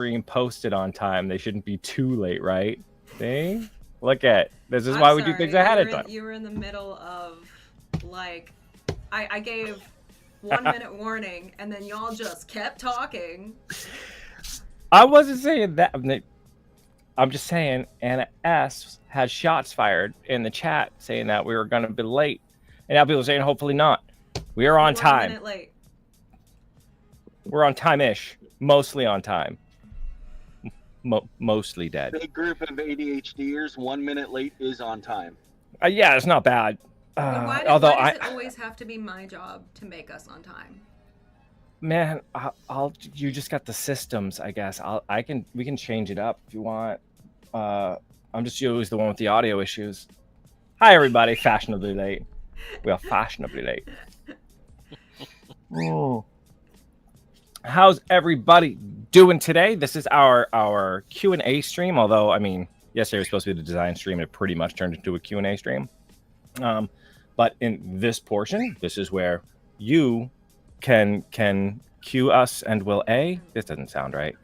stream posted on time. They shouldn't be too late, right? See? Look at this is why we do things ahead of time. You were in the middle of like I gave 1 minute warning and then y'all just kept talking. I wasn't saying that. I'm just saying Anna S had shots fired in the chat saying that we were going to be late. And now people are saying hopefully not. We are on time. 1 minute late. We're on time-ish. Mostly on time. Mostly dead. Big group of ADHDers, 1 minute late is on time. Yeah, it's not bad. Why does it always have to be my job to make us on time? Man, you just got the systems, I guess. We can change it up if you want. I'm just always the one with the audio issues. Hi, everybody. Fashionably late. We are fashionably late. Oh. How's everybody doing today? This is our Q&A stream, although, I mean, yesterday was supposed to be the design stream. It pretty much turned into a Q&A stream. But in this portion, this is where you can cue us and will A. This doesn't sound right,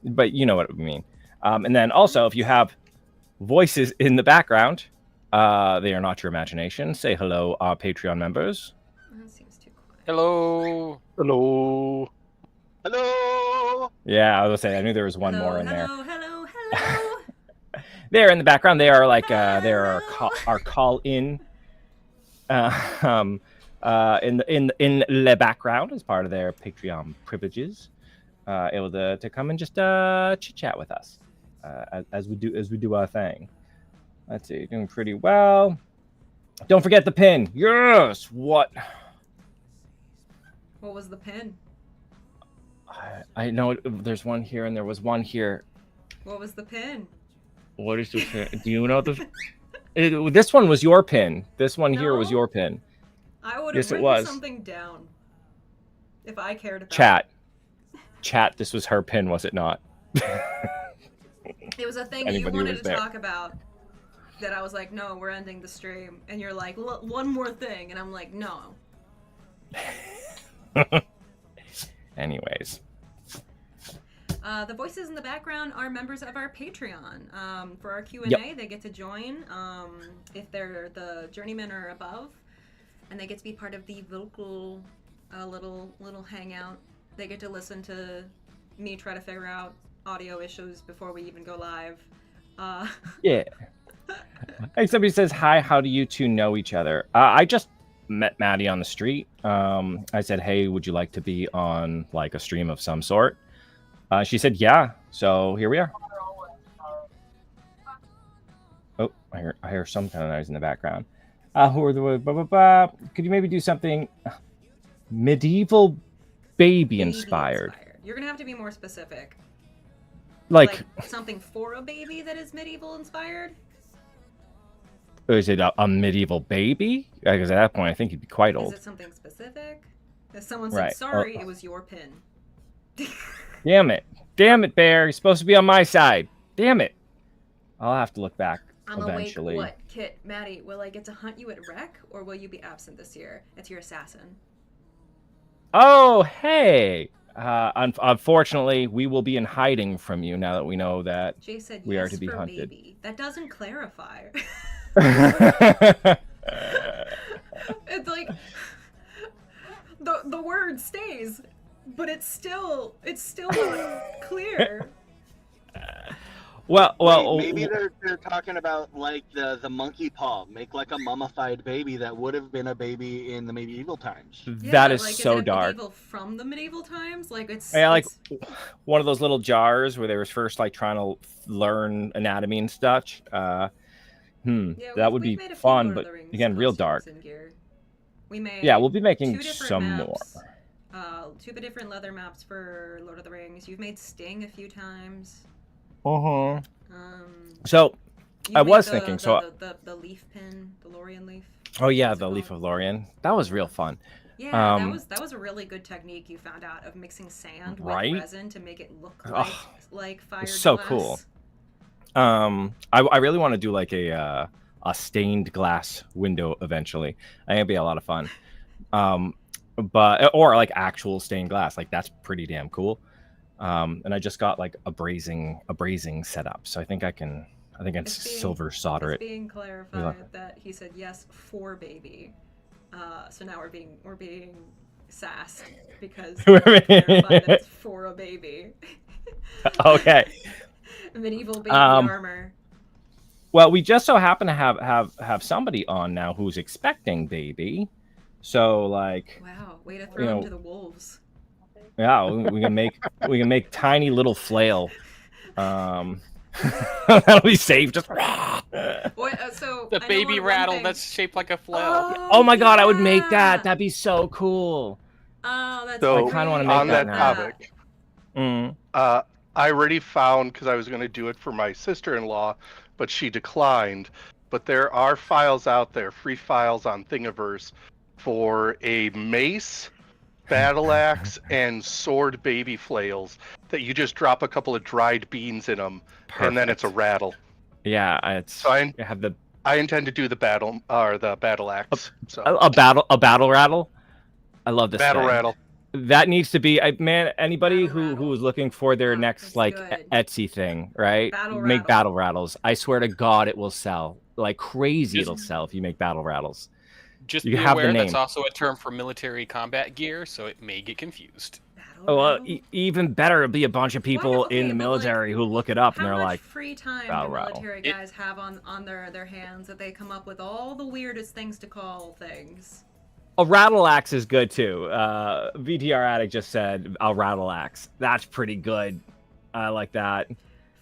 but you know what we mean. And then also, if you have voices in the background, they are not your imagination. Say hello, our Patreon members. That seems too quiet. Hello. Hello. Hello. Yeah, I was gonna say I knew there was one more in there. Hello. They're in the background. They are like they're our call in. In the background as part of their Patreon privileges, able to come and just chit chat with us as we do our thing. Let's see, doing pretty well. Don't forget the pin. Yes. What was the pin? I know there's one here and there was one here. What was the pin? What is the pin? Do you know this one was your pin. This one here was your pin. I would have written something down if I cared about Chat, this was her pin, was it not? It was a thing you wanted to talk about that I was like, no, we're ending the stream. And you're like, one more thing. And I'm like, no. Anyways. The voices in the background are members of our Patreon. For our Q&A, they get to join if they're the journeyman or above, and they get to be part of the vocal little hangout. They get to listen to me try to figure out audio issues before we even go live. Yeah. Hey, somebody says, hi, how do you two know each other? I just met Maddie on the street. I said, hey, would you like to be on like a stream of some sort? She said, yeah. So here we are. Oh, I hear some kind of noise in the background. Who are the could you maybe do something medieval baby inspired? You're gonna have to be more specific. Like something for a baby that is medieval inspired? Or is it a medieval baby? Because at that point, I think he'd be quite old. Is it something specific? If someone said, sorry, it was your pin. Damn it, Bear! You're supposed to be on my side. Damn it! I'll have to look back eventually. Awake. What, Kit, Maddie? Will I get to hunt you at Rec, or will you be absent this year? It's your assassin. Oh, hey! Unfortunately, we will be in hiding from you now that we know that Jay said we yes are to be hunted. Baby. That doesn't clarify. It's like the word stays. But it's still clear. Well, maybe they're talking about like the monkey paw, make like a mummified baby that would have been a baby in the medieval times. That is like, so is dark. Medieval from the medieval times, like it's like one of those little jars where they were first like trying to learn anatomy and stuff. That would be fun, but again, real dark. We'll be making some more. 2 different leather maps for Lord of the Rings. You've made Sting a few times. So I was thinking. The leaf pin, the Lorien leaf. Oh yeah, the leaf of Lorien. That was real fun. Yeah, that was a really good technique you found out of mixing sand with resin to make it look like fired glass. So cool. I really want to do like a stained glass window eventually. I think it'd be a lot of fun. Or like actual stained glass, like that's pretty damn cool. And I just got like a brazing set up, so I think I can silver solder it's it. being clarified that he said yes for baby. So now we're being sassed because he clarified that it's for a baby. Okay. Medieval baby armor. Well, we just so happen to have somebody on now who's expecting baby, so like. Wow, way to throw him to the wolves. Yeah, we can make tiny little flail. That'll be safe. Just so the baby rattle that's shaped like a flail. Oh my god, I would make that. That'd be so cool. Oh, that's So I kind of want to make on that that now. topic, I Mm. already found, because I was going to do it for my sister-in-law, but she declined. But there are files out there, free files on Thingiverse, for a mace, battle axe, and sword baby flails that you just drop a couple of dried beans in them, and then it's a rattle. Yeah, it's. So I have the. I intend to do the battle axe. So A battle rattle. I love this battle thing. rattle. That needs to be, man. Anybody Battle rattle. who is looking for their next like good. Etsy thing, right? Battle Make rattle. battle rattles. I swear to God, it will sell like crazy. Just- It'll sell if you make battle rattles. Just You be have the aware name. that's also a term for military combat gear, so it may get confused. Battle Well, rattle? even better, it'll be a bunch of people okay, in the but, military who look it up and How they're much like, free time battle do rattle. military guys have on their hands that they come up with all the weirdest things to call things? a rattle axe is good too. VTR Addict just said a rattle axe. That's pretty good. I like that.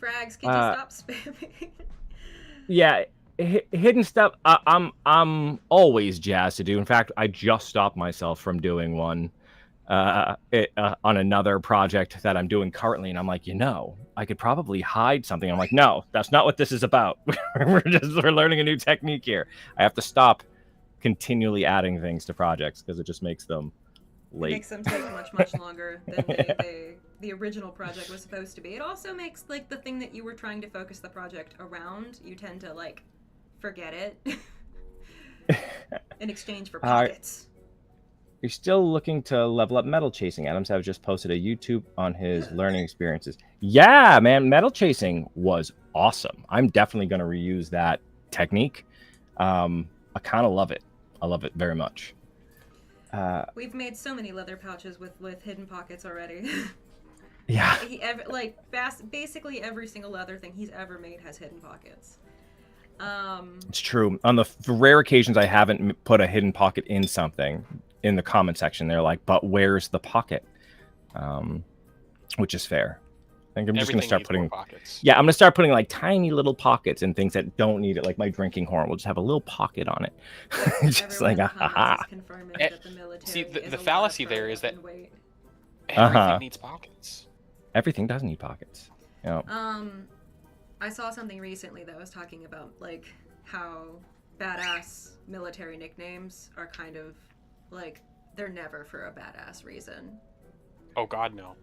Frags, can you stop spamming? Yeah, hidden stuff. I'm always jazzed to do. In fact, I just stopped myself from doing one on another project that I'm doing currently, and I'm like, I could probably hide something. I'm like, no, that's not what this is about. we're learning a new technique here. I have to stop continually adding things to projects because it just makes them late. It makes them take much longer than the original project was supposed to be. It also makes like the thing that you were trying to focus the project around, you tend to like forget it in exchange for pockets. You're still looking to level up metal chasing. Adams have just posted a YouTube on his learning experiences. Yeah, man, metal chasing was awesome. I'm definitely going to reuse that technique. I kind of love it. I love it very much. We've made so many leather pouches with hidden pockets already. Yeah. Basically every single leather thing he's ever made has hidden pockets. It's true. On the rare occasions I haven't put a hidden pocket in something, in the comment section, they're like, but where's the pocket? Which is fair. I think I'm just going to start putting pockets. Yeah, I'm going to start putting like tiny little pockets in things that don't need it. Like my drinking horn will just have a little pocket on it. Just like, aha. See, the fallacy there is that everything needs pockets. Everything does need pockets. Yeah. I saw something recently that was talking about like how badass military nicknames are kind of like they're never for a badass reason. Oh God, no.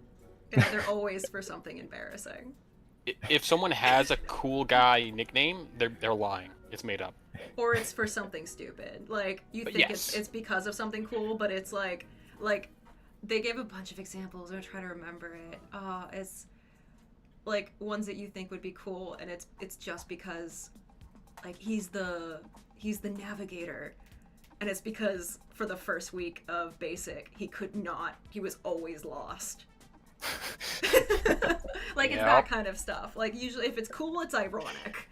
They're always for something embarrassing. If someone has a cool guy nickname, they're lying. It's made up. Or it's for something stupid. Like you think it's because of something cool, but it's like they gave a bunch of examples. I'm trying to remember it. It's like ones that you think would be cool, and it's just because like he's the navigator, and it's because for the first week of basic he was always lost. Like it's that kind of stuff. Like usually if it's cool, it's ironic.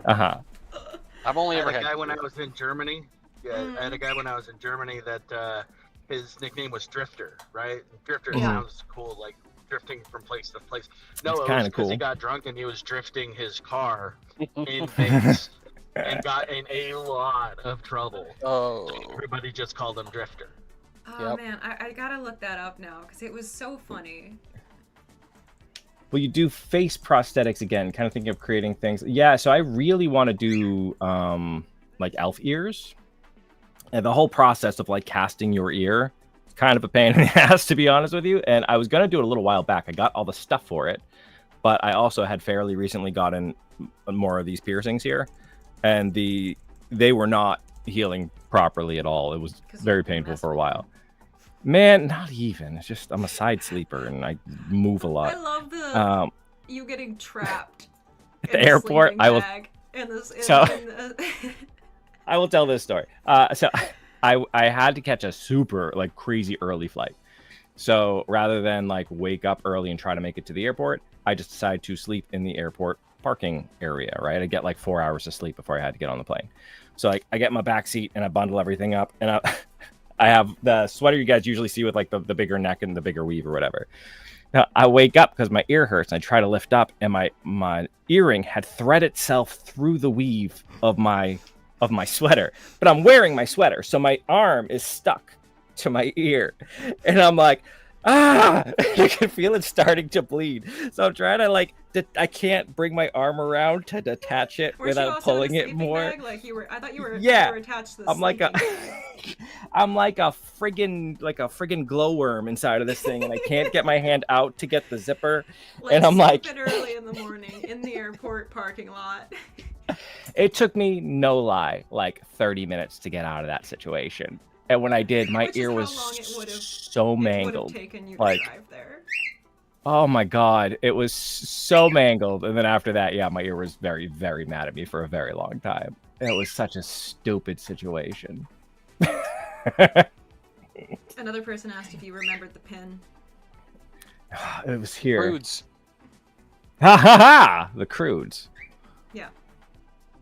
I've only ever had a had guy when I was in Germany. Yeah, I had a guy when I was in Germany that his nickname was Drifter, right? Drifter sounds cool, like drifting from place to place. No, it was because he got drunk and he was drifting his car in Vegas and got in a lot of trouble. Oh. Everybody just called him Drifter. Oh man, I gotta look that up now because it was so funny. Well, you do face prosthetics again, kind of thinking of creating things. Yeah, so I really want to do like elf ears. And the whole process of like casting your ear is kind of a pain in the ass, to be honest with you. And I was going to do it a little while back. I got all the stuff for it. But I also had fairly recently gotten more of these piercings here. And they were not healing properly at all. It was very painful for a while. Man, not even. It's just I'm a side sleeper and I move a lot. I love the you getting trapped at the airport. I will. I will tell this story. So I had to catch a super like crazy early flight. So rather than like wake up early and try to make it to the airport, I just decided to sleep in the airport parking area. Right, I get like 4 hours of sleep before I had to get on the plane. So like I get my back seat and I bundle everything up and I have the sweater you guys usually see with like the bigger neck and the bigger weave or whatever. Now I wake up because my ear hurts and I try to lift up and my earring had thread itself through the weave of my sweater, but I'm wearing my sweater, so my arm is stuck to my ear, and I'm like, I can feel it starting to bleed. So I'm trying to like, I can't bring my arm around to detach it without pulling it more. Bag? Like I thought you were attached to the I'm like I'm like a friggin' glowworm inside of this thing, and I can't get my hand out to get the zipper. And I'm like, early in the morning in the airport parking lot. It took me, no lie, like 30 minutes to get out of that situation. And when I did, my ear was so mangled. Like, oh my God, it was so mangled. And then after that, yeah, my ear was very, very mad at me for a very long time. It was such a stupid situation. Another person asked if you remembered the pin. It was here. Crudes. Ha ha ha! The crudes. Yeah.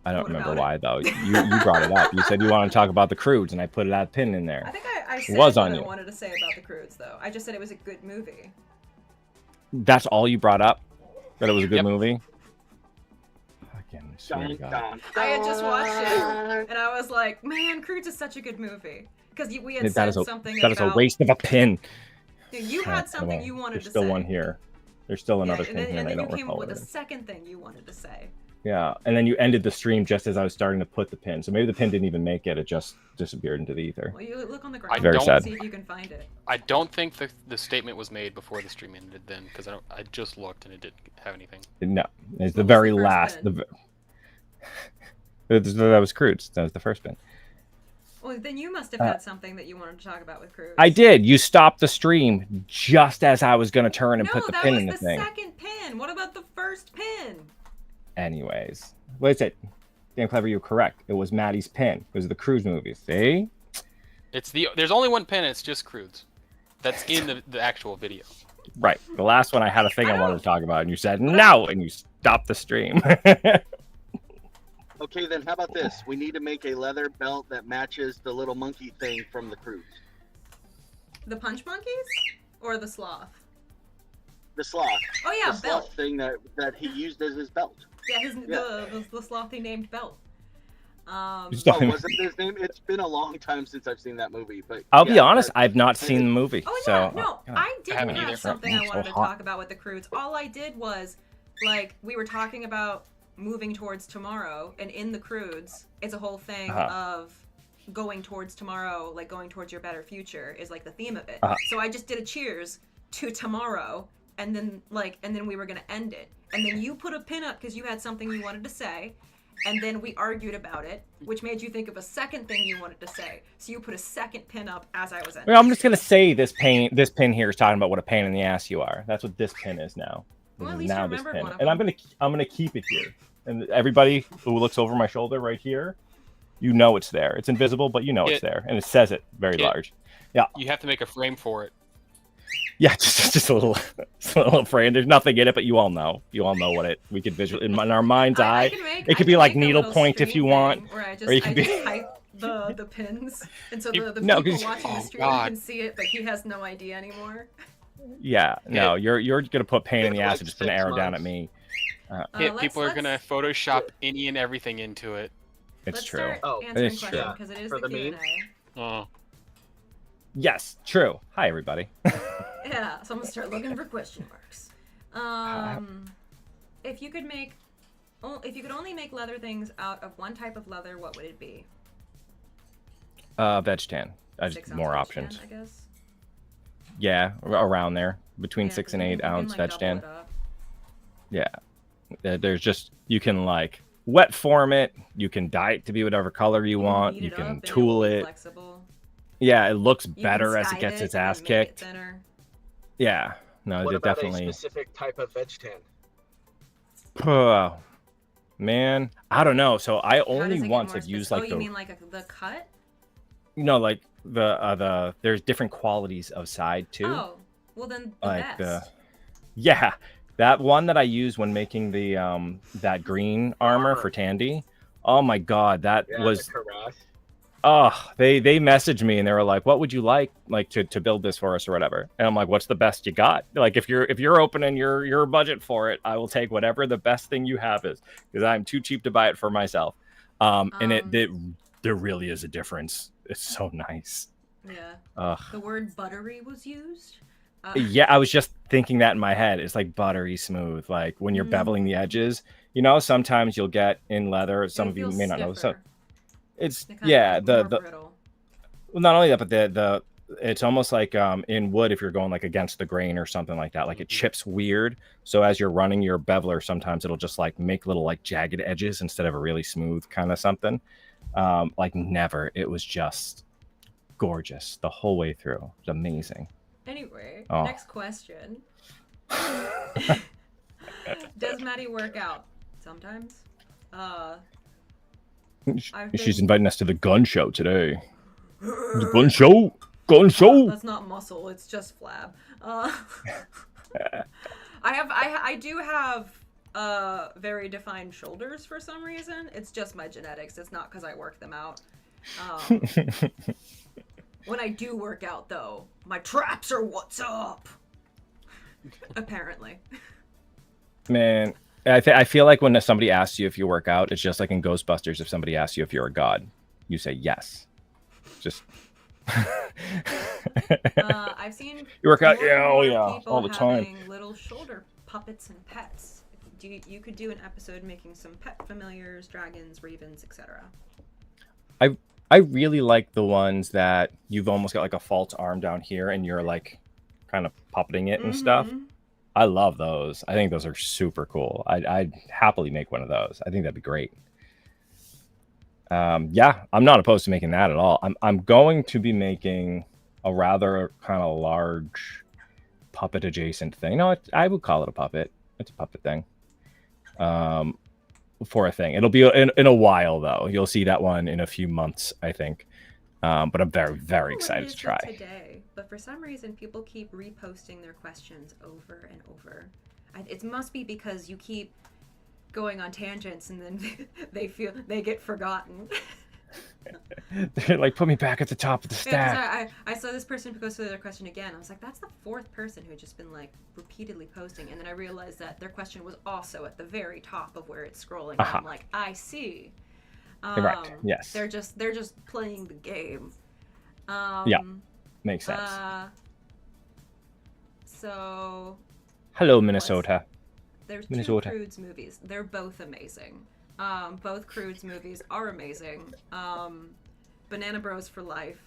I don't remember why though. You brought it up. You said you want to talk about the crudes, and I put that pin in there. I think I said what I wanted to say about the crudes, though. I just said it was a good movie. That's all you brought up? That it was a good movie? Again, I swear to God. I had just watched it, and I was like, man, Crudes is such a good movie. Because we had said something about... That is a waste of a pin. You had something you wanted to say. There's still one here. There's still another pin here, and I don't recall. And then you came up with a second thing you wanted to say. Yeah, and then you ended the stream just as I was starting to put the pin. So maybe the pin didn't even make it. It just disappeared into the ether. Well, you look on the ground. Very sad. See if you can find it. I don't think the statement was made before the stream ended then, because I just looked and it didn't have anything. No, it's the very last. That was Crudes. That was the first pin. Well, then you must have had something that you wanted to talk about with Crudes. I did. You stopped the stream just as I was going to turn and put the pin in the thing. No, that was the second pin. What about the first pin? Anyways, what is it? Damn clever, you're correct. It was Maddie's pin. It was the Cruise movie. See? There's only one pin. And it's just Crudes. That's in the actual video. Right. The last one I had a thing I wanted to talk about, and you said no, and you stopped the stream. Okay, then how about this? We need to make a leather belt that matches the little monkey thing from the Cruise. The Punch Monkeys or the Sloth? The Sloth. Oh yeah, the belt. Sloth thing that he used as his belt. Yeah, the sloth he named belt. Wasn't his name? It's been a long time since I've seen that movie, but I'll be honest, I've not seen the movie. Oh yeah, no, I didn't have something I wanted to talk about with the Crudes. All I did was, like, we were talking about moving towards tomorrow, and in the Crudes, it's a whole thing of going towards tomorrow, like going towards your better future is like the theme of it. So I just did a cheers to tomorrow, and then we were gonna end it, and then you put a pin up because you had something you wanted to say, and then we argued about it, which made you think of a second thing you wanted to say. So you put a second pin up as I was ending. Well, I'm just gonna say this pin here is talking about what a pain in the ass you are. That's what this pin is now. Well, at least you remembered one of them. And I'm gonna keep it here. And everybody who looks over my shoulder right here, you know it's there. It's invisible, but you know it's there, and it says it very large. Yeah. You have to make a frame for it. Yeah, just a little frame. There's nothing in it, but you all know. You all know what it. We could visualize in our mind's eye. It could be like needlepoint if you want, or you can type the pins, and so the people watching the stream can see it, but he has no idea anymore. Yeah, no, you're gonna put pain in the ass and just put an arrow down at me. People are gonna Photoshop any and everything into it. It's true. It's true. Because it is the Q&A. Oh. Yes, true. Hi, everybody. Yeah, so I'm gonna start looking for question marks. If you could only make leather things out of one type of leather, what would it be? Veg tan. More options. Tan, I guess. Yeah, around there, between 6 and 8 ounce veg tan. Yeah, there's just, you can like wet form it. You can dye it to be whatever color you want. You can tool it. Flexible. Yeah, it looks You can better as it skive gets its and ass then make it kicked. thinner. Yeah, no, What it about definitely. a specific type of veg tan? Man, I don't know. So I How only does it get once more have used Oh, like you mean like the cut? like the there's different qualities of side too. Oh, well then the Like best. yeah, that one that I used when making the that green armor for Tandy. Oh my god, that was the Karash. oh, they messaged me and they were like, "What would you like to build this for us or whatever?" And I'm like, "What's the best you got? Like if you're opening your budget for it, I will take whatever the best thing you have is because I'm too cheap to buy it for myself." And there really is a difference. It's so nice. Yeah. Ugh. The word buttery was used. Yeah, I was just thinking that in my head. It's like buttery smooth. Like when you're beveling the edges, sometimes you'll get in leather. Some of you may not know. So it's well, not only that, but it's almost like in wood if you're going like against the grain or something like that. Like it chips weird. So as you're running your beveler, sometimes it'll just like make little like jagged edges instead of a really smooth kind of something. Like never. It was just gorgeous the whole way through. It's amazing. Anyway, next question. Does Maddie work out? Sometimes. She's inviting us to the gun show today. The gun show? Gun show? That's not muscle, it's just flab. I do have very defined shoulders for some reason. It's just my genetics. It's not because I work them out. When I do work out, though, my traps are what's up. Apparently. Man, I feel like when somebody asks you if you work out, it's just like in Ghostbusters. If somebody asks you if you're a god, you say yes. Just. I've seen. You work out, yeah, oh yeah, all the time. Little shoulder puppets and pets. You could do an episode making some pet familiars, dragons, ravens, etc. I really like the ones that you've almost got like a false arm down here and you're like kind of puppeting it and stuff. I love those. I think those are super cool. I'd happily make one of those. I think that'd be great. Yeah, I'm not opposed to making that at all. I'm going to be making a rather kind of large puppet adjacent thing. No, I would call it a puppet. It's a puppet thing. For a thing. It'll be in a while though. You'll see that one in a few months, I think. But I'm very, very excited to try. Today, but for some reason, people keep reposting their questions over and over. It must be because you keep going on tangents and then they get forgotten. They're like, put me back at the top of the stack. Yeah, I saw this person post their question again. I was like, that's the fourth person who had just been like repeatedly posting, and then I realized that their question was also at the very top of where it's scrolling. And I'm like, I see. Right. Yes. They're just playing the game. Yeah. Makes sense. So. Hello, Minnesota. There's two Croods movies. They're both amazing. Both Croods movies are amazing. Banana Bros for life.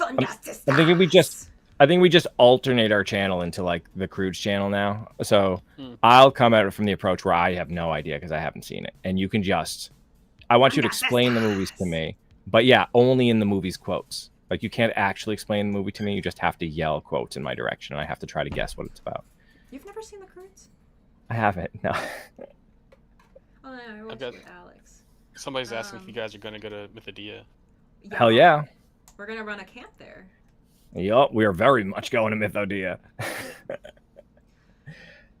I think we just alternate our channel into like the Croods channel now. So I'll come at it from the approach where I have no idea because I haven't seen it, and you can just. I want you to explain the movies to me, but yeah, only in the movies quotes. Like you can't actually explain the movie to me. You just have to yell quotes in my direction, and I have to try to guess what it's about. You've never seen the Croods? I haven't. No. Oh, no, I watched it with Alex. Somebody's asking if you guys are going to go to Mythodia. Yeah. Hell yeah. We're going to run a camp there. Yup, we are very much going to Mythodia.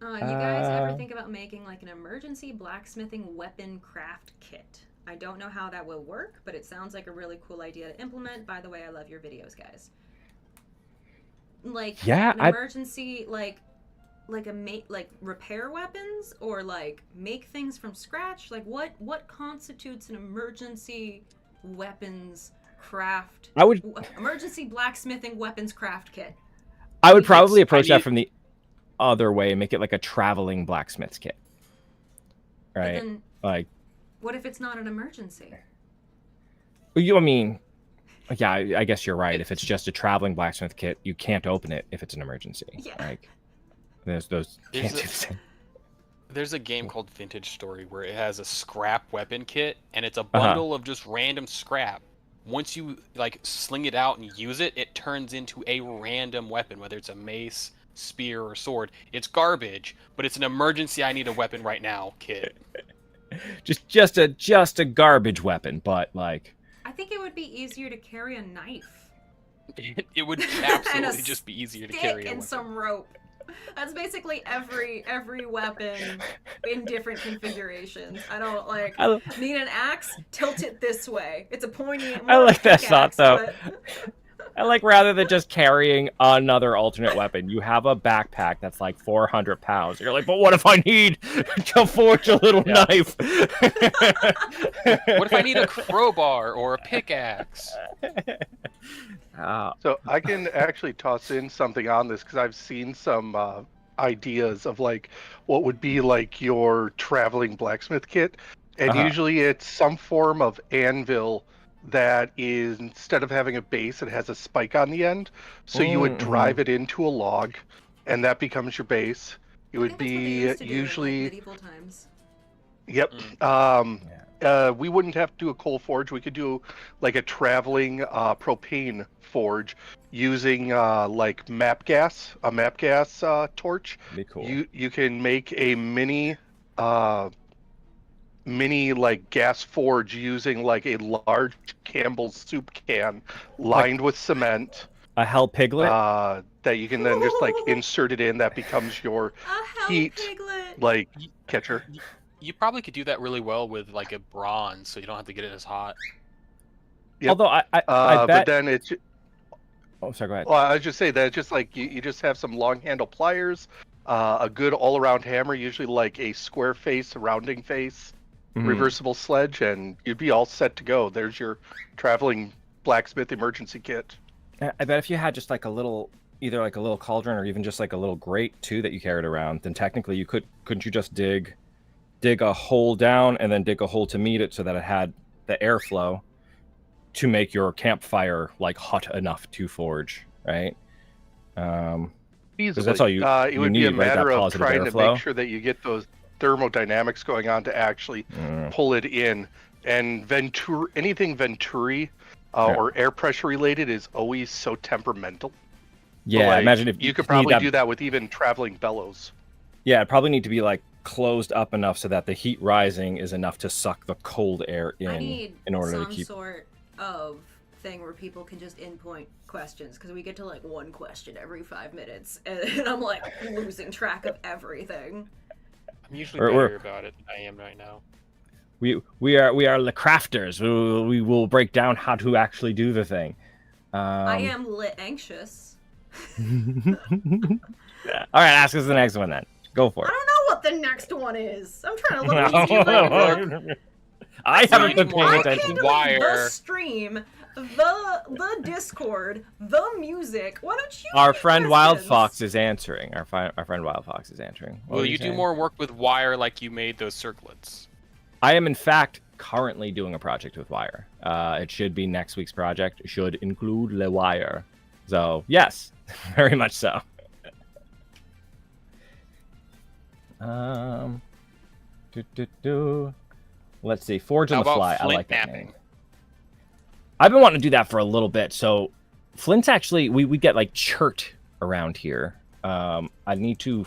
You guys ever think about making like an emergency blacksmithing weapon craft kit? I don't know how that will work, but it sounds like a really cool idea to implement. By the way, I love your videos, guys. Like an emergency like repair weapons or like make things from scratch. Like what constitutes an emergency weapons craft? Emergency blacksmithing weapons craft kit. I would probably approach that from the other way and make it like a traveling blacksmith's kit. Right? Then, like what if it's not an emergency? I mean, yeah, I guess you're right. If it's just a traveling blacksmith kit, you can't open it if it's an emergency. Yeah. Like, there's a game called Vintage Story where it has a scrap weapon kit, and it's a bundle of just random scrap. once you like sling it out and use it, it turns into a random weapon, whether it's a mace, spear, or sword. It's garbage, but it's an emergency. I need a weapon right now, kit. just a garbage weapon, but like. I think it would be easier to carry a knife. It would absolutely just be easier to carry. And some rope. That's basically every weapon in different configurations. I don't need an axe. Tilt it this way. It's a pointy. I like that thought though. I like rather than just carrying another alternate weapon, you have a backpack that's like 400 pounds. You're like, but what if I need to forge a little knife? What if I need a crowbar or a pickaxe? So I can actually toss in something on this because I've seen some ideas of like what would be like your traveling blacksmith kit, and usually it's some form of anvil that is, instead of having a base, it has a spike on the end. So you would drive it into a log, and that becomes your base. It would be usually medieval times. Yep. We wouldn't have to do a coal forge. We could do like a traveling propane forge using like a map gas torch. Be cool. You can make a mini like gas forge using like a large Campbell's soup can lined with cement. A hell piglet that you can then just like insert it in. That becomes your heat like catcher. You probably could do that really well with like a bronze, so you don't have to get it as hot. Yep. Although I bet. But then it's. Oh, sorry. Go ahead. Well, I was just say that just like you just have some long handle pliers, a good all around hammer, usually like a square face, a rounding face, reversible sledge, and you'd be all set to go. There's your traveling blacksmith emergency kit. I bet if you had just like a little, either like a little cauldron or even just like a little grate too that you carried around, then technically you couldn't you just dig a hole down and then dig a hole to meet it so that it had the airflow to make your campfire like hot enough to forge, right? Easily. That's all you. It would be a matter of trying airflow. To make sure that you get those thermodynamics going on to actually pull it in. And anything Venturi or air pressure related is always so temperamental. Yeah, like, imagine if you could probably do that with even traveling bellows. Yeah, it probably need to be like closed up enough so that the heat rising is enough to suck the cold air in order to keep some sort of thing where people can just inpoint questions, because we get to like one question every 5 minutes and I'm like losing track of everything. I'm usually better about it than I am right now. We are the crafters. We will break down how to actually do the thing. I am anxious. All right, ask us the next one then. Go for it. I don't know what the next one is. I'm trying to look at you. I haven't been paying attention. The stream, the Discord, the music. Why don't you? Our friend Wild Fox is answering. Our friend Wild Fox is answering. Will you do more work with wire like you made those circlets? I am in fact currently doing a project with wire. It should be next week's project. It should include the wire. So yes, very much so. Let's see. Forge on the fly. I like that name. I've been wanting to do that for a little bit. So Flint's actually we get like chert around here. I need to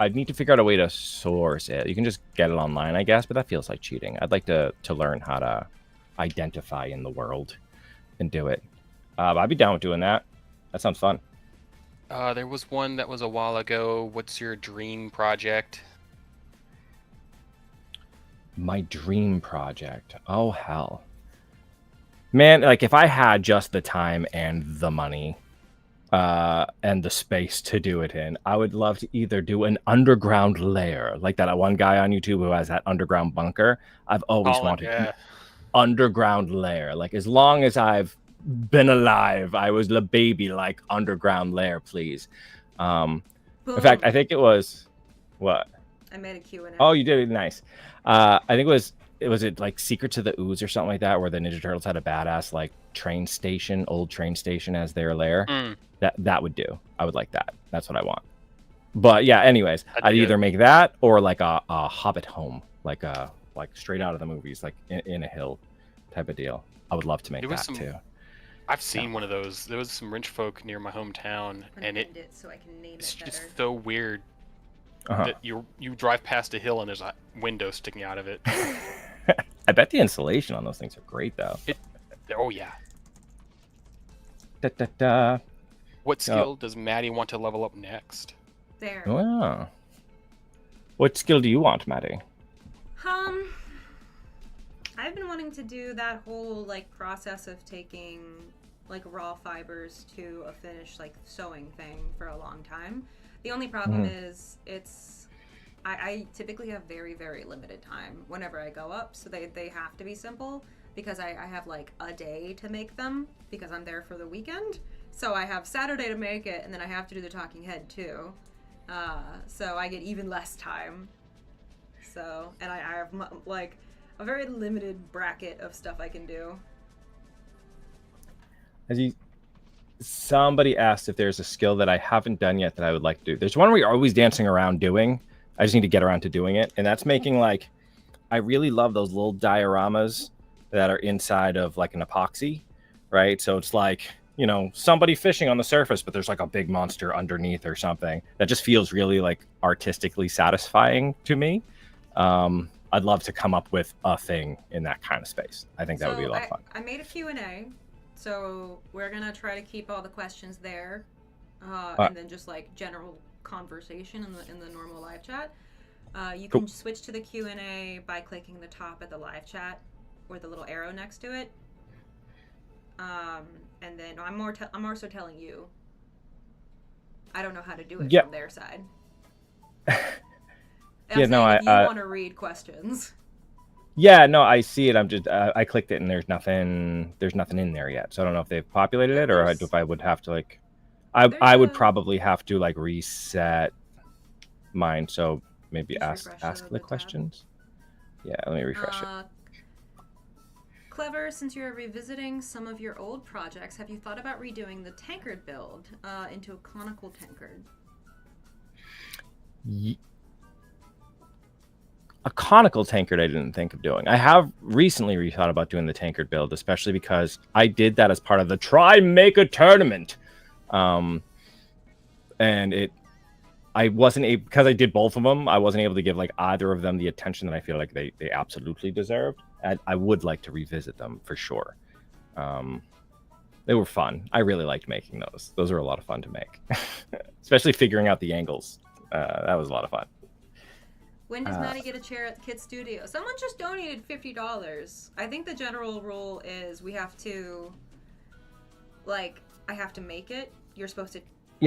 figure out a way to source it. You can just get it online, I guess, but that feels like cheating. I'd like to learn how to identify in the world and do it. I'd be down with doing that. That sounds fun. There was one that was a while ago. What's your dream project? My dream project. Oh, hell. Man, like if I had just the time and the money and the space to do it in, I would love to either do an underground lair, like that one guy on YouTube who has that underground bunker. I've always wanted an underground lair. Like as long as I've been alive, I was the baby like underground lair, please. In fact, I think it was what? I made a Q&A. Oh, you did it. Nice. I think it was like Secrets of the Ooze or something like that, where the Ninja Turtles had a badass like old train station as their lair. That would do. I would like that. That's what I want. But yeah, anyways, I'd either make that or like a Hobbit home, like straight out of the movies, like in a hill type of deal. I would love to make that too. I've seen one of those. There was some wrench folk near my hometown, and so I can name it's it better. just so weird that you drive past a hill and there's a window sticking out of it. I bet the insulation on those things are great though. Oh yeah. Da, da, da. What skill does Maddie want to level up next? There. Wow. What skill do you want, Maddie? I've been wanting to do that whole like process of taking like raw fibers to a finished like sewing thing for a long time. The only problem is I typically have very, very limited time whenever I go up, so they have to be simple because I have like a day to make them because I'm there for the weekend. So I have Saturday to make it, and then I have to do the talking head too. So I get even less time. So, and I have like a very limited bracket of stuff I can do. Somebody asked if there's a skill that I haven't done yet that I would like to do. There's one where you're always dancing around doing. I just need to get around to doing it. And that's making like, I really love those little dioramas that are inside of like an epoxy, right? So it's like, you know, somebody fishing on the surface, but there's like a big monster underneath or something. That just feels really like artistically satisfying to me. I'd love to come up with a thing in that kind of space. I think that would be a lot of fun. I made a Q&A, so we're going to try to keep all the questions there, and then just like general conversation in the normal live chat. You can switch to the Q&A by clicking the top of the live chat or the little arrow next to it. And then I'm more so telling you. I don't know how to do it from their side. You want to read questions. Yeah, no, I see it. I'm just I clicked it and there's nothing in there yet. So I don't know if they've populated it or if I would have to like I would probably have to like reset mine. So maybe ask the questions. Yeah, let me refresh it. Clever, since you're revisiting some of your old projects, have you thought about redoing the tankard build into a conical tankard? A conical tankard I didn't think of doing. I have recently rethought about doing the tankard build, especially because I did that as part of the Try Make a Tournament. And I wasn't able, because I did both of them, I wasn't able to give like either of them the attention that I feel like they absolutely deserved. I would like to revisit them for sure. They were fun. I really liked making those. Those were a lot of fun to make, especially figuring out the angles. That was a lot of fun. When does Maddie get a chair at the Kid Studio? Someone just donated $50. I think the general rule is we have to, like, I have to make it. You're supposed to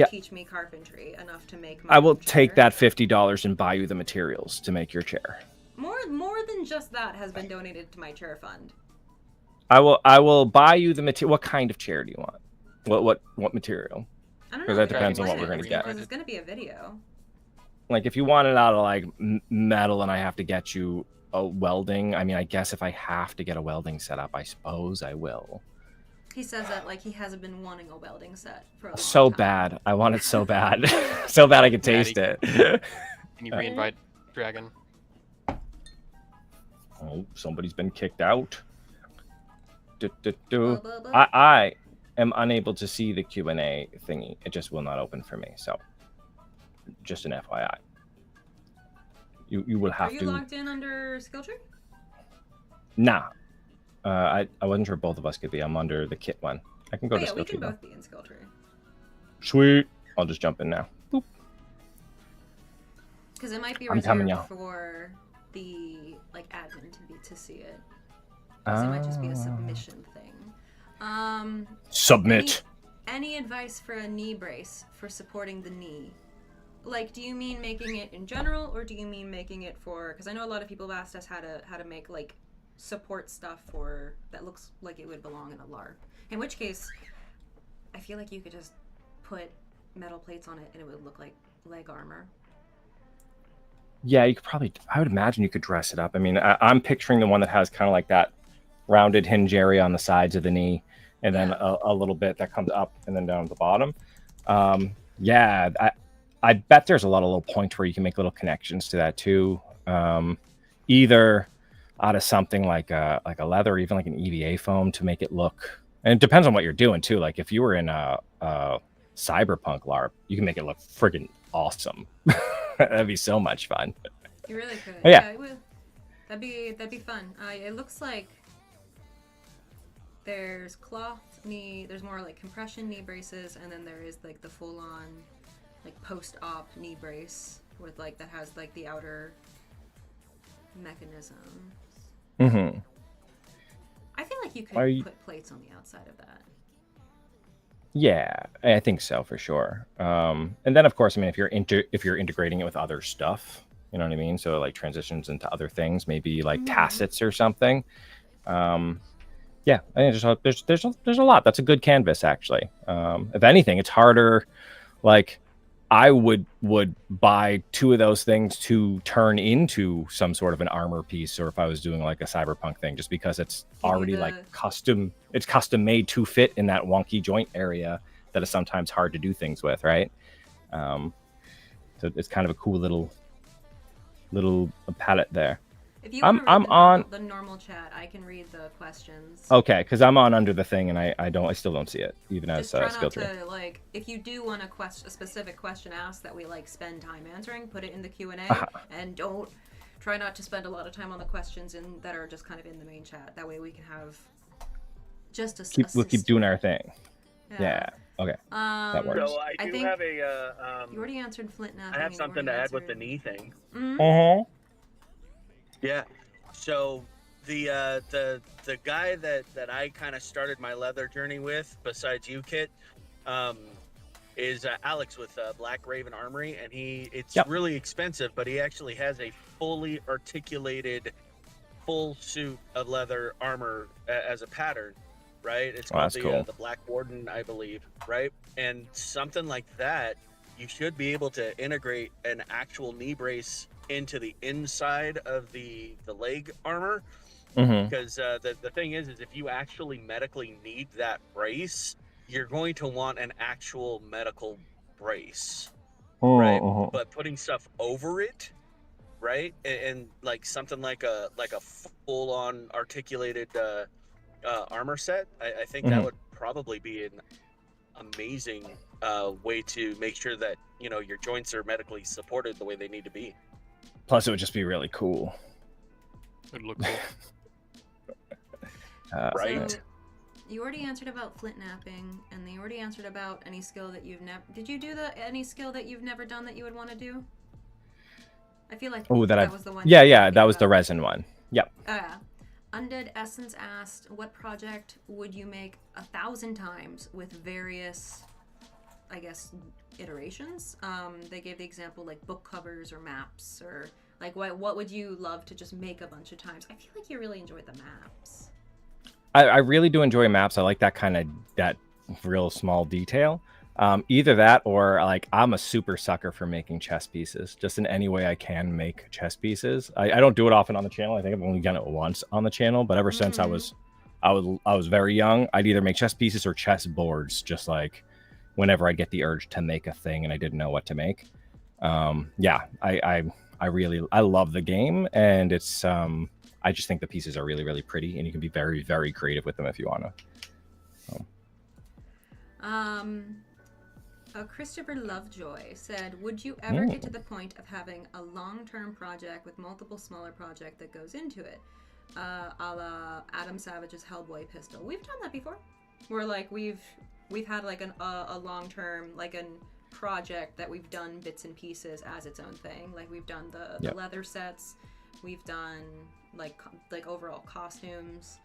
teach me carpentry enough to make my I will chair. take that $50 and buy you the materials to make your chair. More than just that has been donated to my chair fund. I will buy you the material. What kind of chair do you want? What material? I don't know. Because that depends on what we're going to get. Because it's going to be a video. Like, if you want it out of, like, metal and I have to get you a welding, I mean, I guess if I have to get a welding set up, I suppose I will. He says that like he hasn't been wanting a welding set for a long so time. Bad. I want it so bad. So bad I can taste it. Can you reinvite Dragon? Oh, somebody's been kicked out. I am unable to see the Q&A thingy. It just will not open for me, so... Just an FYI. You will have to... Are you logged in under skill tree? Nah. I wasn't sure both of us could be. I'm under the kit one. I can go to skill tree. We can both be in skill tree. Sweet. I'll just jump in now. Boop. Because it might be reserved for the like admin to see it. So it might just be a submission thing. Submit. Any advice for a knee brace for supporting the knee? Like, do you mean making it in general, or do you mean making it for? Because I know a lot of people have asked us how to make like support stuff for that looks like it would belong in a LARP. In which case, I feel like you could just put metal plates on it and it would look like leg armor. Yeah, you could probably. I would imagine you could dress it up. I mean, I'm picturing the one that has kind of like that rounded hinge area on the sides of the knee, and then a little bit that comes up and then down at the bottom. Yeah, I bet there's a lot of little points where you can make little connections to that too. Either out of something like a leather, or even like an EVA foam to make it look. And it depends on what you're doing too. Like if you were in a cyberpunk LARP, you can make it look friggin' awesome. That'd be so much fun. You really could. Yeah. It would. That'd be fun. It looks like there's cloth knee. There's more like compression knee braces, and then there is like the full-on like post-op knee brace with like that has like the outer mechanisms. Mm-hmm. I feel like you could put plates on the outside of that. Yeah, I think so for sure. And then of course, I mean, if you're integrating it with other stuff, you know what I mean? So like transitions into other things, maybe like tacits or something. Yeah, I think there's a lot. That's a good canvas actually. If anything, it's harder. Like I would buy 2 of those things to turn into some sort of an armor piece, or if I was doing like a cyberpunk thing, just because it's already like custom. It's custom made to fit in that wonky joint area that is sometimes hard to do things with, right? So it's kind of a cool little palette there. If you I'm on the normal chat, I can read the questions. Okay, because I'm on under the thing, and I still don't see it, even Just as try skill tree. not to, like, if you do want a specific question asked that we like spend time answering, put it in the Q&A, and don't try not to spend a lot of time on the questions that are just kind of in the main chat. That way we can have just we'll keep doing our thing. Yeah. Okay. That works. So I think have a. You already answered Flint now. I have something to add with the knee thing. Mm-hmm. Yeah. So the guy that I kind of started my leather journey with, besides you, Kit, is Alex with Black Raven Armory, and it's really expensive, but he actually has a fully articulated full suit of leather armor as a pattern, right? It's called the Black Warden, I believe, right? And something like that, you should be able to integrate an actual knee brace into the inside of the leg armor, because the thing is if you actually medically need that brace, you're going to want an actual medical brace, right? But putting stuff over it, right, and like something like a full-on articulated armor set, I think that would probably be an amazing way to make sure that your joints are medically supported the way they need to be. Plus, it would just be really cool. It'd look cool. Right. So, you already answered about flint napping, and they already answered about any skill that you've never. Did you do any skill that you've never done that you would want to do? I feel like that was the one. Yeah, that was the resin one. Yep. Undead Essence asked, "What project would you make 1,000 times with various, I guess, iterations?" They gave the example like book covers or maps, or like what would you love to just make a bunch of times? I feel like you really enjoyed the maps. I really do enjoy maps. I like that real small detail. Either that or like I'm a super sucker for making chess pieces. Just in any way I can make chess pieces. I don't do it often on the channel. I think I've only done it once on the channel, but ever since I was very young, I'd either make chess pieces or chess boards, just like whenever I get the urge to make a thing and I didn't know what to make. I really love the game, and it's I just think the pieces are really, really pretty, and you can be very, very creative with them if you want to. Christopher Lovejoy said, "Would you ever get to the point of having a long-term project with multiple smaller projects that goes into it, a la Adam Savage's Hellboy pistol?" We've done that before. Where like we've had like a long-term like a project that we've done bits and pieces as its own thing. Like we've done the leather sets, we've done like overall costumes.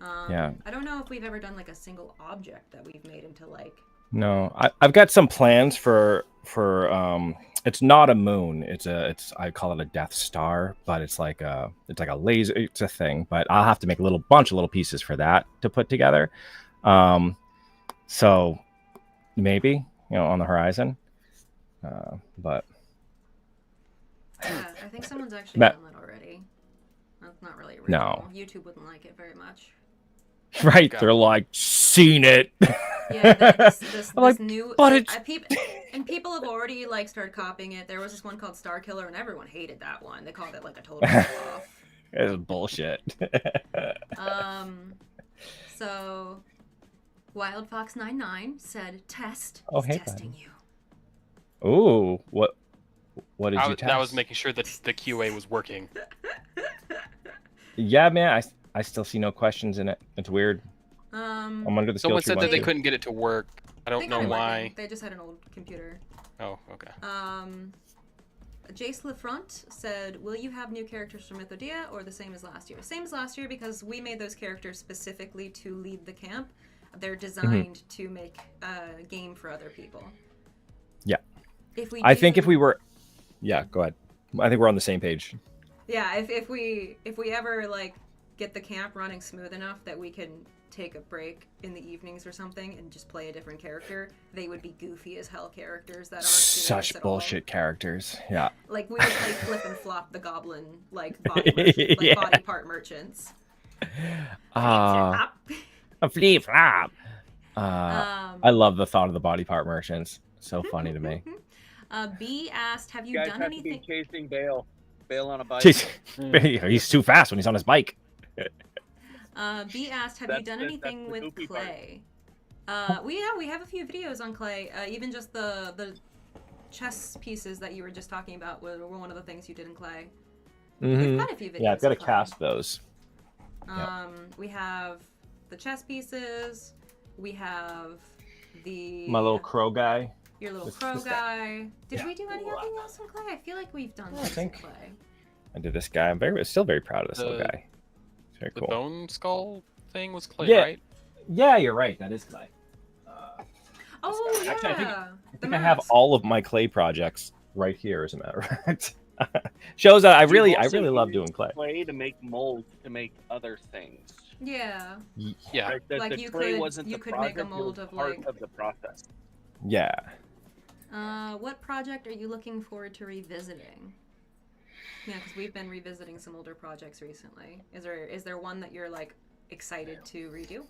I don't know if we've ever done like a single object that we've made into like. No, I've got some plans for it's not a moon. I call it a Death Star, but it's like a laser. It's a thing, but I'll have to make a bunch of little pieces for that to put together. So maybe on the horizon, but yeah, I think someone's actually done that already. That's not really original. No, YouTube wouldn't like it very much. Right? They're like, seen it. Yeah, this like, new. But people have already like started copying it. There was this one called Star Killer, and everyone hated that one. They called it like a total off. It's bullshit. So WildFox99 said test Oh, is hey, testing buddy. you. Ooh, what did you test? That was making sure that the QA was working. Yeah, man, I still see no questions in it. It's weird. I'm under the skill Someone tree said that they too. couldn't get it to work. I don't know why. They just had an old computer. Oh, okay. Jace LaFront said, will you have new characters from Mythodia or the same as last year? Same as last year because we made those characters specifically to lead the camp. They're designed to make a game for other people. Yeah. I think if we were... Yeah, go ahead. I think we're on the same page. Yeah, if we ever like get the camp running smooth enough that we can take a break in the evenings or something and just play a different character, they would be goofy as hell characters that aren't such bullshit characters. Yeah. Like we would play flip and flop the goblin like body body part merchants. A flip flop. I love the thought of the body part merchants. So funny to me. B asked, have you guys done have anything? to be chasing Bale on a bike. He's too fast when he's on his bike. B asked, have you done anything with clay? We have a few videos on clay. Even just the chess pieces that you were just talking about were one of the things you did in clay. We've got a few videos. Yeah, I've got to cast those. We have the chess pieces. We have my little crow guy. Your little crow guy. Did we do anything else in clay? I feel like we've done things in clay. I did this guy. I'm still very proud of this little guy. It's very cool. The bone skull thing was clay, right? Yeah, you're right. That is clay. Oh, yeah. Actually, I think I have all of my clay projects right here, as a matter of fact. Shows that I really love doing clay. Clay to make molds to make other things. Yeah. Yeah. Right? Like the you clay could wasn't you the could project, make a mold it was of part like of the process. Yeah. What project are you looking forward to revisiting? Yeah, because we've been revisiting some older projects recently. Is there one that you're like excited to redo?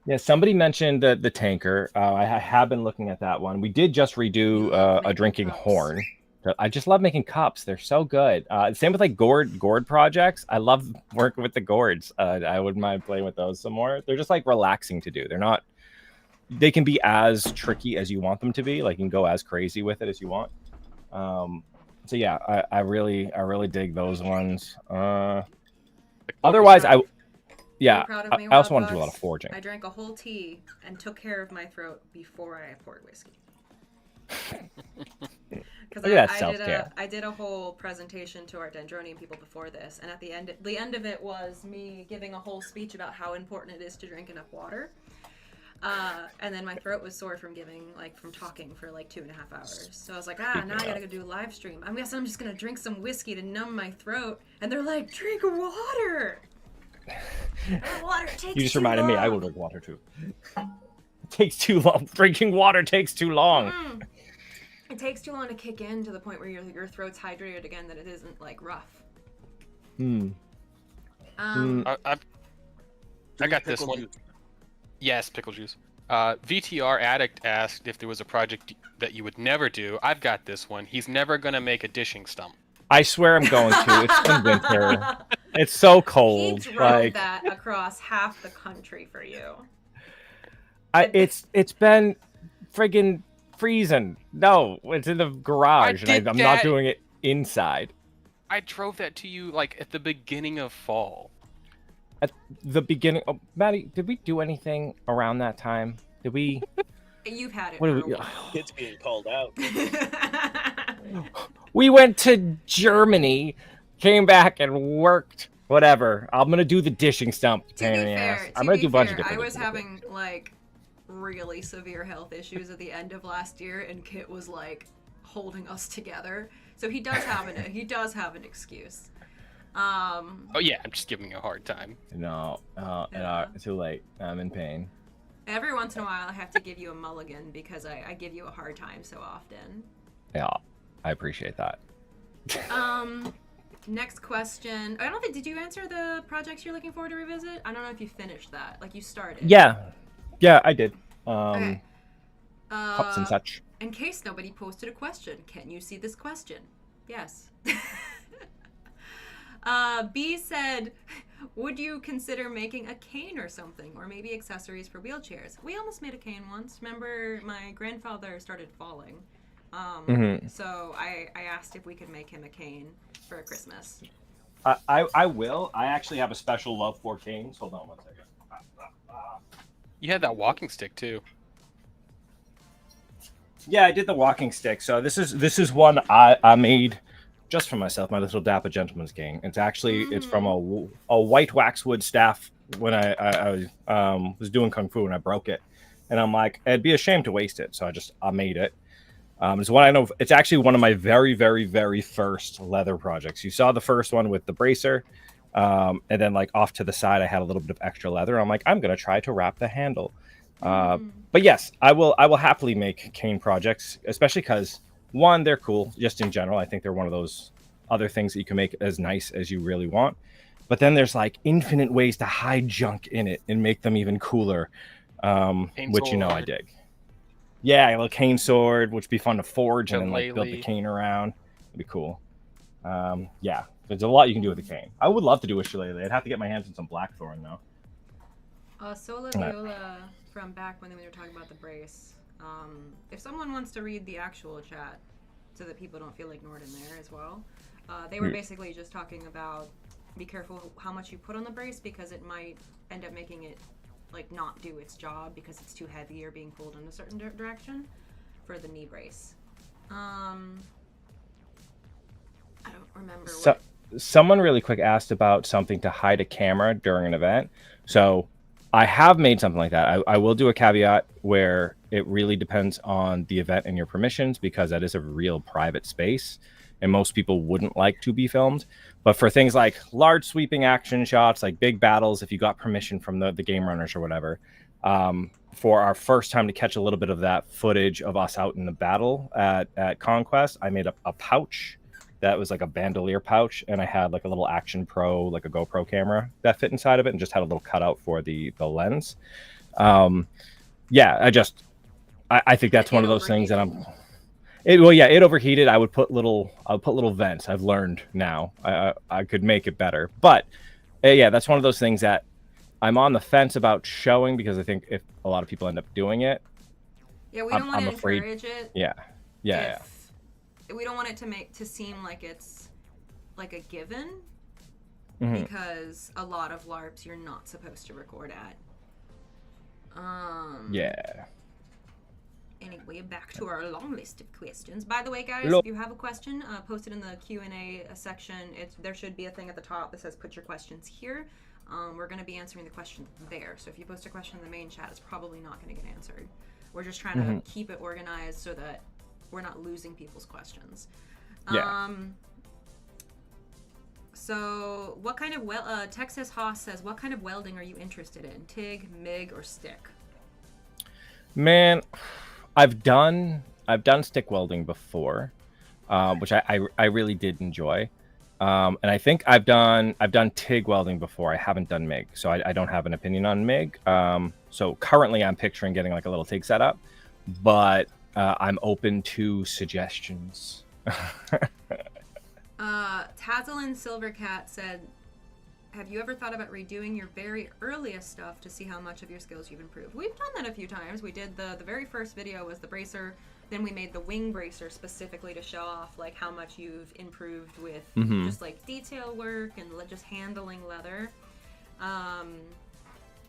Yeah, somebody mentioned the tanker. I have been looking at that one. We did just redo a drinking horn. I just love making cups. They're so good. Same with like gourd projects. I love working with the gourds. I wouldn't mind playing with those some more. They're just like relaxing to do. They're not. They can be as tricky as you want them to be. Like you can go as crazy with it as you want. So yeah, I really dig those ones. Otherwise, I also want to do a lot of forging. I drank a whole tea and took care of my throat before I poured whiskey. Because I did a whole presentation to our Dendronian people before this, and at the end of it was me giving a whole speech about how important it is to drink enough water. And then my throat was sore from talking for like 2.5 hours. So I was like, now I gotta go do a live stream. I guess I'm just gonna drink some whiskey to numb my throat. And they're like, drink water. Water takes too long. You just reminded me. I will drink water too. It takes too long. Drinking water takes too long. It takes too long to kick in to the point where your throat's hydrated again, that it isn't like rough. I got this one. Yes, pickle juice. VTR Addict asked if there was a project that you would never do. I've got this one. He's never gonna make a dishing stump. I swear I'm going to. It's been winter. It's so cold. He drove that across half the country for you. It's been friggin' freezing. No, it's in the garage, and I'm not doing it inside. I drove that to you like at the beginning of fall. At the beginning, Maddie, did we do anything around that time? Did we? You've had it. What did we? Kids being called out. We went to Germany, came back and worked. Whatever. I'm gonna do the dishing stump. I'm gonna do a bunch of different. I was having like really severe health issues at the end of last year, and Kit was like holding us together. So he does have an excuse. Oh yeah, I'm just giving you a hard time. No, too late. I'm in pain. Every once in a while, I have to give you a mulligan because I give you a hard time so often. Yeah, I appreciate that. Next question. I don't think, did you answer the projects you're looking forward to revisit? I don't know if you finished that. Like you started. Yeah, I did. Okay. Cups and such. In case nobody posted a question, can you see this question? Yes. B said, would you consider making a cane or something, or maybe accessories for wheelchairs? We almost made a cane once. Remember, my grandfather started falling. So I asked if we could make him a cane for Christmas. I will. I actually have a special love for canes. Hold on one second. You had that walking stick too. Yeah, I did the walking stick. So this is one I made just for myself. My little dapper gentleman's cane. It's actually it's from a white waxwood staff when I was doing kung fu and I broke it, and I'm like, it'd be a shame to waste it. So I made it. It's one I know. It's actually one of my very, very, very first leather projects. You saw the first one with the bracer, and then like off to the side, I had a little bit of extra leather. I'm like, I'm gonna try to wrap the handle. But yes, I will happily make cane projects, especially because one, they're cool just in general. I think they're one of those other things that you can make as nice as you really want. But then there's like infinite ways to hide junk in it and make them even cooler, which you know I dig. Yeah, a little cane sword, which would be fun to forge and then like build the cane around. It'd be cool. Yeah, there's a lot you can do with the cane. I would love to do a shillelagh. I'd have to get my hands on some blackthorn though. Sola Viola from back when we were talking about the brace. If someone wants to read the actual chat so that people don't feel ignored in there as well, they were basically just talking about be careful how much you put on the brace because it might end up making it like not do its job because it's too heavy or being pulled in a certain direction for the knee brace. I don't remember. Someone really quick asked about something to hide a camera during an event. So I have made something like that. I will do a caveat where it really depends on the event and your permissions because that is a real private space and most people wouldn't like to be filmed. But for things like large sweeping action shots, like big battles, if you got permission from the game runners or whatever, for our first time to catch a little bit of that footage of us out in the battle at Conquest, I made a pouch that was like a bandolier pouch, and I had like a little Action Pro, like a GoPro camera that fit inside of it and just had a little cutout for the lens. Yeah, I think that's one of those things that it overheated. I would put little vents. I've learned now. I could make it better. But yeah, that's one of those things that I'm on the fence about showing because I think if a lot of people end up doing it, yeah, we don't want to encourage it. Yeah. We don't want it to seem like it's like a given because a lot of LARPs you're not supposed to record at. Yeah. Anyway, back to our long list of questions. By the way, guys, if you have a question, post it in the Q&A section. There should be a thing at the top that says put your questions here. We're going to be answering the question there. So if you post a question in the main chat, it's probably not going to get answered. We're just trying to keep it organized so that we're not losing people's questions. Yeah. So what kind of Texas Haas says, what kind of welding are you interested in? TIG, MIG, or stick? Man, I've done stick welding before, which I really did enjoy. And I think I've done TIG welding before. I haven't done MIG, so I don't have an opinion on MIG. So currently I'm picturing getting like a little TIG setup, but I'm open to suggestions. Tazlin Silvercat said, have you ever thought about redoing your very earliest stuff to see how much of your skills you've improved? We've done that a few times. We did the very first video was the bracer. Then we made the wing bracer specifically to show off like how much you've improved with just like detail work and just handling leather.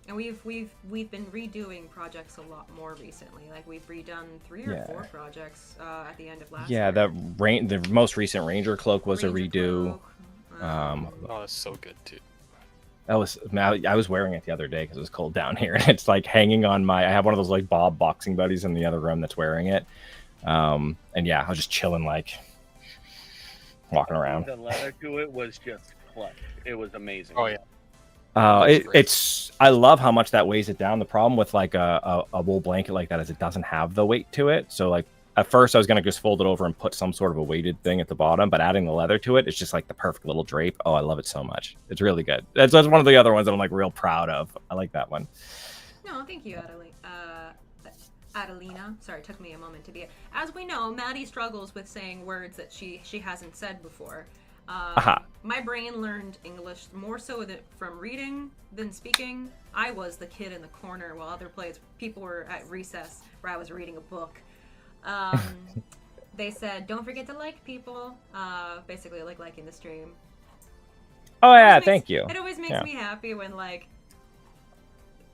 And we've been redoing projects a lot more recently. Like we've redone 3 or 4 projects at the end of last year. The most recent Ranger cloak was a redo. Oh, that's so good too. I was wearing it the other day because it was cold down here, and it's like hanging on I have one of those like Bob boxing buddies in the other room that's wearing it. And yeah, I was just chilling, like walking around. The leather to it was just clutch. It was amazing. Oh yeah. I love how much that weighs it down. The problem with like a wool blanket like that is it doesn't have the weight to it. So like at first I was gonna just fold it over and put some sort of a weighted thing at the bottom, but adding the leather to it, it's just like the perfect little drape. Oh, I love it so much. It's really good. That's one of the other ones that I'm like real proud of. I like that one. No, thank you, Adelina. Sorry, it took me a moment to be. As we know, Maddie struggles with saying words that she hasn't said before. My brain learned English more so from reading than speaking. I was the kid in the corner while other people were at recess where I was reading a book. They said, don't forget to like people. Basically, like liking the stream. Oh, yeah, thank you. It always makes me happy when, like,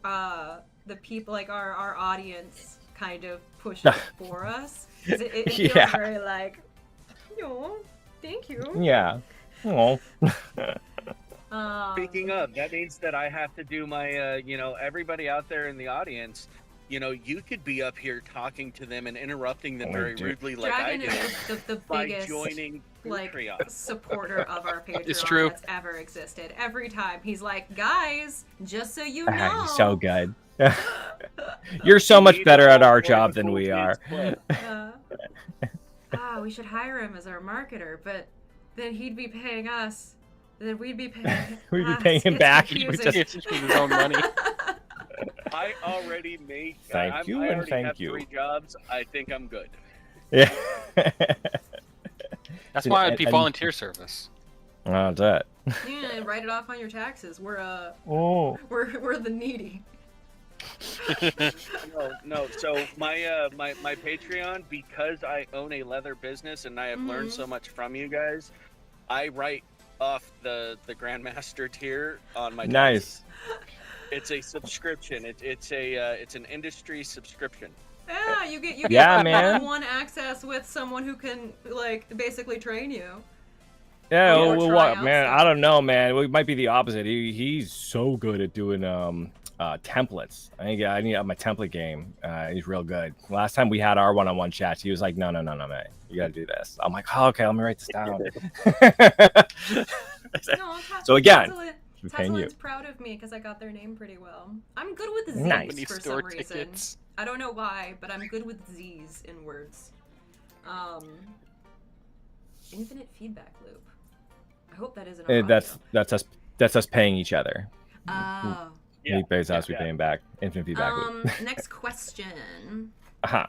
the people, like, our audience kind of push it for us. It feels very, like, oh, thank you. Yeah. Oh. Speaking of, that means that I have to do my, everybody out there in the audience, you could be up here talking to them and interrupting them very rudely like Dragon I did. is the by biggest joining Patreon. supporter of our Patreon It's true. that's ever existed. Every time he's like, guys, just so you know. He's so good. You're so much better at our job than we are. We should hire him as our marketer, but then he'd be paying us. Then we'd be paying. We'd be paying him back. He would just with his own money. I already make. Thank you I and already thank have you. 3 jobs. I think I'm good. Yeah. That's why I'd be volunteer service. Oh, that. Yeah, write it off on your taxes. We're we're the needy. No. So my my Patreon, because I own a leather business and I have learned so much from you guys, I write off the Grandmaster tier on my Nice. taxes. It's a subscription. It's an industry subscription. Yeah, you get man. one access with someone who can like basically train you. Yeah, Or well, try what, out man? stuff. I don't know, man. It might be the opposite. He's so good at doing templates. I think I need up my template game. He's real good. Last time we had our one-on-one chats, he was like, "No, man, you got to do this." I'm like, "Oh, okay, let me write this down." So again, Tesla's proud of me because I got their name pretty well. I'm good with Z's Nice. for Store some reason. tickets. I don't know why, but I'm good with Z's in words. Infinite feedback loop. I hope that isn't. That's us paying each other. Oh. He pays us, we pay him back. Infinite feedback loop. Next question. Uh-huh.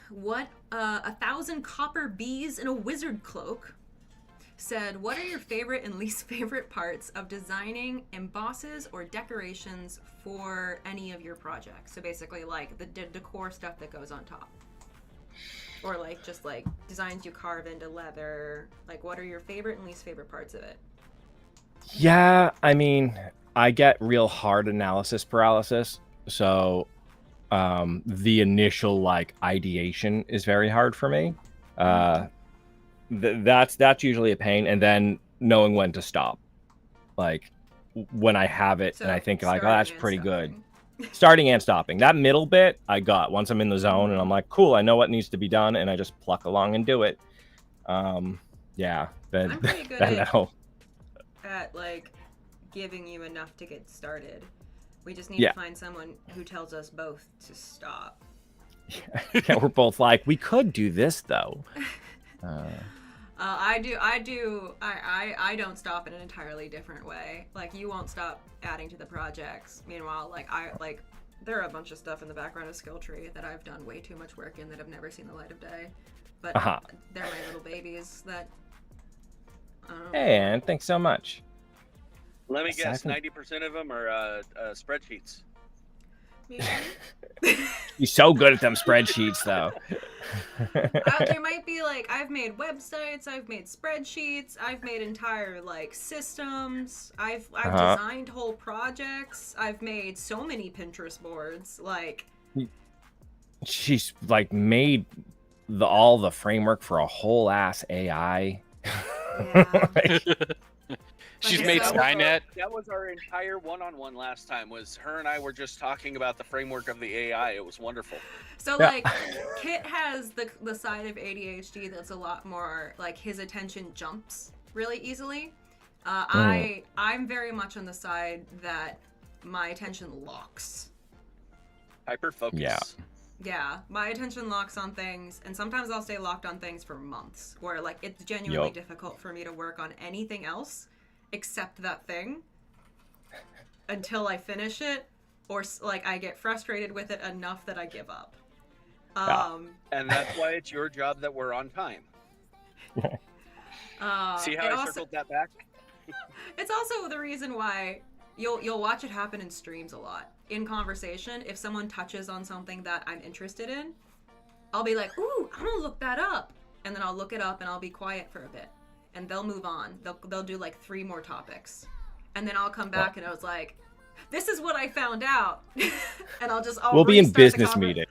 What 1,000 copper bees in a wizard cloak said, what are your favorite and least favorite parts of designing embosses or decorations for any of your projects? So basically like the decor stuff that goes on top. Or like just like designs you carve into leather. Like what are your favorite and least favorite parts of it? Yeah, I mean, I get real hard analysis paralysis. So the initial like ideation is very hard for me. That's usually a pain, and then knowing when to stop. Like when I have it and I think like, oh, that's pretty good. Starting and stopping. That middle bit I got once I'm in the zone and I'm like, cool, I know what needs to be done, and I just pluck along and do it. Yeah. Then I'm pretty good at like giving you enough to get started. We just need to find someone who tells us both to stop. Yeah, we're both like, we could do this though. I don't stop in an entirely different way. Like you won't stop adding to the projects. Meanwhile, there are a bunch of stuff in the background of Skill Tree that I've done way too much work in that have never seen the light of day. But they're my little babies that. Hey, Ann, thanks so much. Let me guess, 90% of them are spreadsheets. He's so good at them spreadsheets, though. There might be like I've made websites, I've made spreadsheets, I've made entire like systems, I've designed whole projects, I've made so many Pinterest boards. Like she's like made all the framework for a whole ass AI. Yeah. She's made Skynet. That was our entire one-on-one last time. Was her and I were just talking about the framework of the AI. It was wonderful. So like, Kit has the side of ADHD that's a lot more like his attention jumps really easily. I'm very much on the side that my attention locks. Hyper focus. Yeah, my attention locks on things, and sometimes I'll stay locked on things for months, where like it's genuinely difficult for me to work on anything else except that thing until I finish it, or like I get frustrated with it enough that I give up. And that's why it's your job that we're on time. See how I circled that back? It's also the reason why you'll watch it happen in streams a lot. In conversation, if someone touches on something that I'm interested in, I'll be like, ooh, I'm gonna look that up. And then I'll look it up and I'll be quiet for a bit. And they'll move on. They'll do like 3 more topics. And then I'll come back and I was like, this is what I found out. And we'll be in business meeting.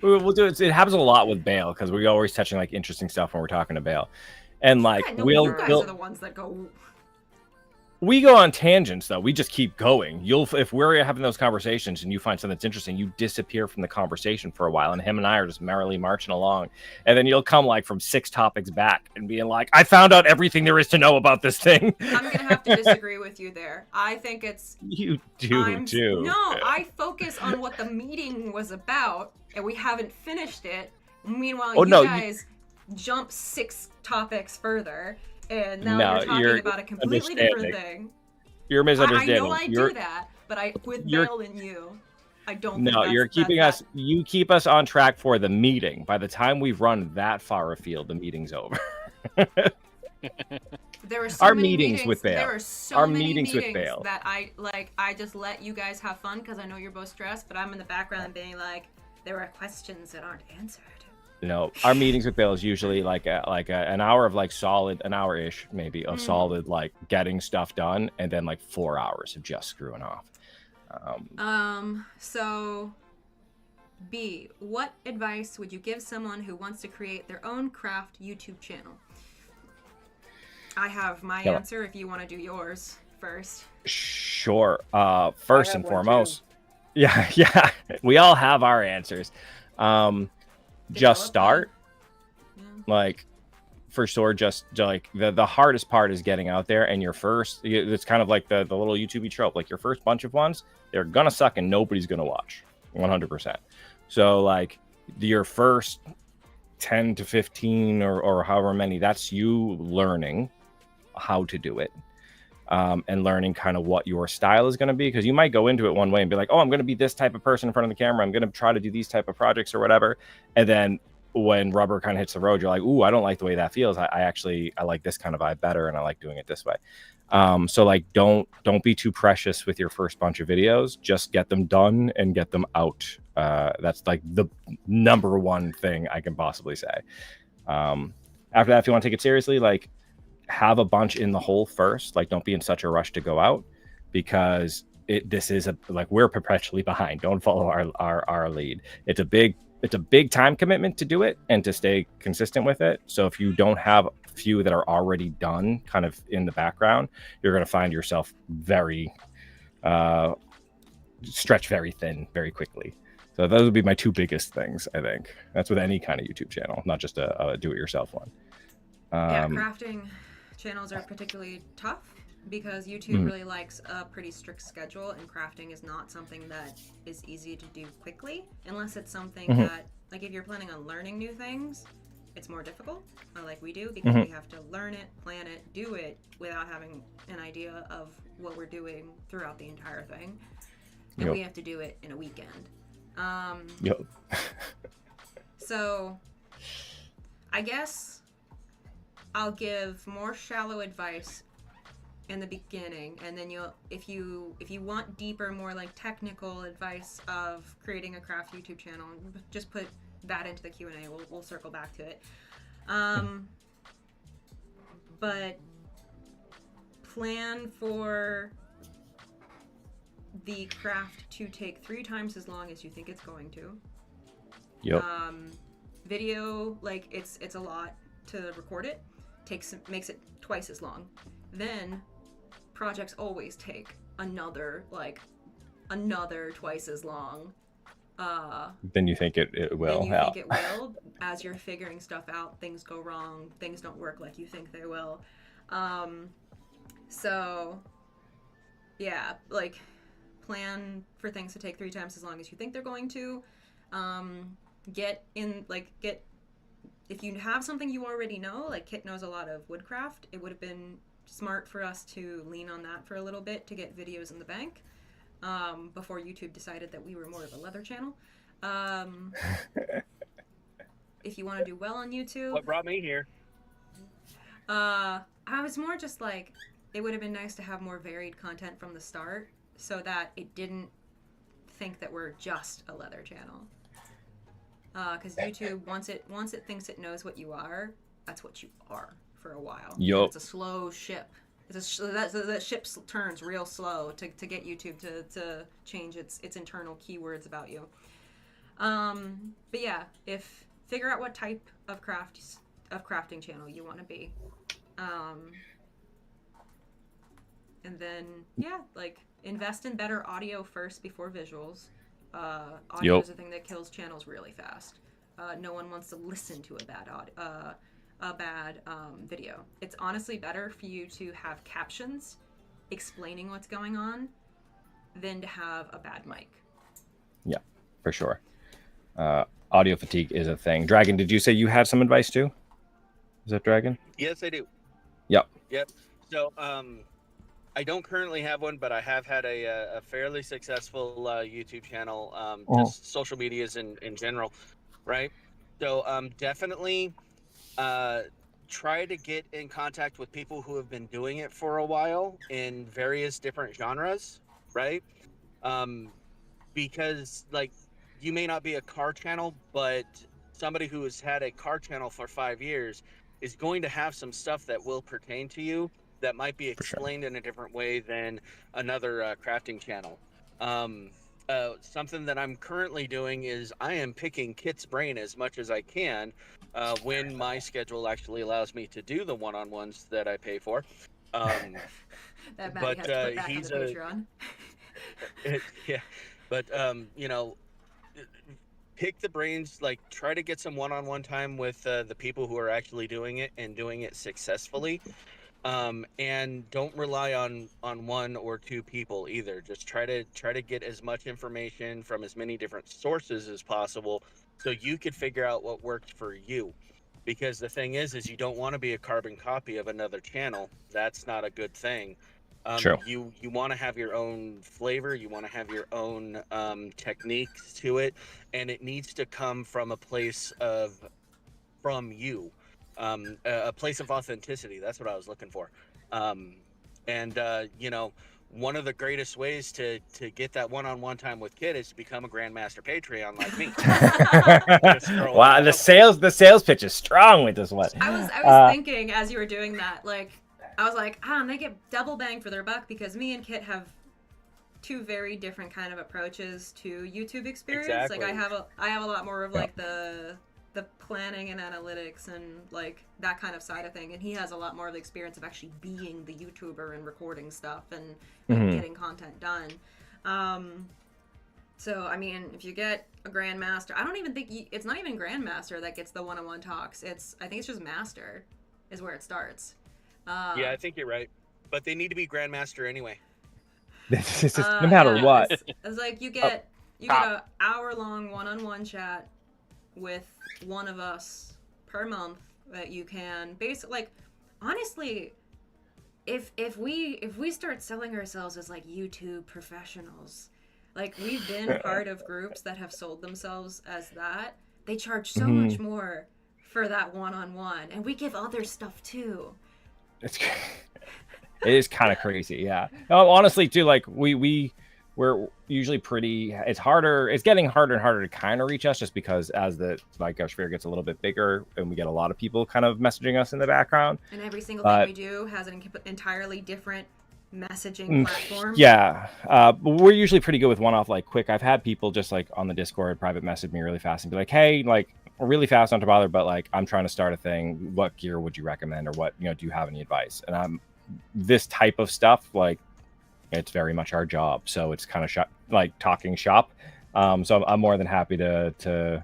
We'll do it. It happens a lot with Bale because we're always touching like interesting stuff when we're talking to Bale. And like you guys are the ones that go. We go on tangents though. We just keep going. If we're having those conversations and you find something that's interesting, you disappear from the conversation for a while, and him and I are just merrily marching along. And then you'll come like from 6 topics back and being like, "I found out everything there is to know about this thing." I'm gonna have to disagree with you there. I think it's you do too. No, I focus on what the meeting was about, and we haven't finished it. Meanwhile, guys jump 6 topics further. And now you're talking about a completely different thing. You're misunderstanding. I know I do that, but with Bale and you, I don't. No, you're keeping us. You keep us on track for the meeting. By the time we've run that far afield, the meeting's over. There were so many meetings with Bale. There were so many meetings with Bale that I just let you guys have fun because I know you're both stressed, but I'm in the background being like, there are questions that aren't answered. No, our meetings with Bill is usually like an hour of like solid, an hour-ish maybe of solid like getting stuff done, and then like 4 hours of just screwing off. So B, what advice would you give someone who wants to create their own craft YouTube channel? I have my answer if you want to do yours first. Sure. First and foremost. Yeah. We all have our answers. Just start. Like for sure, just like the hardest part is getting out there, and your first, it's kind of like the little YouTube trope, like your first bunch of ones, they're gonna suck and nobody's gonna watch 100%. So like your first 10 to 15 or however many, that's you learning how to do it. And learning kind of what your style is going to be, because you might go into it one way and be like, oh, I'm going to be this type of person in front of the camera, I'm going to try to do these type of projects or whatever, and then when rubber kind of hits the road, you're like, ooh, I don't like the way that feels. I like this kind of vibe better, and I like doing it this way. So like don't be too precious with your first bunch of videos. Just get them done and get them out. That's like the number one thing I can possibly say. After that, if you want to take it seriously, like have a bunch in the hole first. Like don't be in such a rush to go out, because this is we're perpetually behind. Don't follow our lead. It's a big time commitment to do it and to stay consistent with it. So if you don't have a few that are already done kind of in the background, you're going to find yourself very stretched very thin very quickly. So those would be my 2 biggest things. I think that's with any kind of YouTube channel, not just a do-it-yourself one. Crafting channels are particularly tough because YouTube really likes a pretty strict schedule, and crafting is not something that is easy to do quickly unless it's something that, like, if you're planning on learning new things, it's more difficult, like we do, because we have to learn it, plan it, do it without having an idea of what we're doing throughout the entire thing, and we have to do it in a weekend. So I guess I'll give more shallow advice in the beginning, and then if you want deeper, more like technical advice of creating a craft YouTube channel, just put that into the Q&A. We'll circle back to it. But plan for the craft to take 3 times as long as you think it's going to. Video, like it's a lot to record it. Makes it twice as long. Then projects always take another twice as long. Then you think it will. Then you think it will. As you're figuring stuff out, things go wrong. Things don't work like you think they will. So yeah, like plan for things to take 3 times as long as you think they're going to. If you have something you already know, like Kit knows a lot of woodcraft, it would have been smart for us to lean on that for a little bit to get videos in the bank, before YouTube decided that we were more of a leather channel. If you want to do well on YouTube... What brought me here? I was more just like, it would have been nice to have more varied content from the start so that it didn't think that we're just a leather channel. Because YouTube, once it thinks it knows what you are, that's what you are for a while. Yup. It's a slow ship. That ship turns real slow to get YouTube to change its internal keywords about you. But yeah, figure out what type of crafting channel you want to be. And then, yeah, like, invest in better audio first before visuals. Audio is a thing that kills channels really fast. No one wants to listen to a bad video. It's honestly better for you to have captions explaining what's going on than to have a bad mic. Yeah, for sure. Audio fatigue is a thing. Dragon, did you say you had some advice too? Is that Dragon? Yes, I do. Yep. So, I don't currently have one, but I have had a fairly successful YouTube channel, just social medias in general, right? So, definitely try to get in contact with people who have been doing it for a while in various different genres, right? Because, like, you may not be a car channel, but somebody who has had a car channel for 5 years is going to have some stuff that will pertain to you that might be explained in a different way than another crafting channel. Something that I'm currently doing is I am picking Kit's brain as much as I can when my schedule actually allows me to do the one-on-ones that I pay for. That Maddie has to put back on the Patreon. Yeah, but you know, pick the brains, like, try to get some one-on-one time with the people who are actually doing it and doing it successfully. And don't rely on one or two people either. Just try to get as much information from as many different sources as possible so you could figure out what worked for you. Because the thing is you don't want to be a carbon copy of another channel. That's not a good thing. True. You want to have your own flavor. You want to have your own techniques to it, and it needs to come from a place from you. A place of authenticity. That's what I was looking for. You know, one of the greatest ways to get that one-on-one time with Kit is to become a Grandmaster Patreon like me. Wow, the sales pitch is strong with this one. I was thinking as you were doing that, like, I was like, they get double bang for their buck because me and Kit have two very different kind of approaches to YouTube experience. Exactly. Like, I have a lot more of like the planning and analytics and like that kind of side of thing, and he has a lot more of the experience of actually being the YouTuber and recording stuff and getting content done. So I mean, if you get a Grandmaster, I don't even think it's not even Grandmaster that gets the one-on-one talks. I think it's just Master is where it starts. Yeah, I think you're right, but they need to be Grandmaster anyway. No matter what. It's like you get an hour-long one-on-one chat with one of us per month that you can basically, like, honestly, if we start selling ourselves as like YouTube professionals, like, we've been part of groups that have sold themselves as that, they charge so much more for that one-on-one, and we give other stuff too. It is kind of crazy, yeah. Honestly, too, like, we're usually it's getting harder and harder to kind of reach us, just because as our sphere gets a little bit bigger and we get a lot of people kind of messaging us in the background. And every single thing we do has an entirely different messaging platform. Yeah. But we're usually pretty good with one-off, like, quick. I've had people just, like, on the Discord private message me really fast and be like, hey, like, really fast, not to bother, but, like, I'm trying to start a thing. What gear would you recommend, or what, do you have any advice? And this type of stuff, like, it's very much our job, so it's kind of like talking shop. So I'm more than happy to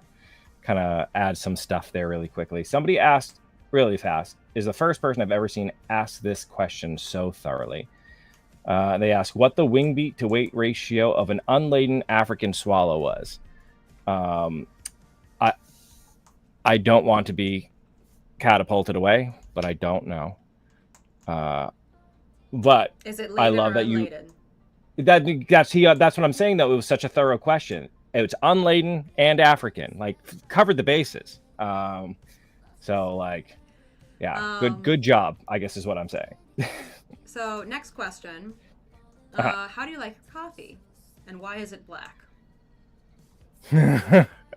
kind of add some stuff there really quickly. Somebody asked really fast, is the first person I've ever seen ask this question so thoroughly. They asked what the wing beat to weight ratio of an unladen African swallow was. I don't want to be catapulted away, but I don't know. But is it I love that unladen? That's what I'm saying, though. It was such a thorough question. It's unladen and African, like, covered the bases. So, like, Yeah, good job, I guess is what I'm saying. So next question. How do you like your coffee? And why is it black?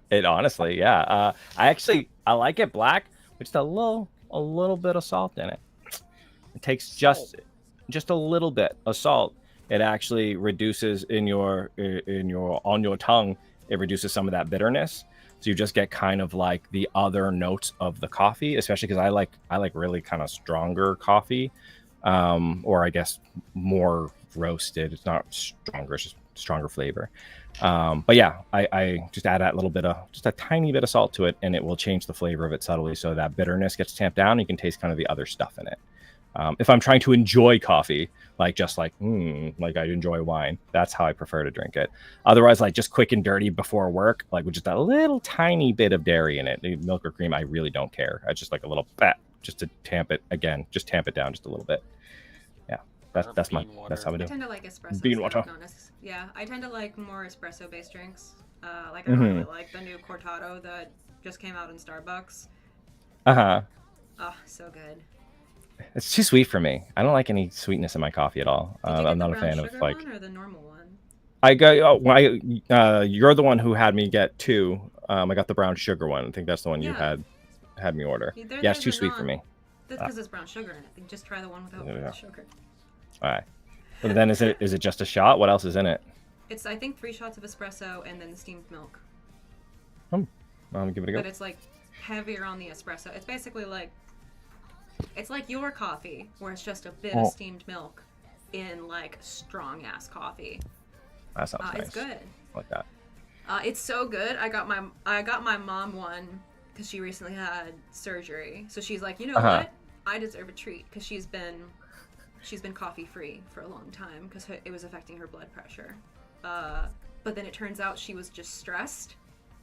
It honestly, yeah. I like it black with just a little bit of salt in it. It takes just a little bit of salt. It actually reduces on your tongue. It reduces some of that bitterness. So you just get kind of like the other notes of the coffee, especially because I like really kind of stronger coffee, or I guess more roasted. It's not stronger, it's just stronger flavor. But yeah, I just add that little bit of just a tiny bit of salt to it, and it will change the flavor of it subtly, so that bitterness gets tamped down. And you can taste kind of the other stuff in it. If I'm trying to enjoy coffee, like I enjoy wine, that's how I prefer to drink it. Otherwise, like just quick and dirty before work, like with just a little tiny bit of dairy in it, milk or cream, I really don't care. I just like a little just to tamp it down just a little bit. Yeah, that's how I do. I tend to like espresso. Bean water. Yeah, I tend to like more espresso-based drinks. Like I really like the new Cortado that just came out in Starbucks. Oh, So good. It's too sweet for me. I don't like any sweetness in my coffee at all. I'm not a fan of like. One or the normal one? I got. You're the one who had me get two. I got the brown sugar one. I think that's the one you had me order. Yeah, it's too sweet for me. That's because it's brown sugar in it. Just try the one without brown sugar. All right. But then is it just a shot? What else is in it? It's I think 3 shots of espresso and then the steamed milk. I'll give it a go. But it's like heavier on the espresso. It's basically like. It's like your coffee, where it's just a bit of steamed milk in like strong ass coffee. That sounds nice. It's good. I like that. It's so good. I got my mom one because she recently had surgery. So she's like, you know what? I deserve a treat because she's been coffee free for a long time because it was affecting her blood pressure. But then it turns out she was just stressed.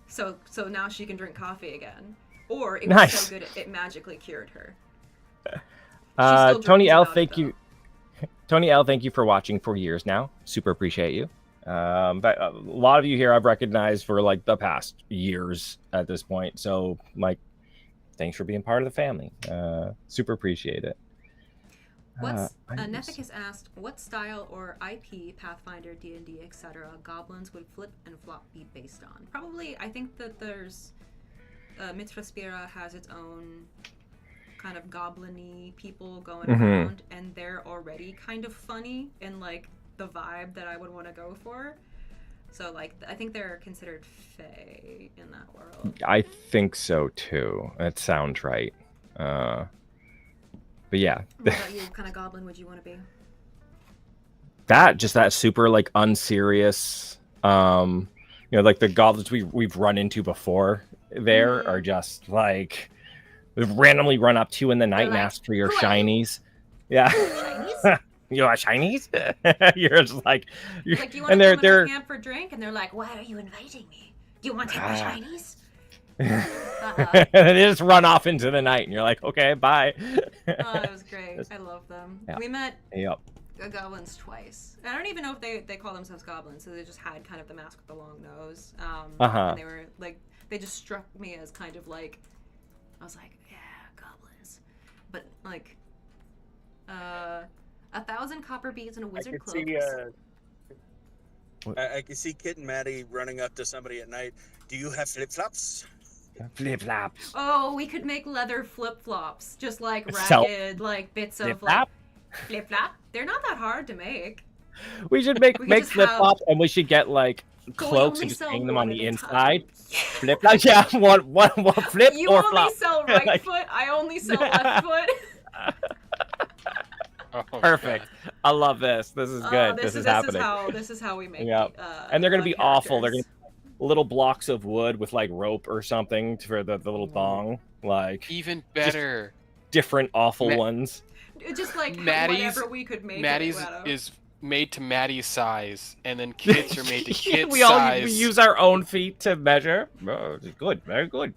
So now she can drink coffee again. Or it was so good it magically cured her. Tony L, thank you. Tony L, thank you for watching for years now. Super appreciate you. But a lot of you here I've recognized for like the past years at this point. So like, thanks for being part of the family. Super appreciate it. Nefik asked, what style or IP, Pathfinder, D&D, etc. goblins would flip and flop be based on? Probably, I think that there's Mitzvah Spira has its own kind of goblin-y people going around, and they're already kind of funny and like the vibe that I would want to go for. So like I think they're considered fae in that world. I think so too. That sounds right. But yeah. What about you? What kind of goblin would you want to be? That super like unserious, like the goblins we've run into before there are just like randomly run up to you in the night and ask for your shinies. Yeah. Shinies? You want shinies? You're just like, do you want to come to camp for a drink? And they're like, why are you inviting me? Do you want to take my shinies? They just run off into the night, and you're like, okay, bye. It was great. I love them. Yeah. We met goblins twice. I don't even know if they call themselves goblins, so they just had kind of the mask with the long nose. And they were like, they just struck me as kind of like, I was like, yeah, goblins. But like, 1,000 copper beads and a wizard cloak. I can see Kit and Maddie running up to somebody at night. Do you have flip-flops? Flip-flops. Oh, we could make leather flip-flops. Just like ragged, like bits of like flip-flop. They're not that hard to make. We should make flip-flops, and we should get like cloaks and just hang them on the inside. Flip flop, yeah, one flip you or flop. You only sell right foot. I only sell left foot. Perfect. I love this. This is good. This is happening. This is how we make. Yeah, and they're gonna be awful. They're gonna be little blocks of wood with like rope or something for the little thong. Like even better. Different awful ones. Just like whatever we could make. Maddie's is made to Maddie's size, and then Kit's are made to Kit's size. We use our own feet to measure. Oh, good, very good.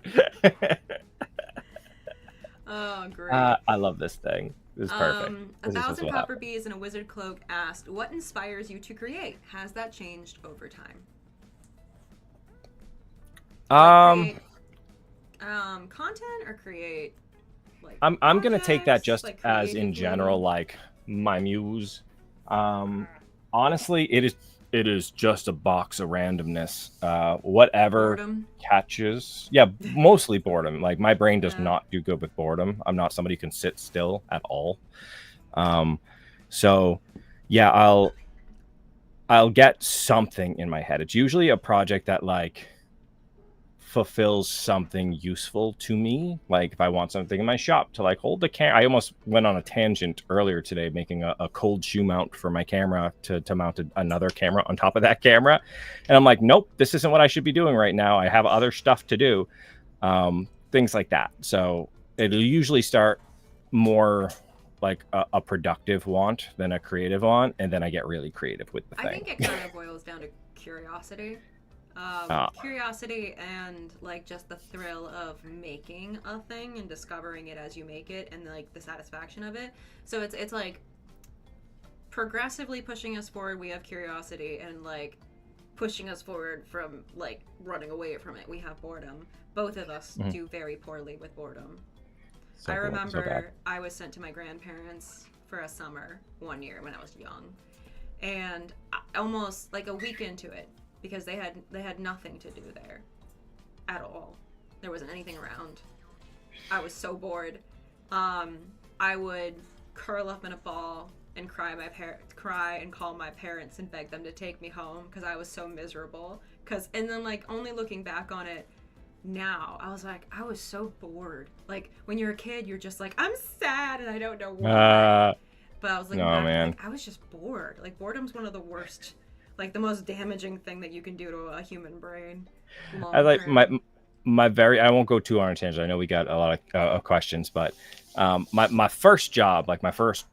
Oh, great. I love this thing. This is perfect. 1,000 copper beads and a wizard cloak asked, what inspires you to create? Has that changed over time? Content or create like I'm gonna take that just like, as in general, like my muse. Honestly, it is just a box of randomness. Whatever boredom. catches. Yeah, mostly boredom. Like my brain does not do good with boredom. I'm not somebody who can sit still at all. So yeah, I'll get something in my head. It's usually a project that like fulfills something useful to me. Like if I want something in my shop to like hold the camera. I almost went on a tangent earlier today making a cold shoe mount for my camera to mount another camera on top of that camera. And I'm like, nope, this isn't what I should be doing right now. I have other stuff to do. Things like that. So it'll usually start more like a productive want than a creative want. And then I get really creative with the thing. I think it kind of boils down to curiosity. Curiosity and like just the thrill of making a thing and discovering it as you make it and like the satisfaction of it. So it's like progressively pushing us forward. We have curiosity, and like pushing us forward from like running away from it, we have boredom. Both of us do very poorly with boredom. I remember I was sent to my grandparents for a summer one year when I was young, and almost like a week into it, because they had nothing to do there at all. There wasn't anything around. I was so bored. I would curl up in a ball and cry and call my parents and beg them to take me home because I was so miserable. And then like only looking back on it now, I was like, I was so bored. Like when you're a kid, you're just like, I'm sad and I don't know why. But I was like, like, I was just bored. Like boredom's one of the worst, like the most damaging thing that you can do to a human brain. I like my very, I won't go too on a tangent. I know we got a lot of questions, but my first job, like my first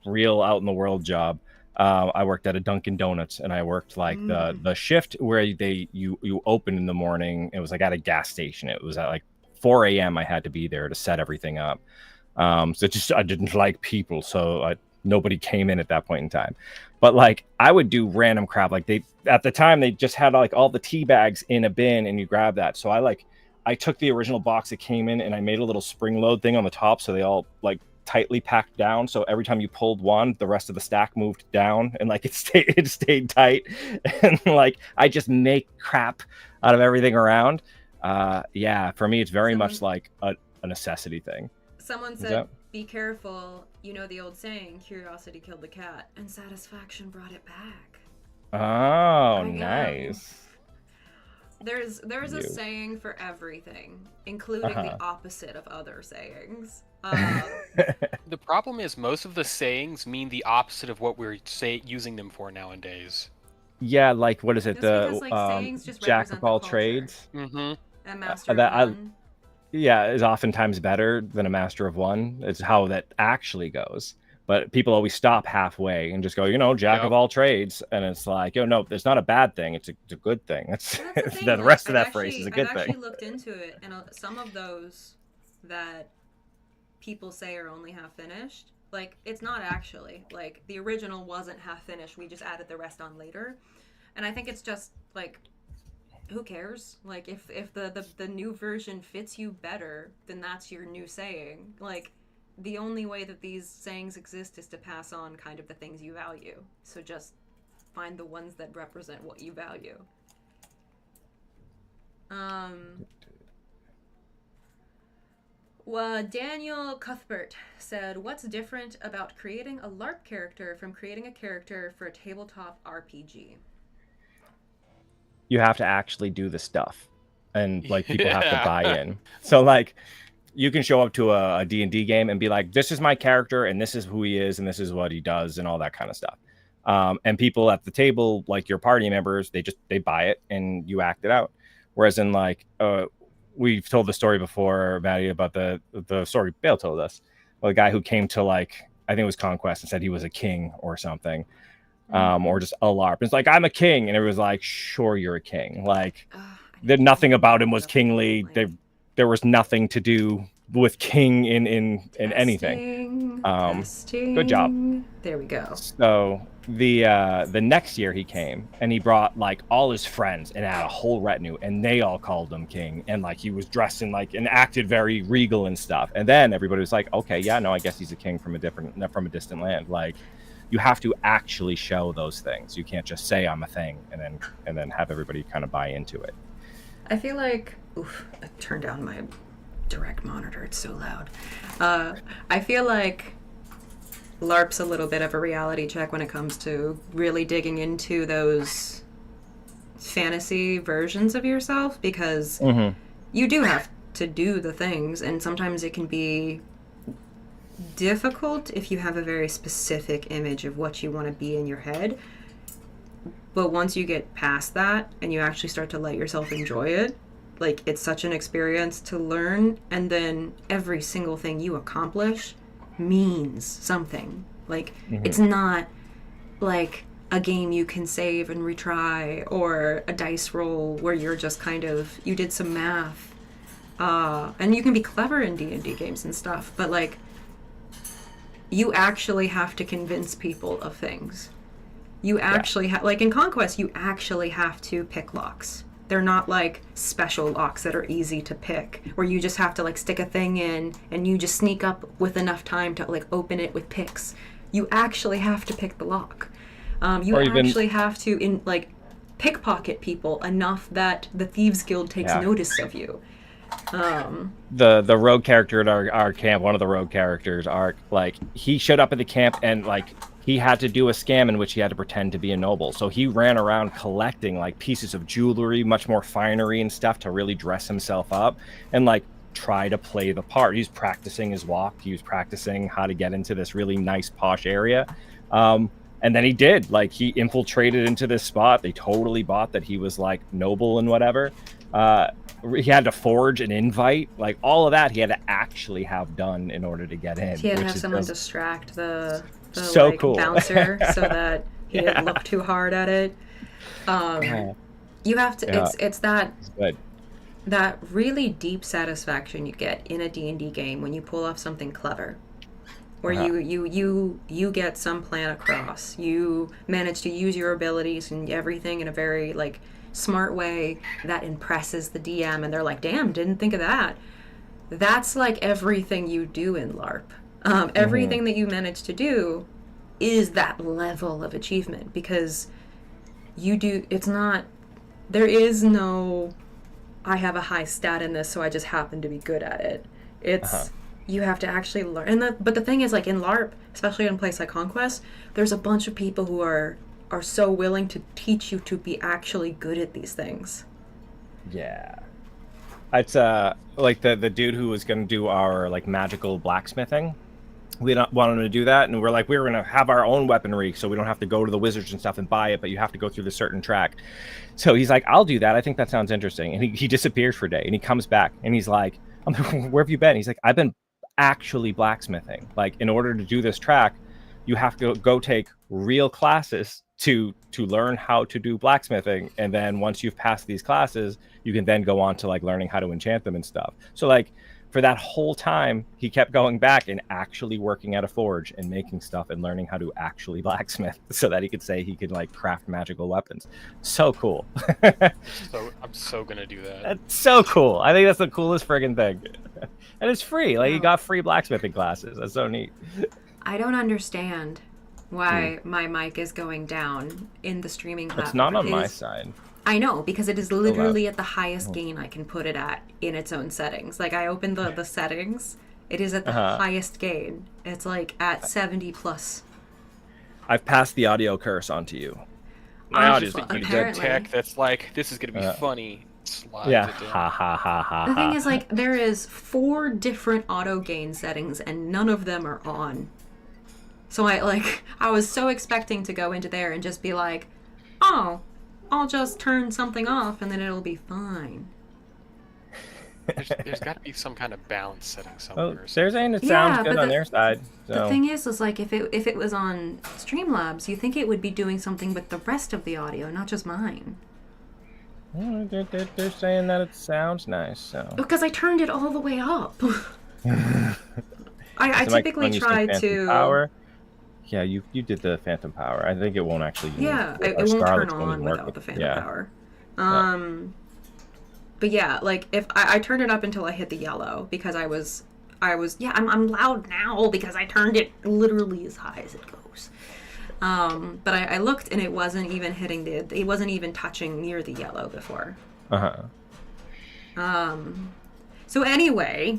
real out in the world job, I worked at a Dunkin' Donuts, and I worked like the shift where you open in the morning. It was like at a gas station. It was at like 4 a.m. I had to be there to set everything up. So just I didn't like people, so nobody came in at that point in time. But like I would do random crap. Like at the time they just had like all the tea bags in a bin, and you grab that. So I took the original box that came in, and I made a little spring load thing on the top, so they all like tightly packed down. So every time you pulled one, the rest of the stack moved down, and like it stayed tight. And like I just make crap out of everything around. Yeah, for me it's very much like a necessity thing. Someone said, be careful. You know the old saying, curiosity killed the cat, and satisfaction brought it back. Oh, nice. There's a saying for everything, including the opposite of other sayings. The problem is most of the sayings mean the opposite of what we're using them for nowadays. Yeah, like what is it? Just sayings just jack of all trades. Mm-hmm. And master of one. Yeah, is oftentimes better than a master of one. It's how that actually goes. But people always stop halfway and just go, jack of all trades. And it's like, no, it's not a bad thing. It's a good thing. The rest of that phrase is a good thing. I've actually looked into it, and some of those that people say are only half finished, like, it's not actually. Like, the original wasn't half finished. We just added the rest on later. And I think it's just, like, who cares? Like, if the new version fits you better, then that's your new saying. Like, the only way that these sayings exist is to pass on kind of the things you value. So just find the ones that represent what you value. Well, Daniel Cuthbert said, what's different about creating a LARP character from creating a character for a tabletop RPG? You have to actually do the stuff, and like people have to buy in. So like you can show up to a D&D game and be like, this is my character and this is who he is and this is what he does and all that kind of stuff. And people at the table, like your party members, they buy it and you act it out. Whereas in like we've told the story before, Maddie, about the story Bale told us. Well, the guy who came to like, I think it was Conquest, and said he was a king or something. Or just a LARP. It's like, I'm a king. And it was like, sure, you're a king. Like, nothing about him was kingly. There was nothing to do with king in anything. Testing. Good job. There we go. So the next year he came and he brought like all his friends and had a whole retinue, and they all called him king, and like he was dressed in like and acted very regal and stuff. And then everybody was like, okay, yeah, no, I guess he's a king from a distant land. Like, you have to actually show those things. You can't just say I'm a thing and then have everybody kind of buy into it. I feel like, I turned down my direct monitor. It's so loud. I feel like LARP's a little bit of a reality check when it comes to really digging into those fantasy versions of yourself, because you do have to do the things, and sometimes it can be difficult if you have a very specific image of what you want to be in your head. But once you get past that and you actually start to let yourself enjoy it, like, it's such an experience to learn, and then every single thing you accomplish means something. Like, it's not like a game you can save and retry, or a dice roll where you're just kind of, you did some math, and you can be clever in D&D games and stuff, but like, you actually have to convince people of things. You actually like in Conquest, you actually have to pick locks. They're not like special locks that are easy to pick, where you just have to like stick a thing in and you just sneak up with enough time to like open it with picks. You actually have to pick the lock. You actually have to pickpocket people enough that the Thieves Guild takes notice of you. The rogue character at our camp, one of the rogue characters, like, he showed up at the camp and like he had to do a scam in which he had to pretend to be a noble. So he ran around collecting like pieces of jewelry, much more finery and stuff, to really dress himself up and like try to play the part. He's practicing his walk. He was practicing how to get into this really nice posh area. And then he did. Like, he infiltrated into this spot. They totally bought that he was like noble and whatever. He had to forge an invite, like all of that he had to actually have done in order to get in. He had to have someone distract the so cool bouncer so that he didn't look too hard at it. You have to. It's that really deep satisfaction you get in a D&D game when you pull off something clever, where you get some plan across. You manage to use your abilities and everything in a very like smart way that impresses the DM, and they're like, damn, didn't think of that. That's like everything you do in LARP. Everything that you manage to do is that level of achievement, because you do, there is no, I have a high stat in this so I just happen to be good at it. It's, you have to actually learn. But the thing is, like in LARP, especially in a place like Conquest, there's a bunch of people who are so willing to teach you to be actually good at these things. Yeah. It's like the dude who was going to do our like magical blacksmithing. We don't want him to do that, and we're like, we're going to have our own weaponry so we don't have to go to the wizards and stuff and buy it, but you have to go through the certain track. So he's like, I'll do that. I think that sounds interesting. And he disappears for a day, and he comes back, and he's like, where have you been? He's like, I've been actually blacksmithing. Like, in order to do this track, you have to go take real classes to learn how to do blacksmithing, and then once you've passed these classes, you can then go on to like learning how to enchant them and stuff. So like for that whole time, he kept going back and actually working at a forge and making stuff and learning how to actually blacksmith so that he could say he could like craft magical weapons. So cool. So I'm so gonna do that. That's so cool. I think that's the coolest friggin' thing. And it's free. Like, you got free blacksmithing classes. That's so neat. I don't understand why my mic is going down in the streaming platform. It's not on my side. I know, because it is literally at the highest gain I can put it at in its own settings. Like, I opened the settings. It is at the highest gain. It's like at 70 plus. I've passed the audio curse onto you. My audio's pretty good. Tech that's like, this is gonna be funny. Slides yeah. it down. Ha ha ha ha. The thing is, like, there is 4 different auto gain settings, and none of them are on. So I was so expecting to go into there and just be like, oh, I'll just turn something off and then it'll be fine. There's got to be some kind of balance setting somewhere. Well, they're saying it sounds good on their side. So. The thing is like, if it was on Streamlabs, you think it would be doing something with the rest of the audio, not just mine. Well, they're saying that it sounds nice, so. Because I turned it all the way up. I typically try to. Power. Yeah, you did the Phantom Power. I think it won't actually. Yeah, it won't turn on without the Phantom Power. But yeah, like if I turned it up until I hit the yellow because I was I'm loud now because I turned it literally as high as it goes. But I looked and it wasn't even hitting it wasn't even touching near the yellow before. So anyway,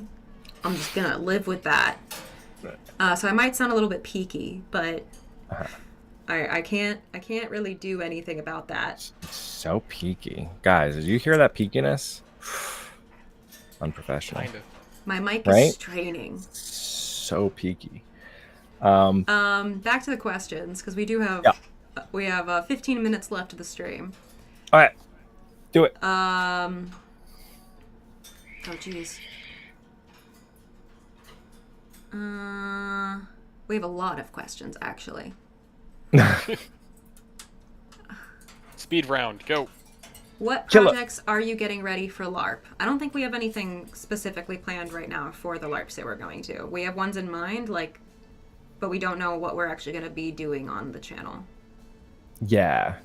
I'm just gonna live with that. So I might sound a little bit peaky, but I can't really do anything about that. It's so peaky, guys. Did you hear that peakiness? Unprofessional. Kind of. My mic is straining. So peaky. Back to the questions because we do have we have 15 minutes left of the stream. All right, do it. Oh jeez. We have a lot of questions actually. Speed round, go. What projects are you getting ready for LARP? I don't think we have anything specifically planned right now for the LARPs that we're going to. We have ones in mind, but we don't know what we're actually going to be doing on the channel. Yeah,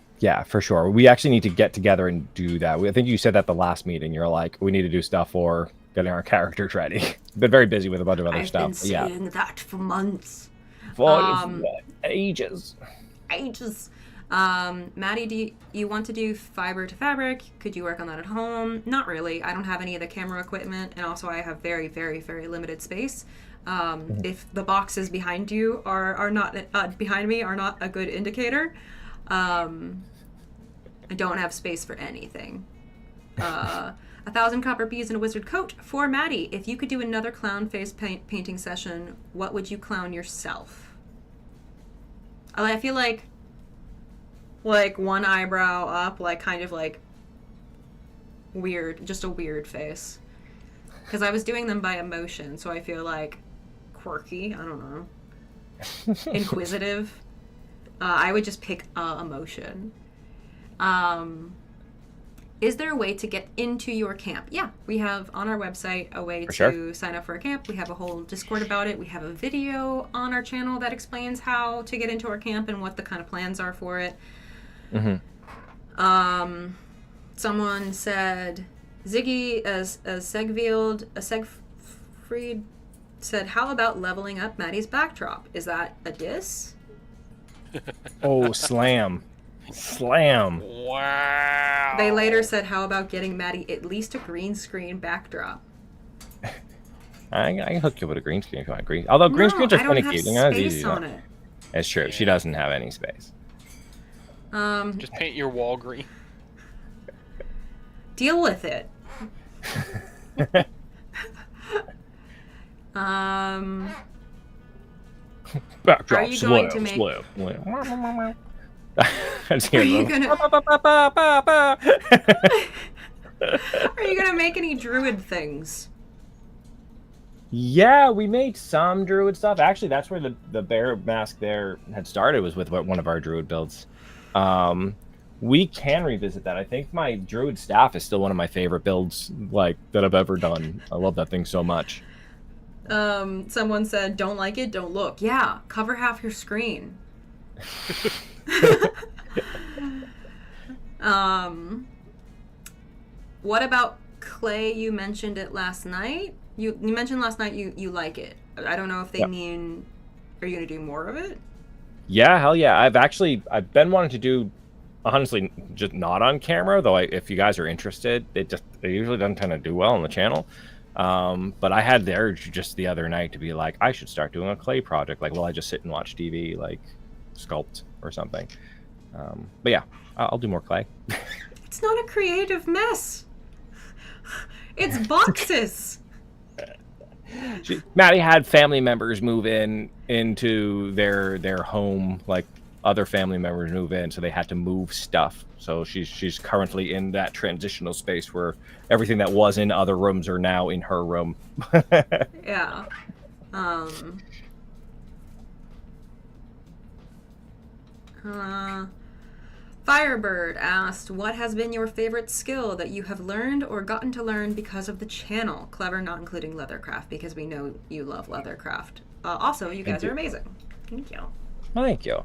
for sure. We actually need to get together and do that. I think you said that the last meeting. You're like, we need to do stuff for getting our characters ready. Been very busy with a bunch of other stuff. I've been saying that for months. For ages. Maddie, do you want to do fiber to fabric? Could you work on that at home? Not really. I don't have any of the camera equipment, and also I have very, very, very limited space. If the boxes behind you are not behind me are not a good indicator, I don't have space for anything. 1,000 copper beads and a wizard coat for Maddie. If you could do another clown face painting session, what would you clown yourself? I feel like one eyebrow up, kind of weird, just a weird face. Because I was doing them by emotion, so I feel like quirky, I don't know. Inquisitive. I would just pick emotion. Is there a way to get into your camp? Yeah, we have on our website a way to sign up for a camp. We have a whole Discord about it. We have a video on our channel that explains how to get into our camp and what the kind of plans are for it. Someone said Ziggy as Segfried said, how about leveling up Maddie's backdrop? Is that a diss? Oh, slam. Wow. They later said, how about getting Maddie at least a green screen backdrop? I can hook you with a green screen if you want green. Although green screens are finicky. Space on it. It's true. She doesn't have any space. Just paint your wall green. Deal with it. Backdrop. Are you going to make? Are you gonna make any druid things? Yeah, we made some druid stuff. Actually, that's where the bear mask there had started, was with one of our druid builds. We can revisit that. I think my druid staff is still one of my favorite builds that I've ever done. I love that thing so much. Someone said, don't like it, don't look. Yeah, cover half your screen. What about clay? You mentioned it last night. You mentioned last night you like it. I don't know if they mean, are you gonna do more of it? Yeah, hell yeah. I've been wanting to do, honestly, just not on camera, though if you guys are interested, it usually doesn't tend to do well on the channel. But I had the urge just the other night to be like, I should start doing a clay project. While I just sit and watch TV, sculpt or something. But yeah, I'll do more clay. It's not a creative mess. It's boxes. Maddie had family members move into their home, other family members move in, so they had to move stuff. So she's currently in that transitional space where everything that was in other rooms are now in her room. Yeah. Firebird asked, what has been your favorite skill that you have learned or gotten to learn because of the channel? Clever, not including leathercraft, because we know you love leathercraft. Also, you guys are amazing. Thank you. Well, thank you.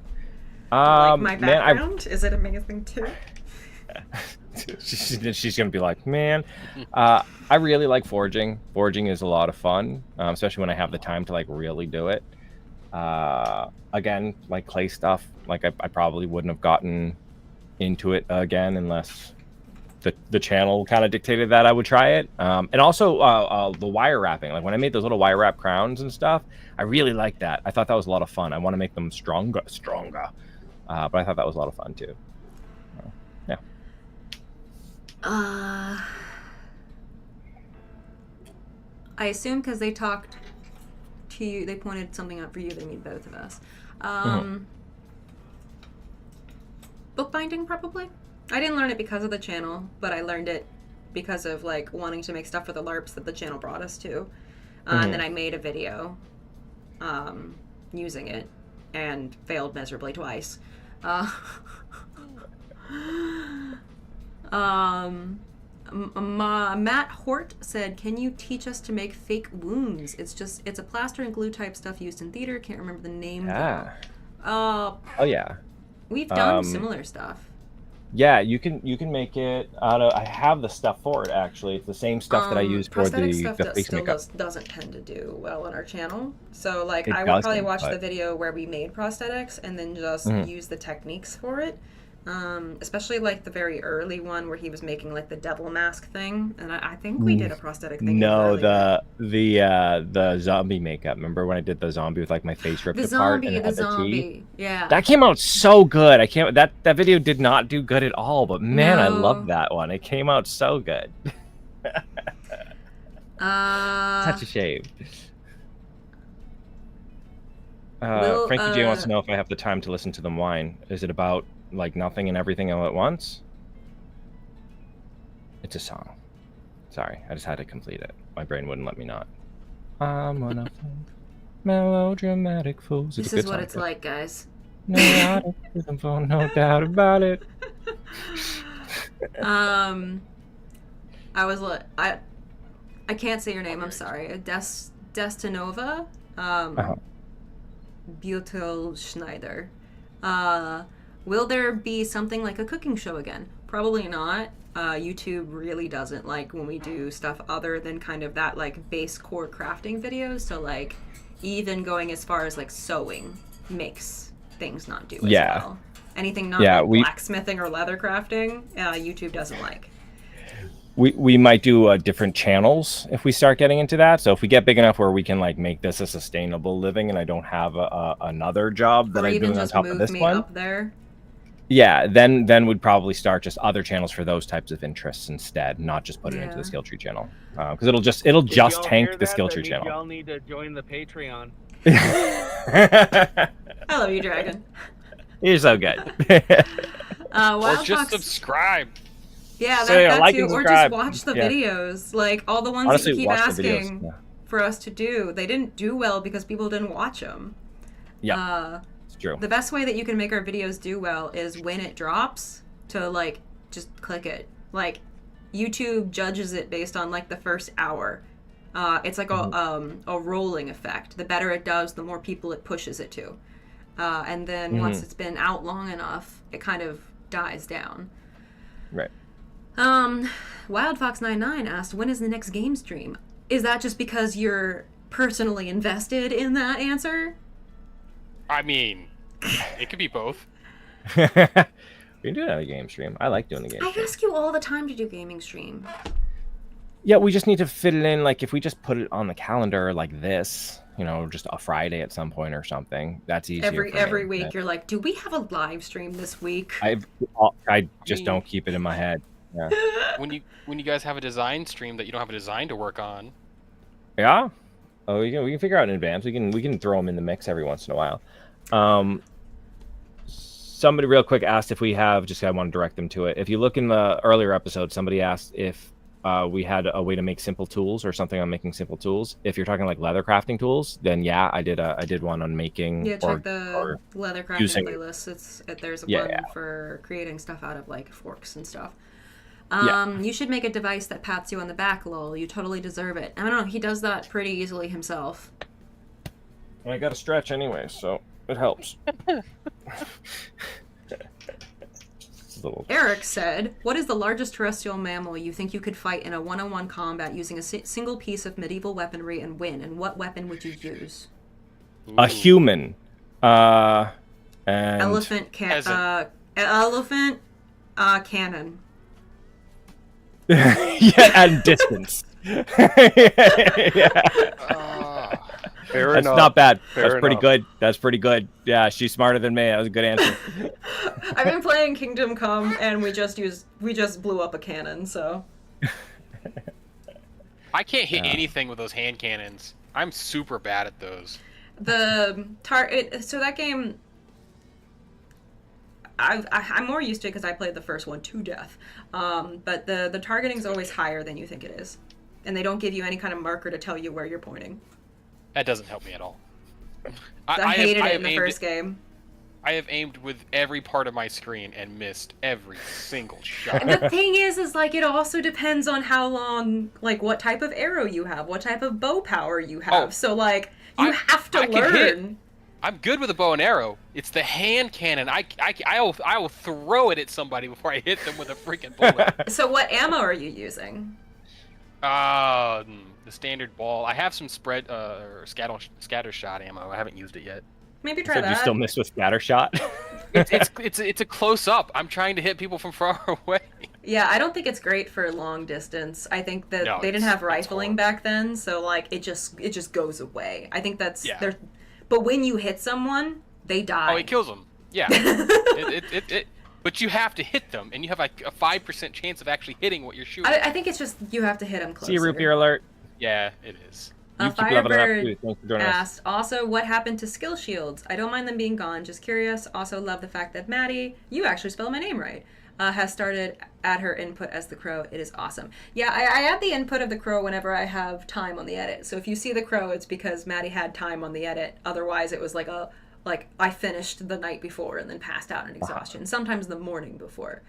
Like my background? Is it amazing too? She's gonna be like, man, I really like forging. Forging is a lot of fun, especially when I have the time to like really do it. Again, like clay stuff, like I probably wouldn't have gotten into it again unless the channel kind of dictated that I would try it. And also the wire wrapping, like when I made those little wire wrap crowns and stuff, I really liked that. I thought that was a lot of fun. I want to make them stronger. But I thought that was a lot of fun too. Yeah. I assume because they talked to you, they pointed something out for you, they mean both of us. Bookbinding, probably. I didn't learn it because of the channel, but I learned it because of like wanting to make stuff for the LARPs that the channel brought us to. And then I made a video using it and failed miserably twice. Matt Hort said, can you teach us to make fake wounds? It's a plaster and glue type stuff used in theater. Can't remember the name. Yeah. Oh yeah. We've done similar stuff. Yeah, you can make it out of. I have the stuff for it actually. It's the same stuff that I use for the face makeup. Doesn't tend to do well on our channel. So like I would probably watch the video where we made prosthetics and then just use the techniques for it. Especially like the very early one where he was making like the devil mask thing, and I think we did a prosthetic thing. No, the zombie makeup. Remember when I did the zombie with like my face ripped apart? The zombie, yeah. That came out so good. That video did not do good at all, but man, I loved that one. It came out so good. Such a shame. Frankie J wants to know if I have the time to listen to them whine. Is it about like nothing and everything all at once? It's a song. Sorry, I just had to complete it. My brain wouldn't let me not. I'm one of them melodramatic fools. This is what it's like, guys. No doubt about it. I can't say your name. I'm sorry. Destinova. Butel Schneider. Will there be something like a cooking show again? Probably not. YouTube really doesn't like when we do stuff other than kind of that like base core crafting videos. So like even going as far as like sewing makes things not do as well. Anything not like blacksmithing or leather crafting, YouTube doesn't like. We might do different channels if we start getting into that. So if we get big enough where we can like make this a sustainable living and I don't have another job that I'm doing on top of this one. Up there. Yeah, then we'd probably start just other channels for those types of interests instead, not just put it into the skill tree channel, because it'll just tank the skill tree channel. Y'all need to join the Patreon. I love you, Dragon. You're so good. Or just subscribe. Yeah, that too. Or just watch the videos, like all the ones that you keep asking for us to do. They didn't do well because people didn't watch them. Yeah. True. The best way that you can make our videos do well is when it drops to like just click it. Like YouTube judges it based on like the first hour. It's like a rolling effect. The better it does, the more people it pushes it to. And then once it's been out long enough, it kind of dies down. Right. WildFox99 asked, when is the next game stream? Is that just because you're personally invested in that answer? I mean, it could be both. We can do another game stream. I like doing the game stream. I ask you all the time to do gaming stream. Yeah, we just need to fit it in. Like, if we just put it on the calendar like this, you know, just a Friday at some point or something, that's easier. Every week, you're like, do we have a live stream this week? I just don't keep it in my head. Yeah. When you guys have a design stream that you don't have a design to work on. Yeah. Oh, we can figure out in advance. We can throw them in the mix every once in a while. Somebody real quick asked if we have. I want to direct them to it. If you look in the earlier episode, somebody asked if we had a way to make simple tools or something on making simple tools. If you're talking like leather crafting tools, then yeah, I did one on making. Yeah, check the leather crafting using, playlist. There's yeah, one yeah. for creating stuff out of like forks and stuff. Yeah. You should make a device that pats you on the back, lol. You totally deserve it. I don't know, he does that pretty easily himself. I got to stretch anyway, so it helps. Eric said, what is the largest terrestrial mammal you think you could fight in a one-on-one combat using a single piece of medieval weaponry and win? And what weapon would you use? A human. And... Elephant cannon. Yeah, and distance. Yeah. That's not bad. That's pretty good. That's pretty good. Yeah, she's smarter than me. That was a good answer. I've been playing Kingdom Come, and we just blew up a cannon. So I can't hit anything with those hand cannons. I'm super bad at those. So that game, I'm more used to it because I played the first one to death. But the targeting is always higher than you think it is, and they don't give you any kind of marker to tell you where you're pointing. That doesn't help me at all. I hated it in the first game. I have aimed with every part of my screen and missed every single shot. And the thing is like it also depends on how long, like what type of arrow you have, what type of bow power you have. So like you have to learn. I'm good with a bow and arrow. It's the hand cannon. I will throw it at somebody before I hit them with a freaking bullet. So what ammo are you using? The standard ball. I have some spread or scatter shot ammo. I haven't used it yet. Maybe try that. You still miss with scatter shot? it's a close up. I'm trying to hit people from far away. Yeah, I don't think it's great for long distance. I think that they didn't have rifling back then, so like it just goes away. I think that's but when you hit someone, they die. Oh, it kills them. Yeah. But you have to hit them, and you have like a 5% chance of actually hitting what you're shooting. I think it's just you have to hit them closer. See root beer alert. Yeah, it is. Firebird asked, also, what happened to skill shields? I don't mind them being gone, just curious. Also love the fact that Maddie, you actually spelled my name right, has started at her input as the crow. It is awesome. Yeah, I add the input of the crow whenever I have time on the edit. So if you see the crow, it's because Maddie had time on the edit. Otherwise, it was like I finished the night before and then passed out in exhaustion. Sometimes the morning before.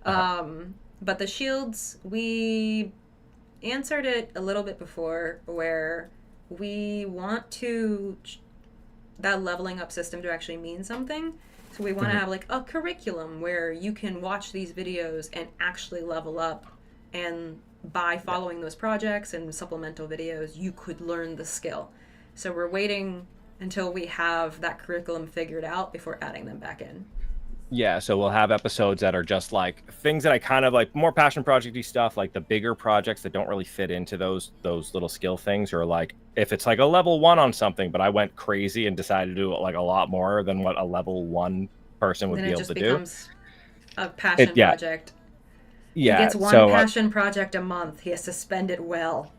But the shields, we answered it a little bit before, where we want that leveling up system to actually mean something. So we want to have like a curriculum where you can watch these videos and actually level up, and by following those projects and supplemental videos, you could learn the skill. So we're waiting until we have that curriculum figured out before adding them back in. Yeah, so we'll have episodes that are just like things that I kind of like, more passion project-y stuff, like the bigger projects that don't really fit into those little skill things, or like if it's like a level 1 on something, but I went crazy and decided to do like a lot more than what a level 1 person would be able to do. Then it just becomes a passion project. Yeah. He gets one passion project a month. He has to spend it well.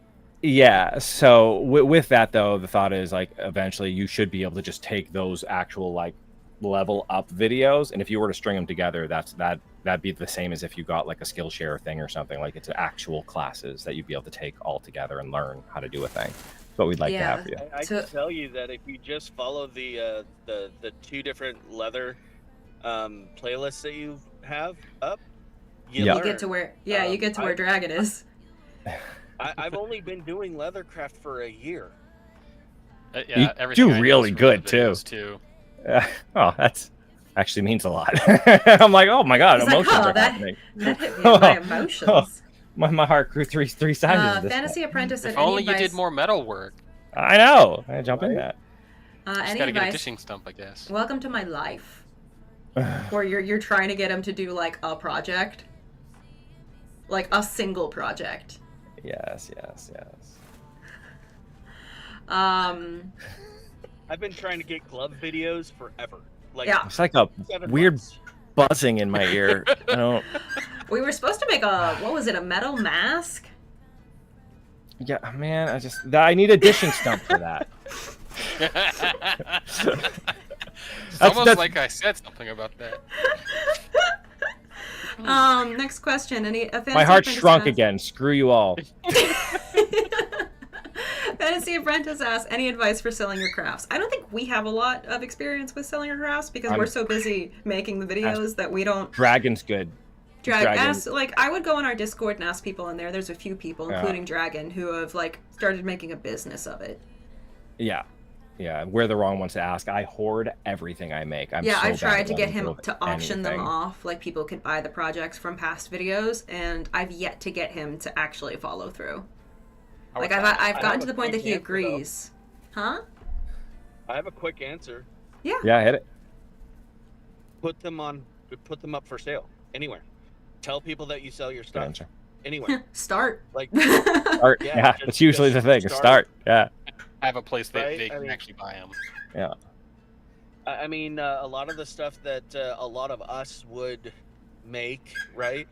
Yeah, so with that though, the thought is like eventually you should be able to just take those actual like level up videos, and if you were to string them together, that'd be the same as if you got like a Skillshare thing or something. Like it's actual classes that you'd be able to take all together and learn how to do a thing. That's what we'd like to have for you. I can tell you that if you just follow the 2 different leather playlists that you have up, you get to where you get to where Dragon is. I've only been doing leathercraft for a year. You do really good too. Oh, that's actually means a lot. I'm like, oh my god, emotions are happening. That hit me in my emotions. My heart grew three sizes. Fantasy Apprentice said, if only you did more metal work. I know. I jump in that. Just gotta get a dishing stump, I guess. Welcome to my life, where you're trying to get him to do like a project, like a single project. Yes. I've been trying to get glove videos forever. Like, it's like a weird buzzing in my ear. I don't. We were supposed to make a metal mask? Yeah, man, I need a dishing stump for that. It's almost like I said something about that. Next question. My heart shrunk again. Screw you all. Fantasy Apprentice asks, any advice for selling your crafts? I don't think we have a lot of experience with selling our crafts because we're so busy making the videos that we don't. Dragon's good. I would go on our Discord and ask people in there. There's a few people, including Dragon, who have started making a business of it. Yeah. We're the wrong ones to ask. I hoard everything I make. I've tried to get him to auction them off. Like, people could buy the projects from past videos, and I've yet to get him to actually follow through. Like, I've gotten to the point that he agrees. Huh? I have a quick answer. Yeah. Yeah, hit it. Put them up for sale anywhere. Tell people that you sell your stuff anywhere. Start. Start. Yeah, that's usually the thing. Start. Yeah. Have a place that they can actually buy them. Yeah. I mean, a lot of the stuff that a lot of us would make, right,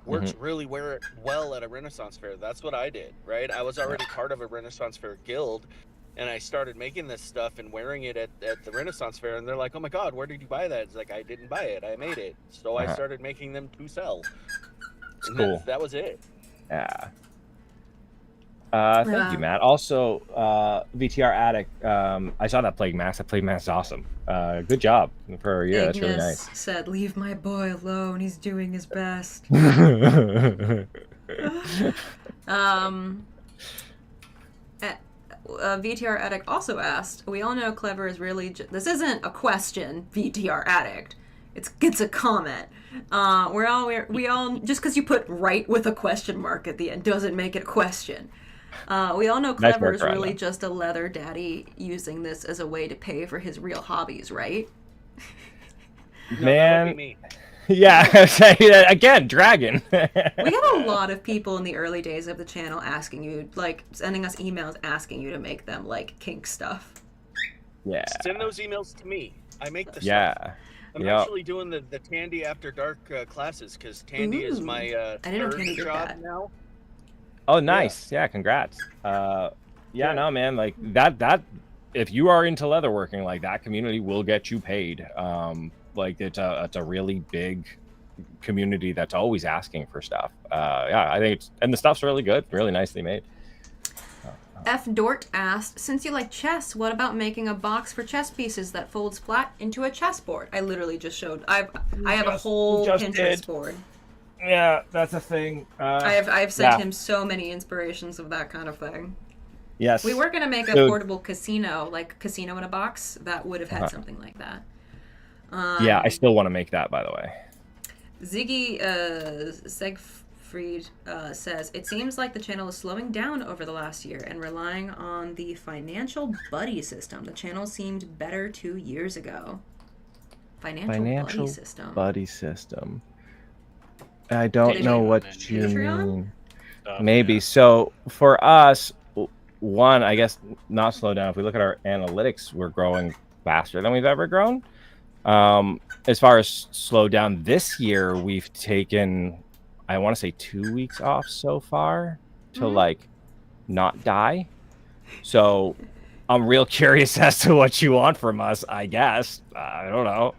works really well at a Renaissance fair. That's what I did, right? I was already part of a Renaissance fair guild, and I started making this stuff and wearing it at the Renaissance fair, and they're like, oh my god, where did you buy that? It's like, I didn't buy it, I made it. So I started making them to sell. It's cool. That was it. Yeah. Thank you, Matt. Also, VTR Addict, I saw that Plague Mask. That Plague Mask is awesome. Good job for a year. That's really nice. Said, leave my boy alone. He's doing his best. VTR Addict also asked, we all know Clever is really... This isn't a question, VTR Addict. It's a comment. We all just because you put right with a question mark at the end doesn't make it a question. We all know Clever is really just a leather daddy using this as a way to pay for his real hobbies, right? Man, yeah. Again, Dragon. We got a lot of people in the early days of the channel asking you, sending us emails asking you to make them kink stuff. Yeah. Send those emails to me. I make the stuff. Yeah. I'm actually doing the Tandy After Dark classes because Tandy is my third job now. Oh, nice. Yeah, congrats. No, man, that if you are into leatherworking, that community will get you paid. It's a really big community that's always asking for stuff. I think and the stuff's really good, really nicely made. F. Dort asked, since you like chess, what about making a box for chess pieces that folds flat into a chessboard? I literally just showed. I have a whole Pinterest board. Yeah, that's a thing. I've sent him so many inspirations of that kind of thing. Yes. We were gonna make a portable casino, casino in a box, that would have had something like that. Yeah, I still want to make that, by the way. Ziggy Segfried says, it seems like the channel is slowing down over the last year and relying on the financial buddy system. The channel seemed better 2 years ago. Financial buddy system. I don't know what you mean. Maybe. So for us, one, I guess not slow down. If we look at our analytics, we're growing faster than we've ever grown. As far as slow down this year, we've taken, I want to say 2 weeks off so far to not die. So I'm real curious as to what you want from us, I guess. I don't know.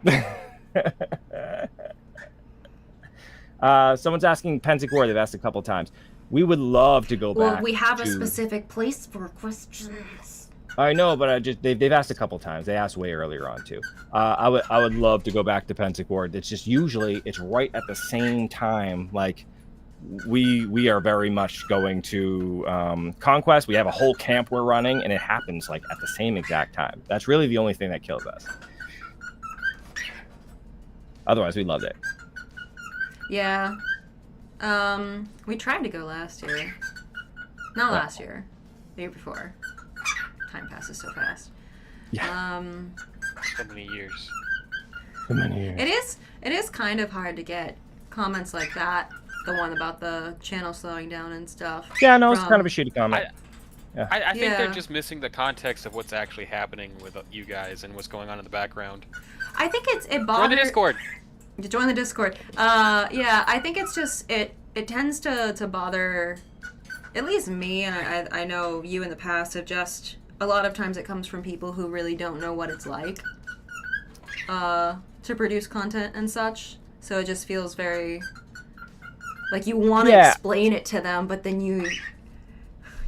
Someone's asking Pensic War. They've asked a couple times. We would love to go back. Well, we have a specific place for questions. I know, but they've asked a couple times. They asked way earlier on too. I would love to go back to Pensic War. It's just usually it's right at the same time. We are very much going to Conquest. We have a whole camp we're running, and it happens at the same exact time. That's really the only thing that kills us. Otherwise, we loved it. Yeah. We tried to go last year. Not last year. The year before. Time passes so fast. Yeah. So many years. So many years. It is kind of hard to get comments like that. The one about the channel slowing down and stuff. Yeah, no, it's kind of a shitty comment. I think they're just missing the context of what's actually happening with you guys and what's going on in the background. I think it bothers... Join the Discord. Join the Discord. Yeah, I think it's just it tends to bother at least me, and I know you in the past have just a lot of times it comes from people who really don't know what it's like to produce content and such. So it just feels very Like you want to explain it to them, but then you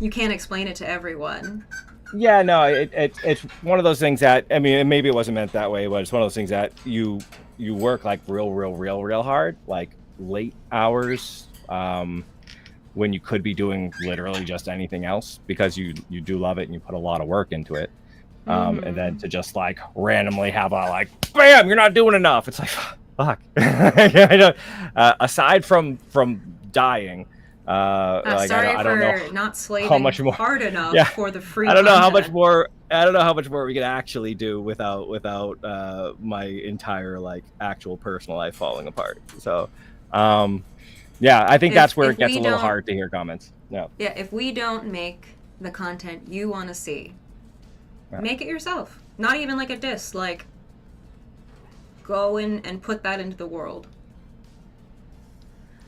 can't explain it to everyone. Yeah, no, it's one of those things that, I mean, maybe it wasn't meant that way, but it's one of those things that you work like real hard, like late hours, when you could be doing literally just anything else because you do love it and you put a lot of work into it. And then to just like randomly have a like, bam, you're not doing enough. It's like, fuck. Aside from dying, like, sorry I don't know for not slaving how much more hard enough for the free. I don't know how much content. more. I don't know how much more we could actually do without my entire like actual personal life falling apart. So, yeah, I think that's where it gets a little hard to hear comments. Yeah. Yeah, if we don't make the content you want to see, make it yourself. Not even like a diss. Like, go in and put that into the world.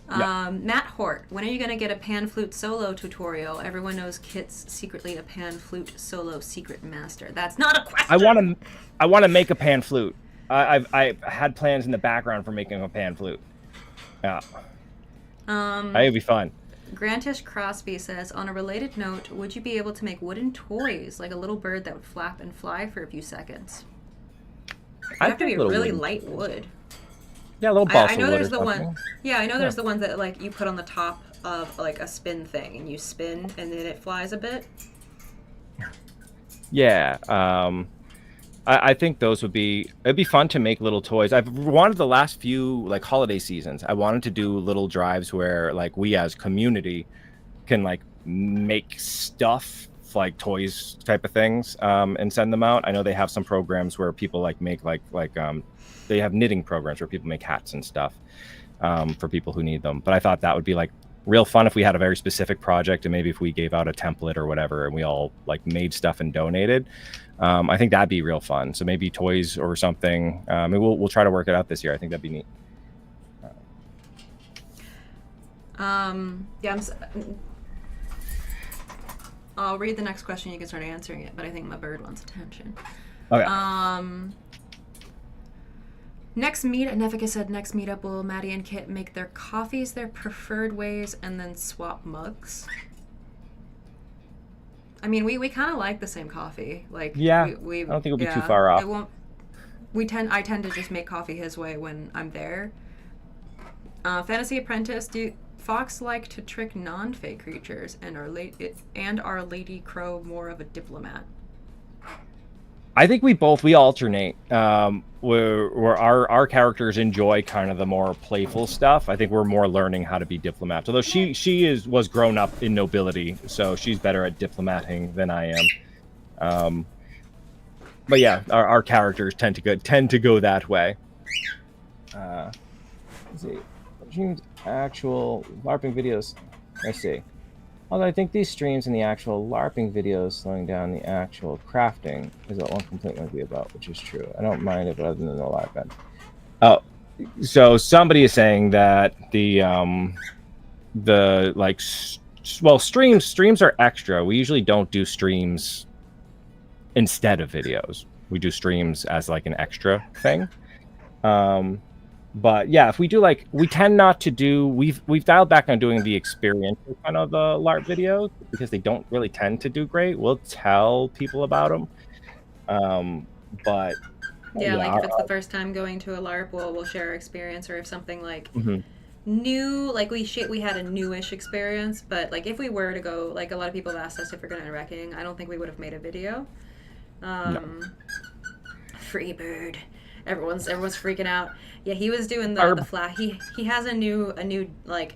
Matt Hort, when are you going to get a pan flute solo tutorial? Everyone knows Kit's secretly a pan flute solo secret master. That's not a question. I want to make a pan flute. I had plans in the background for making a pan flute. Yeah. It'd be fun. Grantish Crosby says, on a related note, would you be able to make wooden toys like a little bird that would flap and fly for a few seconds? You have to be really light wood. Yeah, a little balsa I know wood there's or the something. one. Yeah, I know there's the ones that like you put on the top of like a spin thing and you spin and then it flies a bit. Yeah. I think those it'd be fun to make little toys. I've wanted the last few like holiday seasons. I wanted to do little drives where like we as community can like make stuff like toys type of things and send them out. I know they have some programs where people like make they have knitting programs where people make hats and stuff for people who need them. But I thought that would be like real fun if we had a very specific project and maybe if we gave out a template or whatever and we all like made stuff and donated. I think that'd be real fun. So maybe toys or something. Maybe we'll try to work it out this year. I think that'd be neat. Yeah, I'll read the next question. You can start answering it, but I think my bird wants attention. Okay. Next Nefika said next meetup will Maddie and Kit make their coffees their preferred ways and then swap mugs. I mean, we kind of like the same coffee. Like, yeah, I don't think it'll be too far off. It won't. I tend to just make coffee his way when I'm there. Fantasy Apprentice, do Fox like to trick non-fake creatures, and are Lady Crow more of a diplomat? I think we alternate. Where our characters enjoy kind of the more playful stuff. I think we're more learning how to be diplomats. Although she was grown up in nobility, so she's better at diplomating than I am. But yeah, our characters tend to go that way. Let's see. Streams actual LARPing videos. Let's see. Although I think these streams and the actual LARPing videos slowing down the actual crafting is what one complaint might be about, which is true. I don't mind it other than the LARP end. Oh, so somebody is saying that streams are extra. We usually don't do streams instead of videos. We do streams as like an extra thing. But yeah, if we do we tend not to do. We've dialed back on doing the experiential kind of the LARP videos because they don't really tend to do great. We'll tell people about them, but yeah, like if it's the first time going to a LARP, we'll share our experience, or if something like new, like we had a newish experience. But like if we were to go, like a lot of people have asked us if we're going to Wrecking. I don't think we would have made a video. Freebird. Everyone's freaking out. Yeah, he was doing the flat. He has a new like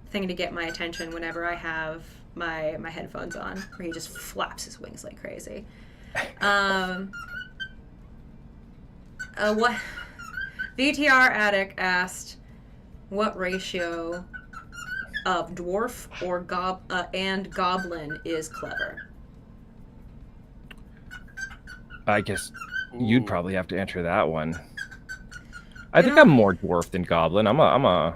thing to get my attention whenever I have my headphones on, where he just flaps his wings like crazy. What VTR Addict asked, what ratio of dwarf or and goblin is clever? I guess you'd probably have to answer that one. I think I'm more dwarf than goblin. I'm a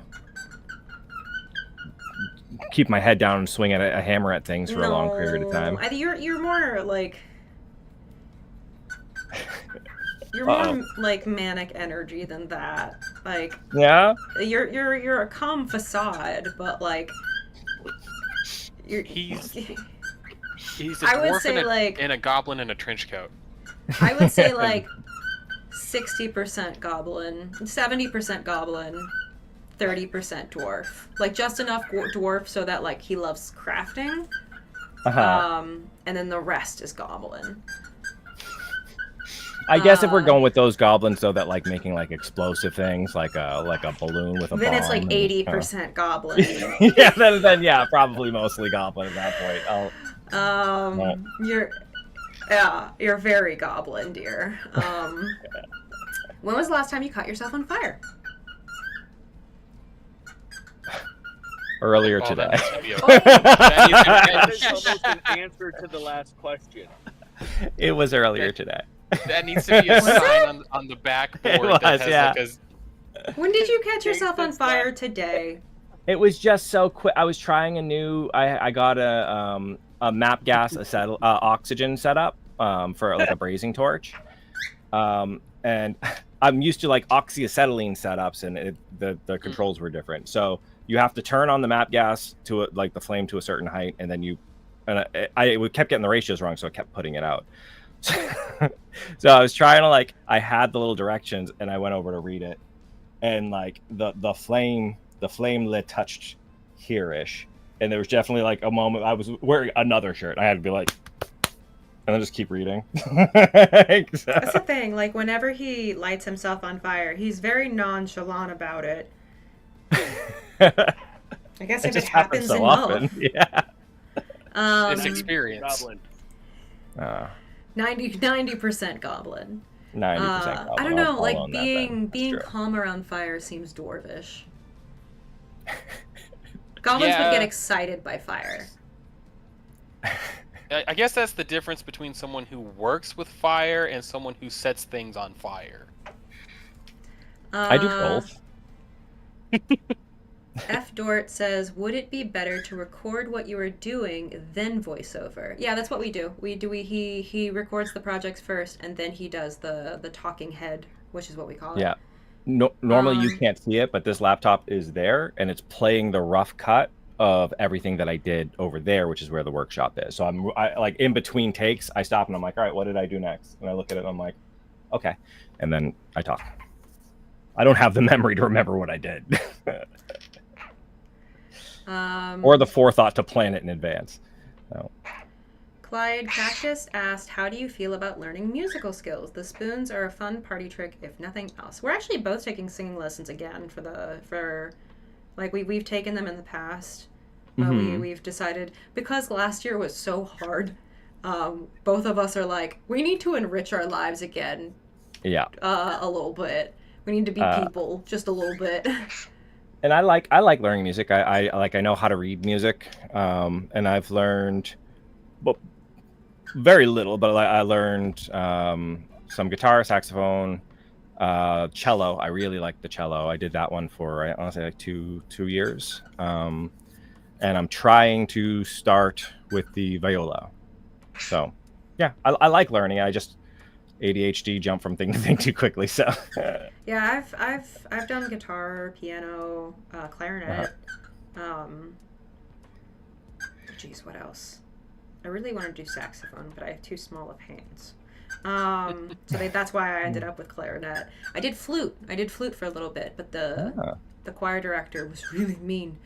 keep my head down and swing at a hammer at things for a long period of time. You're more like you're more like manic energy than that. Like, Yeah. You're a calm facade, but like, He's a I would dwarf say, like, and a goblin in a trench coat. I would say like 60% goblin, 70% goblin, 30% dwarf. Like just enough dwarf so that like he loves crafting. And then the rest is goblin. I guess if we're going with those goblins, though, that like making like explosive things, like a balloon with a then bomb. it's like 80% goblin. Yeah, then yeah, probably mostly goblin at that point. You're very goblin, dear. When was the last time you caught yourself on fire? Earlier today. That is almost an answer to the last question. It was earlier today. That needs to be a sign on the backboard. It was, that has yeah. When did you catch yourself on fire today? It was just so quick. I was trying a new. I got a map gas oxygen setup for like a brazing torch, and I'm used to like oxyacetylene setups, and the controls were different. So you have to turn on the map gas to like the flame to a certain height, and then I kept getting the ratios wrong, so I kept putting it out. So I was trying to like, I had the little directions, and I went over to read it, and like the flame lit touched here-ish, and there was definitely like a moment I was wearing another shirt. I had to be like, and then just keep reading. That's the thing. Like whenever he lights himself on fire, he's very nonchalant about it. I guess if it happens so in often. love. Yeah. It's experience. Goblin. 90% goblin. 90% goblin. I don't know, I'll like own that being calm around fire seems dwarvish. Goblins would get excited by fire. I guess that's the difference between someone who works with fire and someone who sets things on fire. I do both. F. Dort says, "Would it be better to record what you are doing then voiceover?" Yeah, that's what we do. He records the projects first, and then he does the talking head, which is what we call it. Yeah. Normally you can't see it, but this laptop is there, and it's playing the rough cut of everything that I did over there, which is where the workshop is. So I like in between takes, I stop and I'm like, all right, what did I do next? And I look at it and I'm like, okay, and then I talk. I don't have the memory to remember what I did. Or the forethought to plan it in advance. So. Clyde Cactus asked, "How do you feel about learning musical skills? The spoons are a fun party trick, if nothing else." We're actually both taking singing lessons again for like we've taken them in the past. We've decided, because last year was so hard. Both of us are like, we need to enrich our lives again. Yeah. A little bit. We need to be people just a little bit. And I like learning music. I know how to read music, and I've learned, well, very little, but I learned some guitar, saxophone, cello. I really like the cello. I did that one for, I want to say, like two years, and I'm trying to start with the viola. So, yeah, I like learning. I just ADHD, jump from thing to thing too quickly. So. Yeah, I've done guitar, piano, clarinet. Geez, what else? I really want to do saxophone, but I have too small of hands. So that's why I ended up with clarinet. I did flute for a little bit, but the choir director was really mean.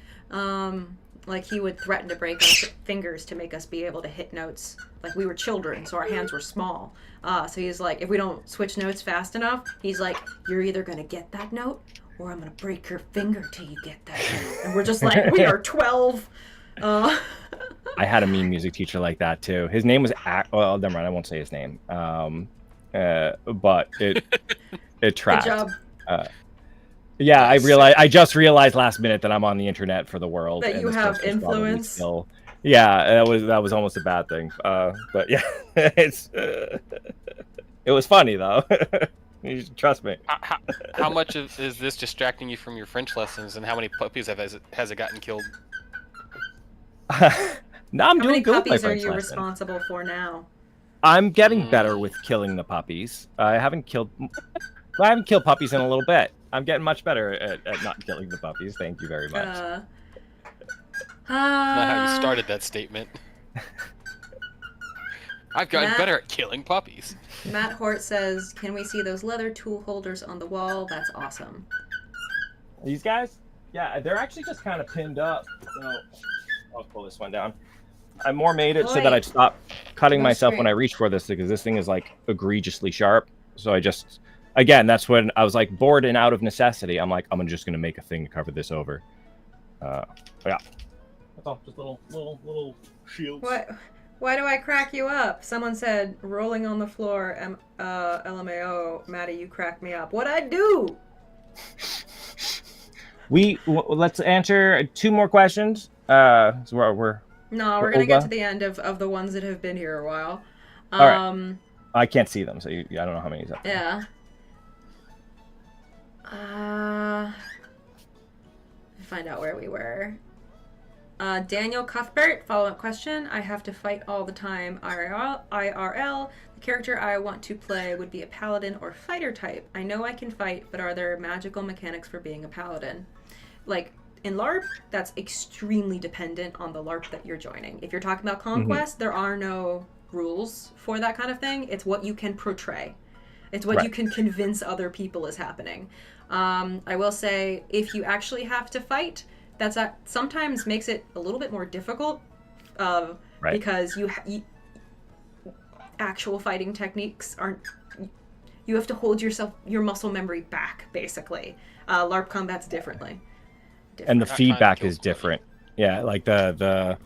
Like he would threaten to break our fingers to make us be able to hit notes. Like we were children, so our hands were small. So he's like, if we don't switch notes fast enough, he's like, you're either going to get that note or I'm going to break your finger till you get that note. And we're just like, we are 12. I had a mean music teacher like that too. His name was well, never mind, I won't say his name. But it tracked. Good job. Yeah, I just realized last minute that I'm on the internet for the world. That you have influence. Yeah, that was almost a bad thing. But yeah, it was funny though. You should trust me. How much is this distracting you from your French lessons, and how many puppies has it gotten killed? No, I'm doing good. How many puppies are you responsible for now? I'm getting better with killing the puppies. I haven't killed puppies in a little bit. I'm getting much better at not killing the puppies. Thank you very much. That's not how you started that statement. I've gotten better at killing puppies. Matt Hort says, "Can we see those leather tool holders on the wall? That's awesome." These guys? Yeah, they're actually just kind of pinned up. So I'll pull this one down. I more made it so that I'd stop cutting myself when I reach for this, because this thing is like egregiously sharp. So I just, again, that's when I was like bored and out of necessity. I'm like, I'm just gonna make a thing to cover this over. But yeah, that's all. Just little shields. What? Why do I crack you up? Someone said, rolling on the floor, LMAO, Maddie, you crack me up. What'd I do? Let's answer 2 more questions. So we're going to get to the end of the ones that have been here a while. All right. I can't see them, so I don't know how many is up there. Yeah. Find out where we were. Daniel Cuthbert, follow-up question. I have to fight all the time. IRL. The character I want to play would be a paladin or fighter type. I know I can fight, but are there magical mechanics for being a paladin? Like, in LARP, that's extremely dependent on the LARP that you're joining. If you're talking about Conquest, there are no rules for that kind of thing. It's what you can portray. It's what you can convince other people is happening. I will say, if you actually have to fight, that sometimes makes it a little bit more difficult, because actual fighting techniques aren't. You have to hold your muscle memory back, basically. LARP combat's different. And the feedback is different. Yeah, like the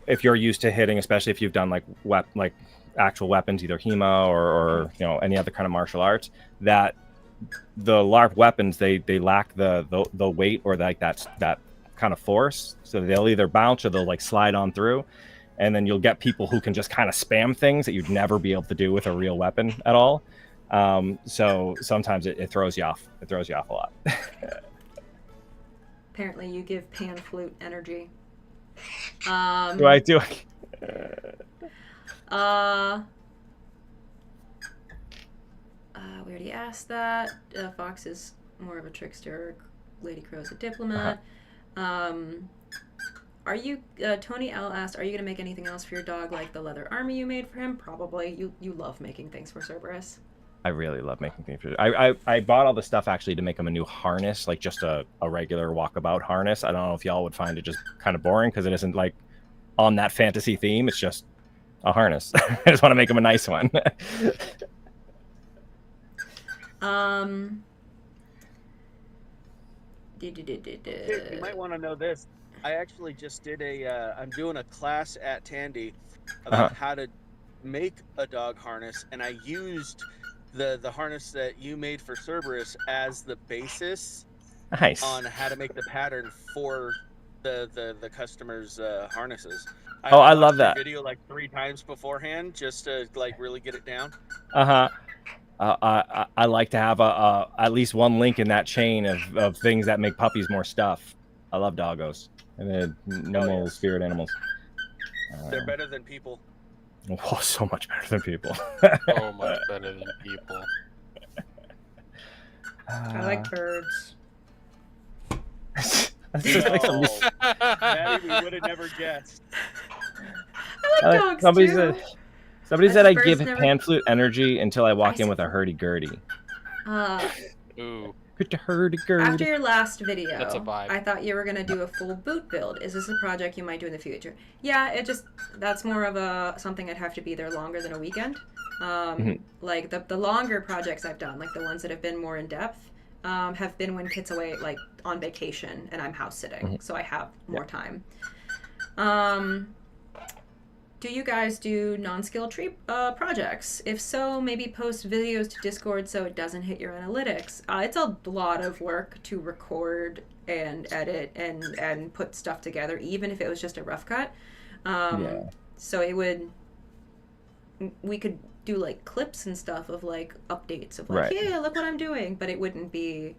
if you're used to hitting, especially if you've done like actual weapons, either HEMA or any other kind of martial arts, that the LARP weapons they lack the weight or like that kind of force, so they'll either bounce or they'll like slide on through, and then you'll get people who can just kind of spam things that you'd never be able to do with a real weapon at all. So sometimes it throws you off. It throws you off a lot. Apparently, you give pan flute energy. Do I do? We already asked that. Fox is more of a trickster. Lady Crow's a diplomat. Are you, Tony L asked, are you going to make anything else for your dog, like the leather army you made for him? Probably. You love making things for Cerberus. I really love making things for I bought all the stuff actually to make him a new harness, like just a regular walkabout harness. I don't know if y'all would find it just kind of boring, because it isn't like on that fantasy theme. It's just a harness. I just want to make him a nice one. You might want to know this. I actually just did I'm doing a class at Tandy about how to make a dog harness, and I used the harness that you made for Cerberus as the basis on how to make the pattern for the customers' harnesses. I love that video like 3 times beforehand just to like really get it down. I like to have at least one link in that chain of things that make puppies more stuff. I love doggos and normal spirit animals. They're better than people. Oh, so much better than people. So much better than people. I like birds. Maddie, we would have never guessed. I like dogs too. Somebody said I give pan flute energy until I walk in with a hurdy-gurdy. Ooh. Hurdy-gurdy. After your last video, That's a vibe. I thought you were going to do a full boot build. Is this a project you might do in the future? Yeah, that's more of something I'd have to be there longer than a weekend. Like the longer projects I've done, like the ones that have been more in depth, have been when Kit's away, like on vacation, and I'm house sitting, so I have more time. Do you guys do non-skill tree projects? If so, maybe post videos to Discord so it doesn't hit your analytics. It's a lot of work to record and edit and put stuff together, even if it was just a rough cut. So we could do like clips and stuff of like updates of like, yeah, look what I'm doing, but it wouldn't be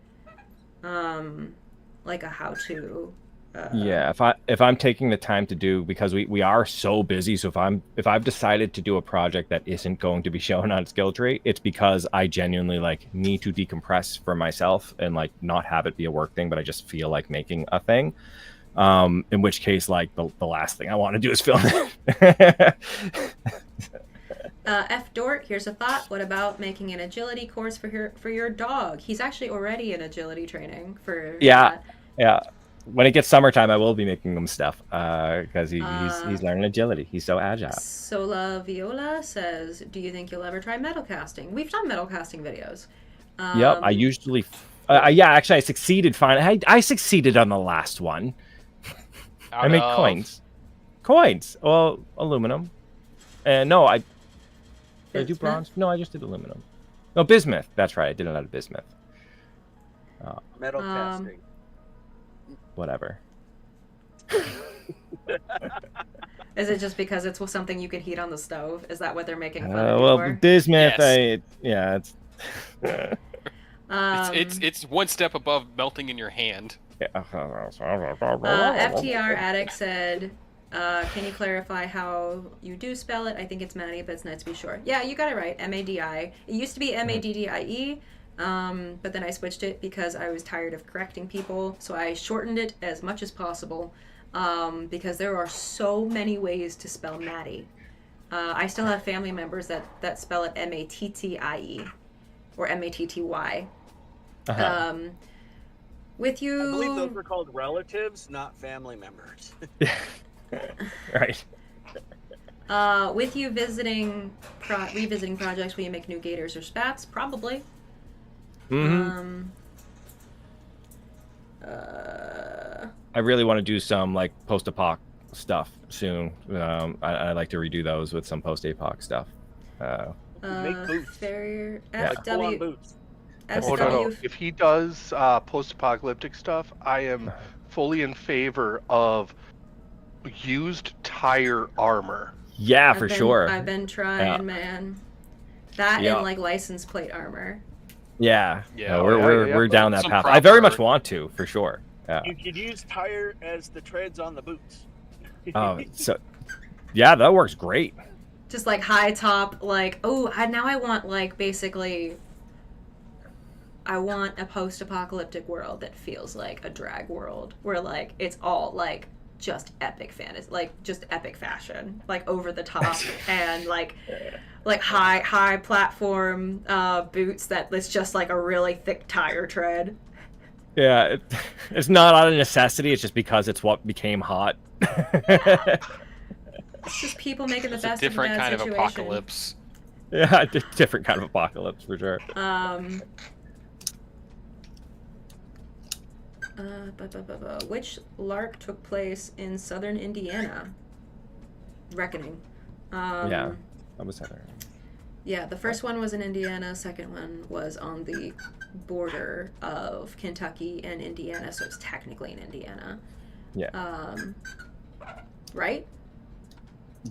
like a how-to Yeah, if I'm taking the time to do, because we are so busy, so if I've decided to do a project that isn't going to be shown on skill tree, it's because I genuinely like need to decompress for myself and like not have it be a work thing, but I just feel like making a thing. In which case, like the last thing I want to do is film it. F Dort, here's a thought. What about making an agility course for your dog? He's actually already in agility training for that. Yeah. When it gets summertime, I will be making him stuff because he's learning agility. He's so agile. Sola Viola says, "Do you think you'll ever try metal casting?" We've done metal casting videos. Yep, I usually. Actually, I succeeded. Fine, I succeeded on the last one. I made coins. Well, aluminum. No, did I do bronze? No, I just did aluminum. No, bismuth. That's right. I did it out of bismuth. Metal casting. Whatever. Is it just because it's something you can heat on the stove? Is that what they're making fun of you for? Bismuth. Yes. It's it's one step above melting in your hand. FTR Addict said, "Can you clarify how you do spell it? I think it's Maddie, but it's nice to be sure." Yeah, you got it right. M-A-D-I. It used to be M-A-D-D-I-E. But then I switched it because I was tired of correcting people, so I shortened it as much as possible, because there are so many ways to spell Maddie. I still have family members that spell it M-A-T-T-I-E or M-A-T-T-Y. With you... I believe those were called relatives, not family members. Right. With you revisiting projects, will you make new gators or spats? Probably. I really want to do some like post-apoc stuff soon. I'd like to redo those with some post-apoc stuff. Make boots. Farrier, Full-on boots. No. If he does post-apocalyptic stuff, I am fully in favor of used tire armor. Yeah, for sure. I've been trying, man. That and like license plate armor. Yeah, yeah, we're down that some path. proper... I very much want to, for sure. Yeah. You could use tire as the treads on the boots. Oh, so yeah, that works great. Just like high top, like now I want like basically. I want a post-apocalyptic world that feels like a drag world, where like it's all like just epic fantasy, like just epic fashion, like over the top and like high platform boots that it's just like a really thick tire tread. Yeah, it's not out of necessity. It's just because it's what became hot. Yeah. It's just people making the best of a bad kind situation. Of apocalypse. Yeah, different kind of apocalypse for sure. Which LARP took place in southern Indiana? Reckoning. Yeah, that was Heather. Yeah, the first one was in Indiana. Second one was on the border of Kentucky and Indiana, so it's technically in Indiana. Yeah. Right?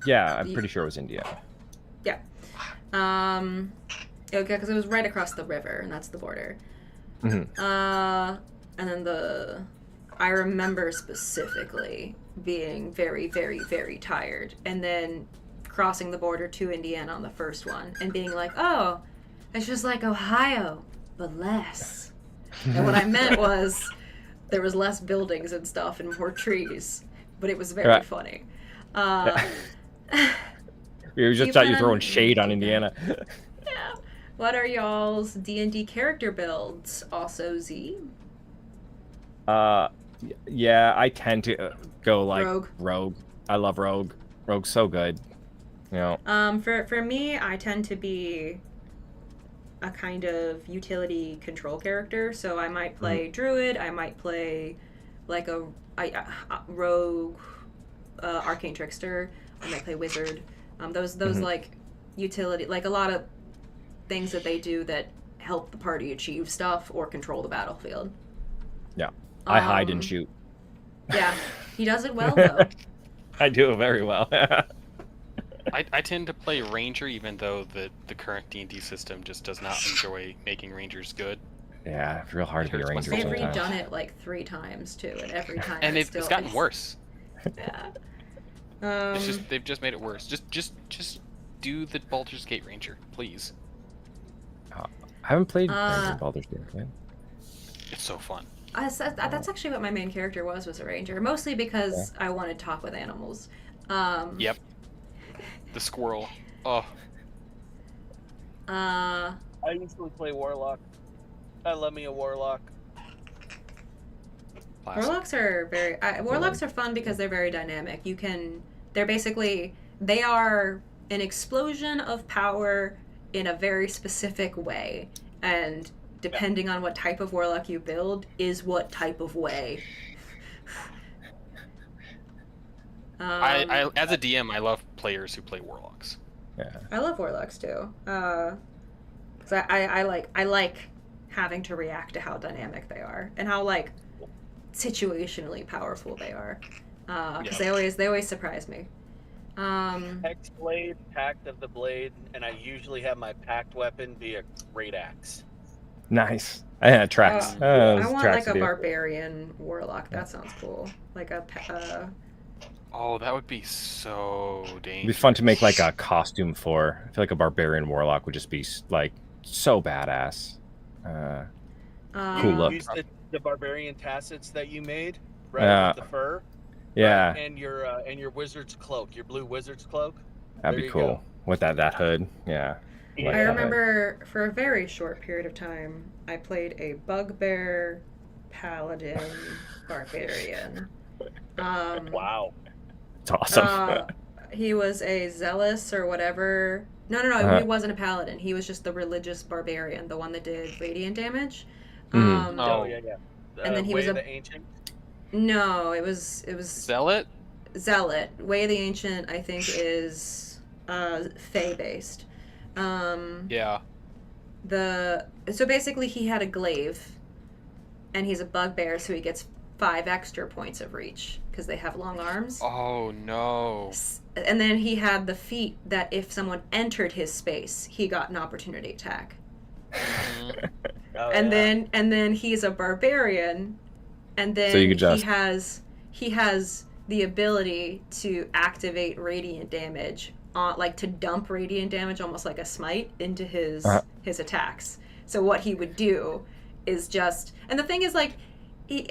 Yeah, I'm pretty sure it was Indiana. Yeah. Okay, because it was right across the river, and that's the border. Mm-hmm. And then I remember specifically being very, very, very tired, and then crossing the border to Indiana on the first one, and being like, oh, it's just like Ohio, but less. And what I meant was there was less buildings and stuff and more trees, but it was very funny. You just thought you were throwing shade on Indiana. Yeah. What are y'all's D&D character builds? Also Z? Yeah, I tend to go like Rogue. I love Rogue. Rogue's so good. You know. For me, I tend to be a kind of utility control character. So I might play Druid. I might play like a Rogue, Arcane Trickster. I might play Wizard. Those like utility, like a lot of things that they do that help the party achieve stuff or control the battlefield. Yeah. I hide and shoot. Yeah, he does it well though. I do it very well. I tend to play Ranger, even though the current D&D system just does not enjoy making Rangers good. Yeah, it's real hard to be a ranger They've sometimes. redone it like 3 times too, and every time And it's it's gotten worse. Yeah. It's just they've just made it worse. Just do the Baldur's Gate Ranger, please. I haven't played Ranger in Baldur's Gate. Right? It's so fun. That's actually what my main character was a ranger, mostly because I wanted to talk with animals. Yep. The squirrel. Oh. I usually play warlock. I love me a warlock. Classic. Warlocks are warlocks are fun because they're very dynamic. They are an explosion of power in a very specific way, and depending on what type of warlock you build is what type of way. I as a DM, I love players who play warlocks. Yeah. I love warlocks too. 'Cause I like having to react to how dynamic they are and how like situationally powerful they are. Because they always surprise me. Hex blade, pact of the blade, and I usually have my packed weapon be a great axe. Nice. Yeah, tracks. I want like a barbarian warlock. That sounds cool. Like a Oh, that would be so dangerous. It'd be fun to make like a costume for. I feel like a barbarian warlock would just be like so badass. Cool look. Use the barbarian tassets that you made, right? With the fur. Yeah. Right? And your wizard's cloak, your blue wizard's cloak. That'd be cool. With that hood. Yeah. Yeah. I remember for a very short period of time, I played a bugbear paladin barbarian. Wow. It's awesome. He was a zealous or whatever. No, he wasn't a paladin. He was just the religious barbarian, the one that did radiant damage. Oh yeah. And then he was the ancient. No, it was Zealot. Zealot. Way of the Ancient, I think, is Fey based. Yeah. So basically, he had a glaive, and he's a bugbear, so he gets 5 extra points of reach because they have long arms. Oh no. And then he had the feat that if someone entered his space, he got an opportunity attack. And then he's a barbarian, and then so you could just... he has the ability to activate radiant damage, like to dump radiant damage almost like a smite into his attacks. So what he would do is just, and the thing is like,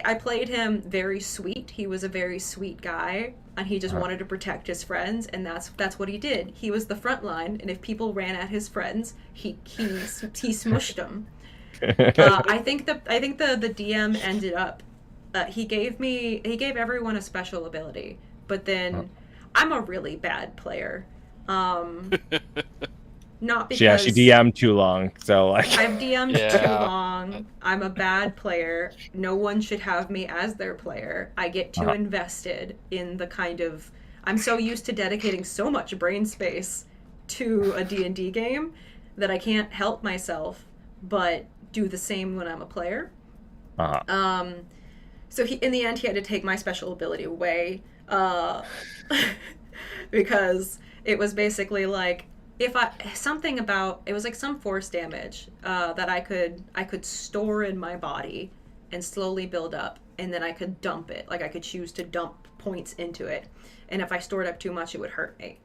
I played him very sweet. He was a very sweet guy, and he just wanted to protect his friends, and that's what he did. He was the front line, and if people ran at his friends, he smushed them. I think the DM ended up. He gave everyone a special ability, but then I'm a really bad player. Not because she DM'd too long, so like I've DM'd too long. I'm a bad player. No one should have me as their player. I get too invested in the kind of. I'm so used to dedicating so much brain space to a D&D game that I can't help myself but do the same when I'm a player. So in the end, he had to take my special ability away because it was basically like it was like some force damage that I could store in my body and slowly build up, and then I could dump it. Like I could choose to dump points into it, and if I stored up too much, it would hurt me.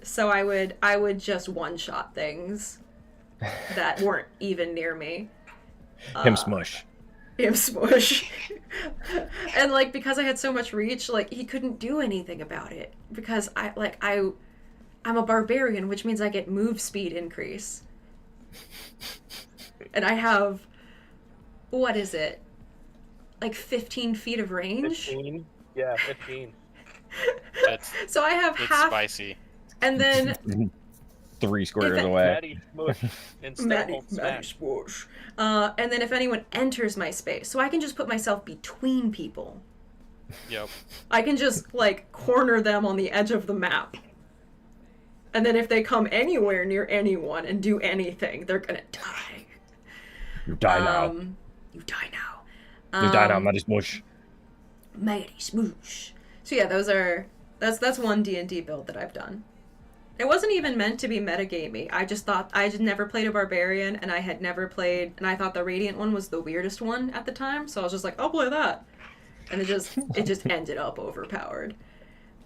So I would just one-shot things that weren't even near me. Him smush. And like because I had so much reach, like he couldn't do anything about it because I'm a barbarian, which means I get move speed increase. And I have, what is it? Like 15 feet of range? 15? Yeah, 15. So I have half spicy. And then 3 squares away. Maddie smush and Maddie smush. And then if anyone enters my space, so I can just put myself between people. Yep. I can just like corner them on the edge of the map. And then if they come anywhere near anyone and do anything, they're gonna die. You die now. You die now. You die now, Maddie Smoosh. Maddie Smoosh. So yeah, that's one D&D build that I've done. It wasn't even meant to be metagamey. I just thought I had never played a barbarian, and I had never played, and I thought the radiant one was the weirdest one at the time. So I was just like, I'll play that, and it just ended up overpowered.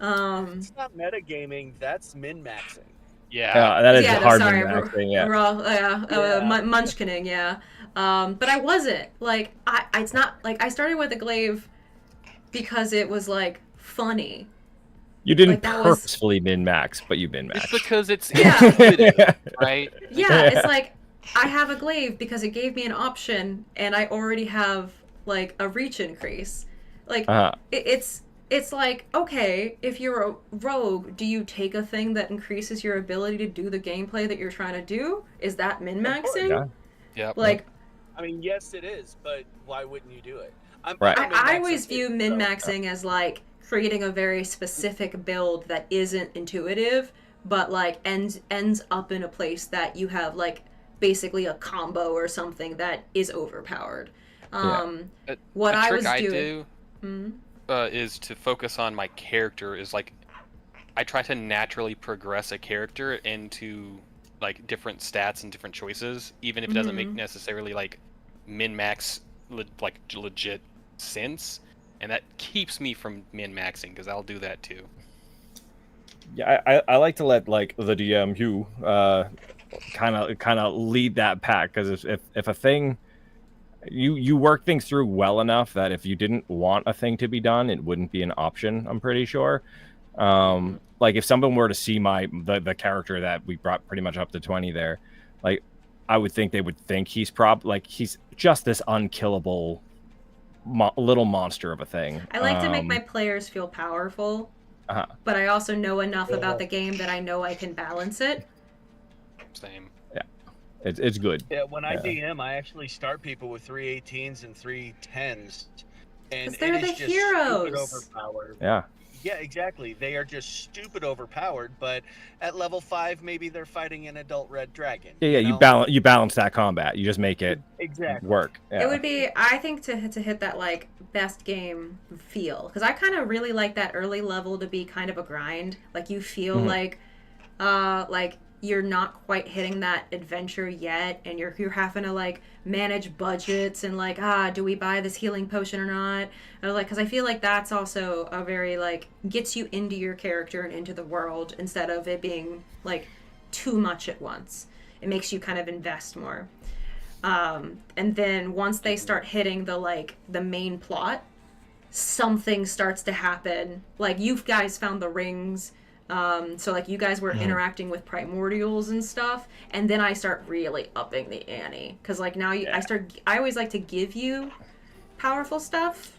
It's not metagaming. That's min-maxing. Yeah. That is Yeah, hard sorry, min-maxing, yeah. Munchkining, yeah. But I wasn't like it's not like I started with a glaive because it was like funny. You didn't Like, that purposefully min-max, but you min-max. It's because it's Yeah. intuitive, right? Yeah, it's like I have a glaive because it gave me an option, and I already have like a reach increase. Like it's like, okay, if you're a rogue, do you take a thing that increases your ability to do the gameplay that you're trying to do? Is that min-maxing? Yeah. Like, I mean, yes, it is, but why wouldn't you do it? Right. I always view min-maxing as like creating a very specific build that isn't intuitive, but like ends up in a place that you have like basically a combo or something that is overpowered. What I was doing is to focus on my character. Is like I try to naturally progress a character into like different stats and different choices, even if it doesn't make necessarily like min-max like legit sense. And that keeps me from min-maxing, because I'll do that too. Yeah, I like to let like the DM you kind of lead that pack, because if a thing you work things through well enough that if you didn't want a thing to be done, it wouldn't be an option. I'm pretty sure. Like if someone were to see the character that we brought pretty much up to 20 there, like I would think they would think he's he's just this unkillable little monster of a thing. I like to make my players feel powerful, but I also know enough about the game that I know I can balance it. Same. Yeah, it's good. Yeah, when I DM, I actually start people with 3 18s and 3 10s, and they're the heroes. Stupid overpowered. Yeah. Yeah, exactly. They are just stupid overpowered, but at level 5, maybe they're fighting an adult red dragon. Yeah, you balance that combat. You just make it work. Yeah. It would be, I think, to hit that like best game feel, because I kind of really like that early level to be kind of a grind. Like you feel like you're not quite hitting that adventure yet, and you're having to like manage budgets and like, do we buy this healing potion or not? I was like, because I feel like that's also a very like gets you into your character and into the world, instead of it being like too much at once. It makes you kind of invest more. And then once they start hitting the main plot, something starts to happen. Like you guys found the rings. So like you guys were interacting with primordials and stuff, and then I start really upping the ante, because like now I always like to give you powerful stuff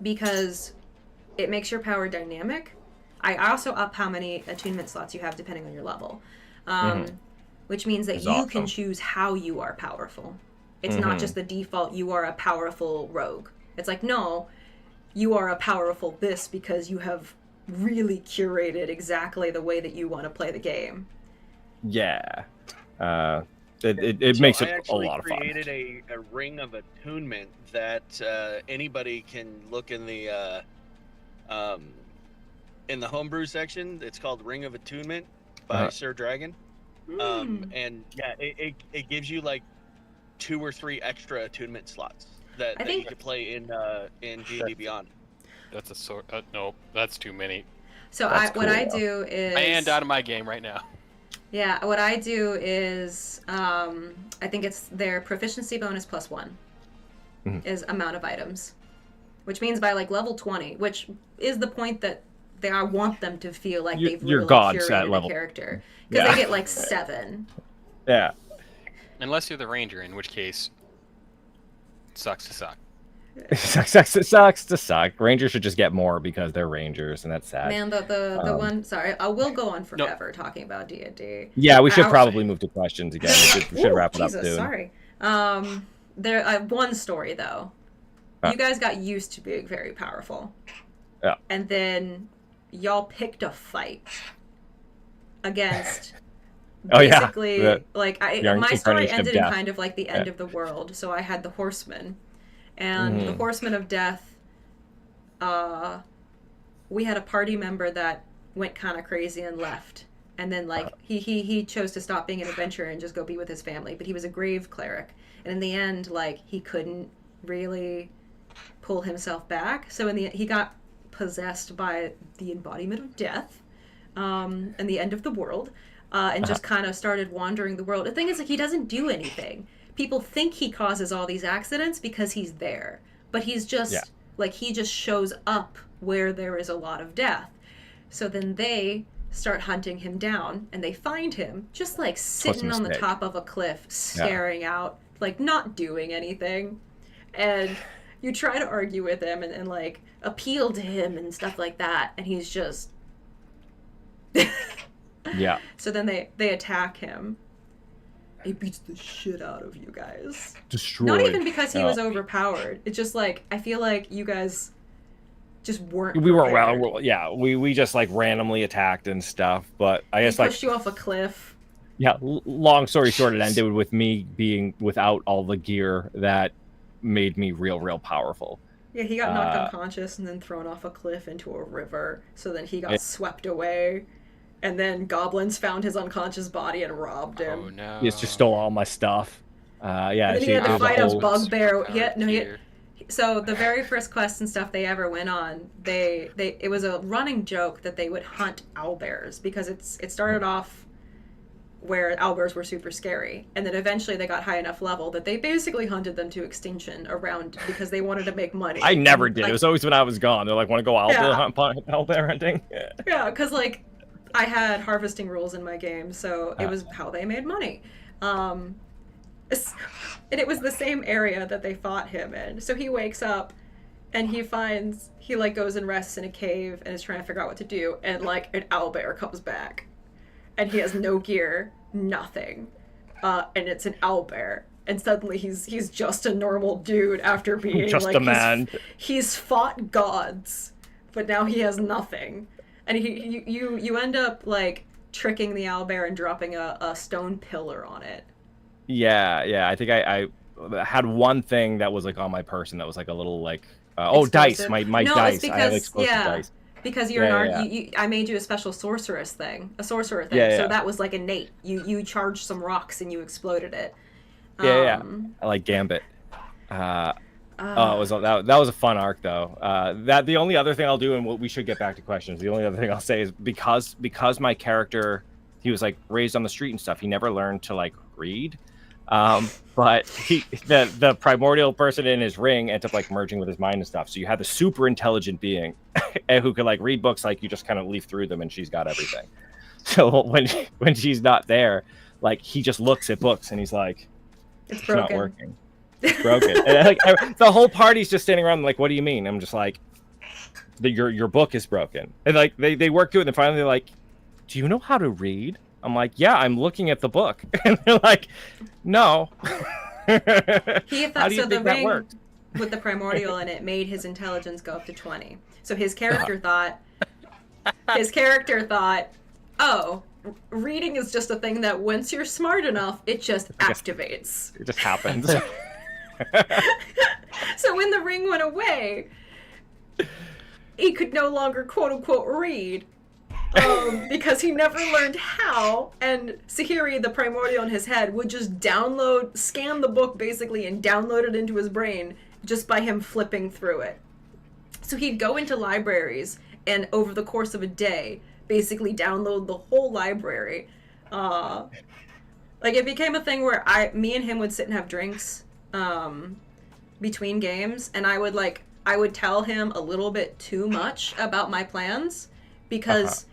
because it makes your power dynamic. I also up how many attunement slots you have depending on your level, which means that you can choose how you are powerful. It's not just the default, you are a powerful rogue. It's like, no, you are a powerful this because you have really curated exactly the way that you want to play the game. Yeah. It makes it a lot of fun. I created a ring of attunement that anybody can look in the homebrew section. It's called Ring of Attunement by Sir Dragon. And yeah, it gives you like 2 or 3 extra attunement slots that you can play in D&D Beyond. That's a sort. No, that's too many. So what I do is I am out of my game right now. Yeah, what I do is I think it's their proficiency bonus +1 is amount of items, which means by like level 20, which is the point that I want them to feel like they've really curated a character, because they get like 7. Yeah. Unless you're the ranger, in which case, it sucks to suck. It sucks to suck. Rangers should just get more because they're rangers, and that's sad. Man, the one. Sorry, I will go on forever talking about D&D. Yeah, we should probably move to questions again. We should wrap it up soon. Sorry. One story though. You guys got used to being very powerful. Yeah. And then y'all picked a fight against. Basically, my story ended in kind of like the end of the world. So I had the horsemen. And the Horsemen of Death, we had a party member that went kind of crazy and left. And then like he chose to stop being an adventurer and just go be with his family. But he was a grave cleric, and in the end, like he couldn't really pull himself back. So in the he got possessed by the embodiment of death, and the end of the world, and just kind of started wandering the world. The thing is, like, he doesn't do anything. People think he causes all these accidents because he's there, but he's just like he just shows up where there is a lot of death. So then they start hunting him down, and they find him just like sitting on the top of a cliff, staring out, like not doing anything. And you try to argue with him and like appeal to him and stuff like that, and he's just yeah. So then they attack him. He beats the shit out of you guys. Destroyed. Not even because he was overpowered. It's just like I feel like you guys just weren't. We weren't well. Yeah, we just like randomly attacked and stuff. But I guess like pushed you off a cliff. Yeah. Long story short, it ended with me being without all the gear that made me real powerful. Yeah, he got knocked unconscious and then thrown off a cliff into a river. So then he got swept away. And then goblins found his unconscious body and robbed him. Oh no! He just stole all my stuff. Yeah. And then he had to fight a bugbear. So the very first quest and stuff they ever went on, it was a running joke that they would hunt owlbears because it started off where owlbears were super scary, and then eventually they got high enough level that they basically hunted them to extinction around because they wanted to make money. I never did. Like, it was always when I was gone. They're like, want to go owlbear hunting? Yeah, because like I had harvesting rules in my game, so it was how they made money. And it was the same area that they fought him in. So he wakes up and he like goes and rests in a cave and is trying to figure out what to do, and like an owlbear comes back. And he has no gear, nothing. And it's an owlbear. And suddenly he's just a normal dude after being just like a man. He's fought gods, but now he has nothing. And you end up like tricking the owlbear and dropping a stone pillar on it. Yeah. I think I had one thing that was like on my person that was like a little like dice. My no, dice. It's because, I have explosive dice. Because you're I made you a special sorcerer thing. So that was like innate. You charged some rocks and you exploded it. I like Gambit. That was a fun arc though. That the only other thing I'll do, and we should get back to questions. The only other thing I'll say is because my character, he was like raised on the street and stuff. He never learned to like read. But the primordial person in his ring ends up like merging with his mind and stuff. So you have the super intelligent being who could like read books, like you just kind of leaf through them and she's got everything. So when she's not there, like he just looks at books and he's like, it's not working. It's broken. And like the whole party's just standing around like, what do you mean? I'm just like, your book is broken. And like they work through it and finally they're like, do you know how to read? I'm like, yeah, I'm looking at the book. And they're like, no. He thought how do you think that worked? With the primordial in it made his intelligence go up to 20. So his character thought, oh, reading is just a thing that once you're smart enough, it just activates. It just happens. So when the ring went away, he could no longer quote unquote read. Because he never learned how, and Sahiri, the primordial in his head, would just scan the book basically and download it into his brain just by him flipping through it. So he'd go into libraries and over the course of a day basically download the whole library. Like it became a thing where me and him would sit and have drinks between games, and I would tell him a little bit too much about my plans because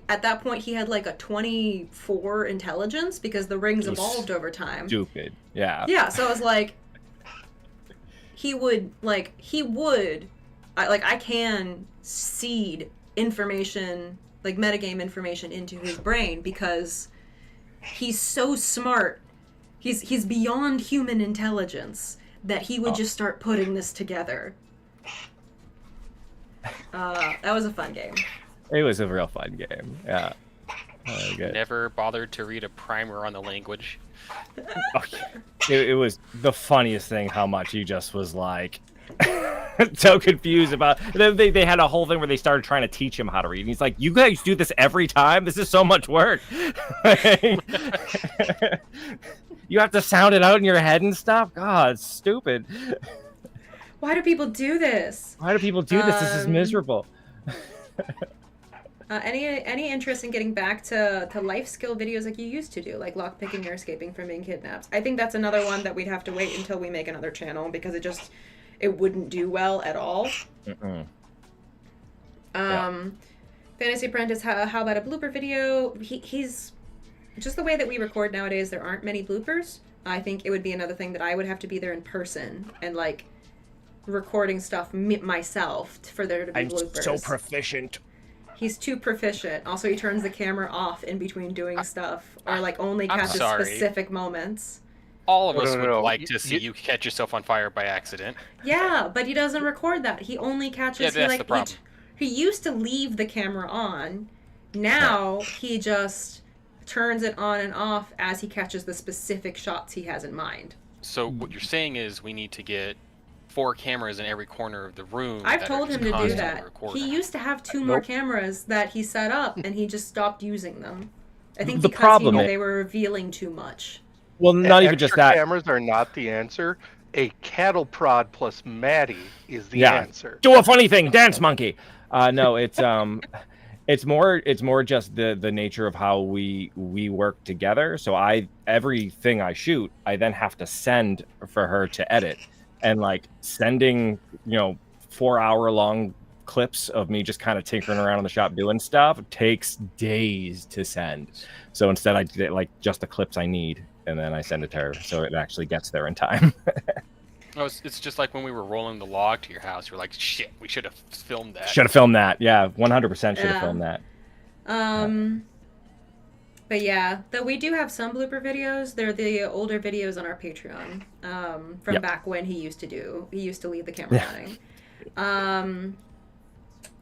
at that point he had like a 24 intelligence because the rings evolved over time. Stupid. Yeah. Yeah, so I was like, I can seed information, like metagame information into his brain because he's so smart. He's beyond human intelligence that he would just start putting this together. That was a fun game. It was a real fun game. Yeah. Good. Never bothered to read a primer on the language. It was the funniest thing how much he just was like so confused about. They had a whole thing where they started trying to teach him how to read. And he's like, "You guys do this every time. This is so much work. You have to sound it out in your head and stuff. God, it's stupid. Why do people do this? Why do people do this? This is miserable." Any interest in getting back to life skill videos like you used to do, like lockpicking or escaping from being kidnapped? I think that's another one that we'd have to wait until we make another channel, because it wouldn't do well at all. Fantasy Apprentice, how about a blooper video? He's just the way that we record nowadays. There aren't many bloopers. I think it would be another thing that I would have to be there in person and like recording stuff myself for there to be bloopers. I'm so proficient. He's too proficient. Also, he turns the camera off in between doing stuff, or like only catches specific moments. All of us would like to see you catch yourself on fire by accident. Yeah, but he doesn't record that. He only catches. Yeah, that's the problem. He used to leave the camera on. Now he just turns it on and off as he catches the specific shots he has in mind. So what you're saying is we need to get 4 cameras in every corner of the room. I've told him to do that. He used to have 2 more cameras that he set up, and he just stopped using them. I think because he knew they were revealing too much. Well, not even just that. Cameras are not the answer. A cattle prod plus Maddie is the answer. Do a funny thing, dance monkey. No, it's more just the nature of how we work together. So everything I shoot, I then have to send for her to edit. And like sending, 4-hour-long clips of me just kind of tinkering around in the shop doing stuff takes days to send. So instead, I do like just the clips I need, and then I send it to her, so it actually gets there in time. No, it's just like when we were rolling the log to your house. You're like, shit, we should have filmed that. Should have filmed that. Yeah, 100% should have filmed that. But yeah, though we do have some blooper videos. They're the older videos on our Patreon from back when he used to leave the camera running.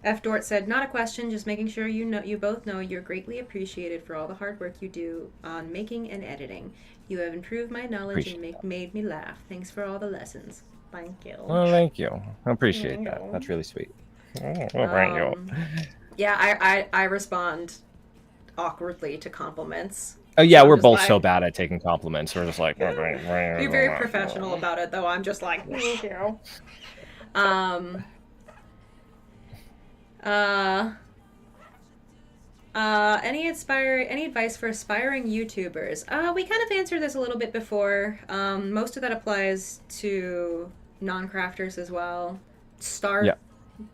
F. Dort said, "Not a question, just making sure you both know you're greatly appreciated for all the hard work you do on making and editing. You have improved my knowledge and made me laugh. Thanks for all the lessons." Thank you. Well, thank you. I appreciate that. That's really sweet. Thank you. Yeah, I respond awkwardly to compliments. Oh yeah, we're both so bad at taking compliments. We're just like, you're very professional about it, though. I'm just like, thank you. Any advice for aspiring YouTubers? We kind of answered this a little bit before. Most of that applies to non-crafters as well.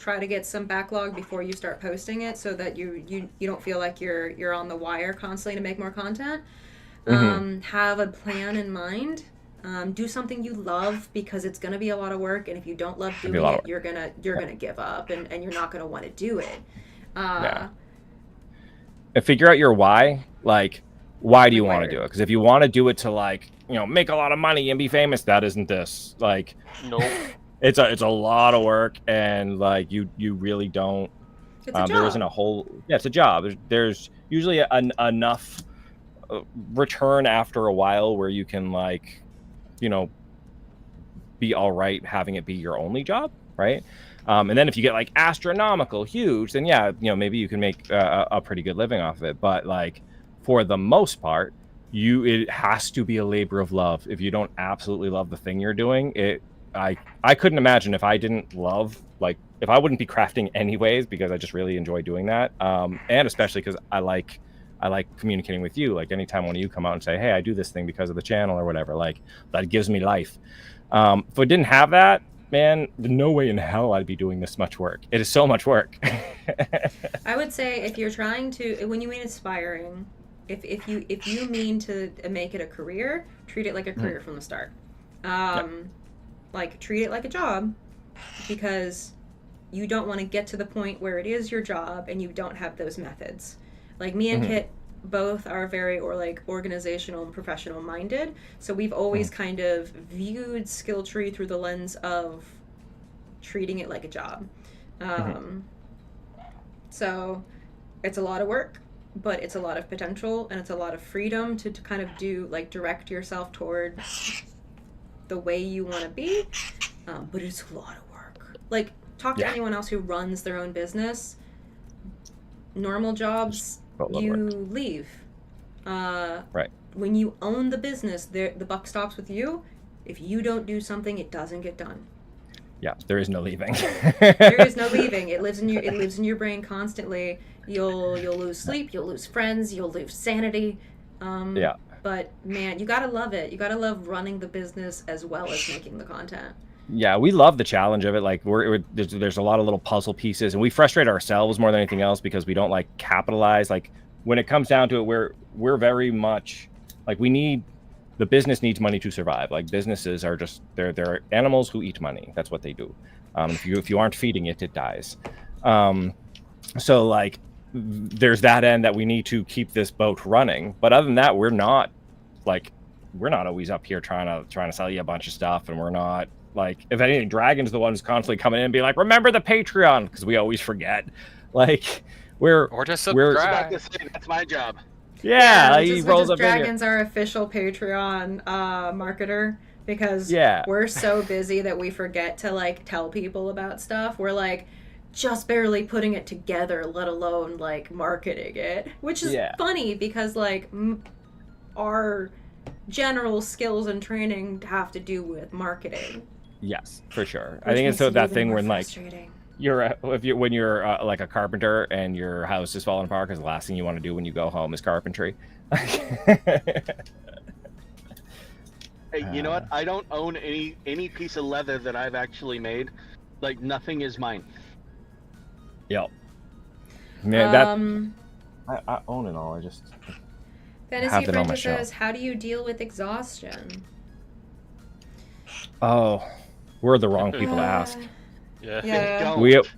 Try to get some backlog before you start posting it, so that you don't feel like you're on the wire constantly to make more content. Have a plan in mind. Do something you love, because it's gonna be a lot of work, and if you don't love doing it, you're gonna give up, and you're not gonna want to do it. And figure out your why. Like, why do you want to do it? Because if you want to do it to like, make a lot of money and be famous, that isn't this. Like, nope. It's a lot of work, and like you really don't. It's a job. There isn't a whole. Yeah, it's a job. There's usually enough return after a while where you can like, be all right having it be your only job, right? And then if you get like astronomical huge, then maybe you can make a pretty good living off of it. But like for the most part, it has to be a labor of love. If you don't absolutely love the thing you're doing, I couldn't imagine if I didn't love, like, if I wouldn't be crafting anyways, because I just really enjoy doing that. And especially because I like communicating with you. Like anytime one of you come out and say, hey, I do this thing because of the channel or whatever, like that gives me life. If I didn't have that, man, there's no way in hell I'd be doing this much work. It is so much work. I would say if you're trying to, when you mean aspiring, if you mean to make it a career, treat it like a career from the start. Like, treat it like a job, because you don't want to get to the point where it is your job and you don't have those methods. Like, me and Kit both are very organizational and professional minded, so we've always kind of viewed Skilltree through the lens of treating it like a job. So it's a lot of work, but it's a lot of potential, and it's a lot of freedom to kind of direct yourself toward the way you want to be, but it's a lot of work. like, talk to anyone else who runs their own business. Normal jobs, you leave. Right. When you own the business, the buck stops with you. If you don't do something, it doesn't get done. Yeah, there is no leaving. There is no leaving. It lives in your brain constantly. You'll lose sleep. You'll lose friends. You'll lose sanity. Yeah. But man, you gotta love it. You gotta love running the business as well as making the content. Yeah, we love the challenge of it. Like there's a lot of little puzzle pieces, and we frustrate ourselves more than anything else because we don't like capitalize. Like when it comes down to it, we're very much like the business needs money to survive. Like businesses are just they're animals who eat money. That's what they do. If you aren't feeding it, it dies. So like there's that end that we need to keep this boat running. But other than that, we're not always up here trying to sell you a bunch of stuff, and we're not like, if anything, Dragon's the one who's constantly coming in and being like, remember the Patreon, because we always forget. Like or just subscribe. That's my job. Yeah, he rolls up Dragon's our official Patreon marketer, because we're so busy that we forget to like tell people about stuff. We're like just barely putting it together, let alone like marketing it, which is funny because like our general skills and training have to do with marketing. Yes, for sure. I think it's that thing when like when you're like a carpenter and your house is falling apart, because the last thing you want to do when you go home is carpentry. Hey, you know what? I don't own any piece of leather that I've actually made. Like nothing is mine. Yep. Man, I own it all. I just Fantasy Friend says, "How do you deal with exhaustion?" Oh, we're the wrong people to ask. Yeah.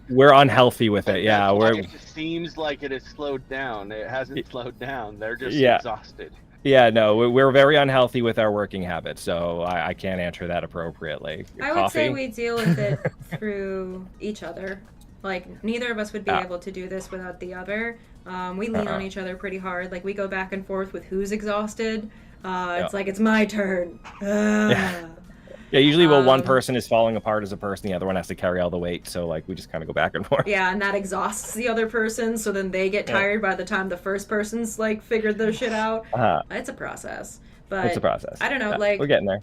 We're unhealthy with it. Yeah, it just seems like it has slowed down. It hasn't slowed down. They're just exhausted. Yeah, no, we're very unhealthy with our working habits, so I can't answer that appropriately. I would say we deal with it through each other. Like, neither of us would be able to do this without the other. We lean on each other pretty hard. Like, we go back and forth with who's exhausted. It's like, it's my turn. Yeah, usually one person is falling apart as a person, the other one has to carry all the weight, so like we just kind of go back and forth. Yeah, and that exhausts the other person, so then they get tired by the time the first person's like figured their shit out. It's a process. But it's a process. I don't know, like we're getting there.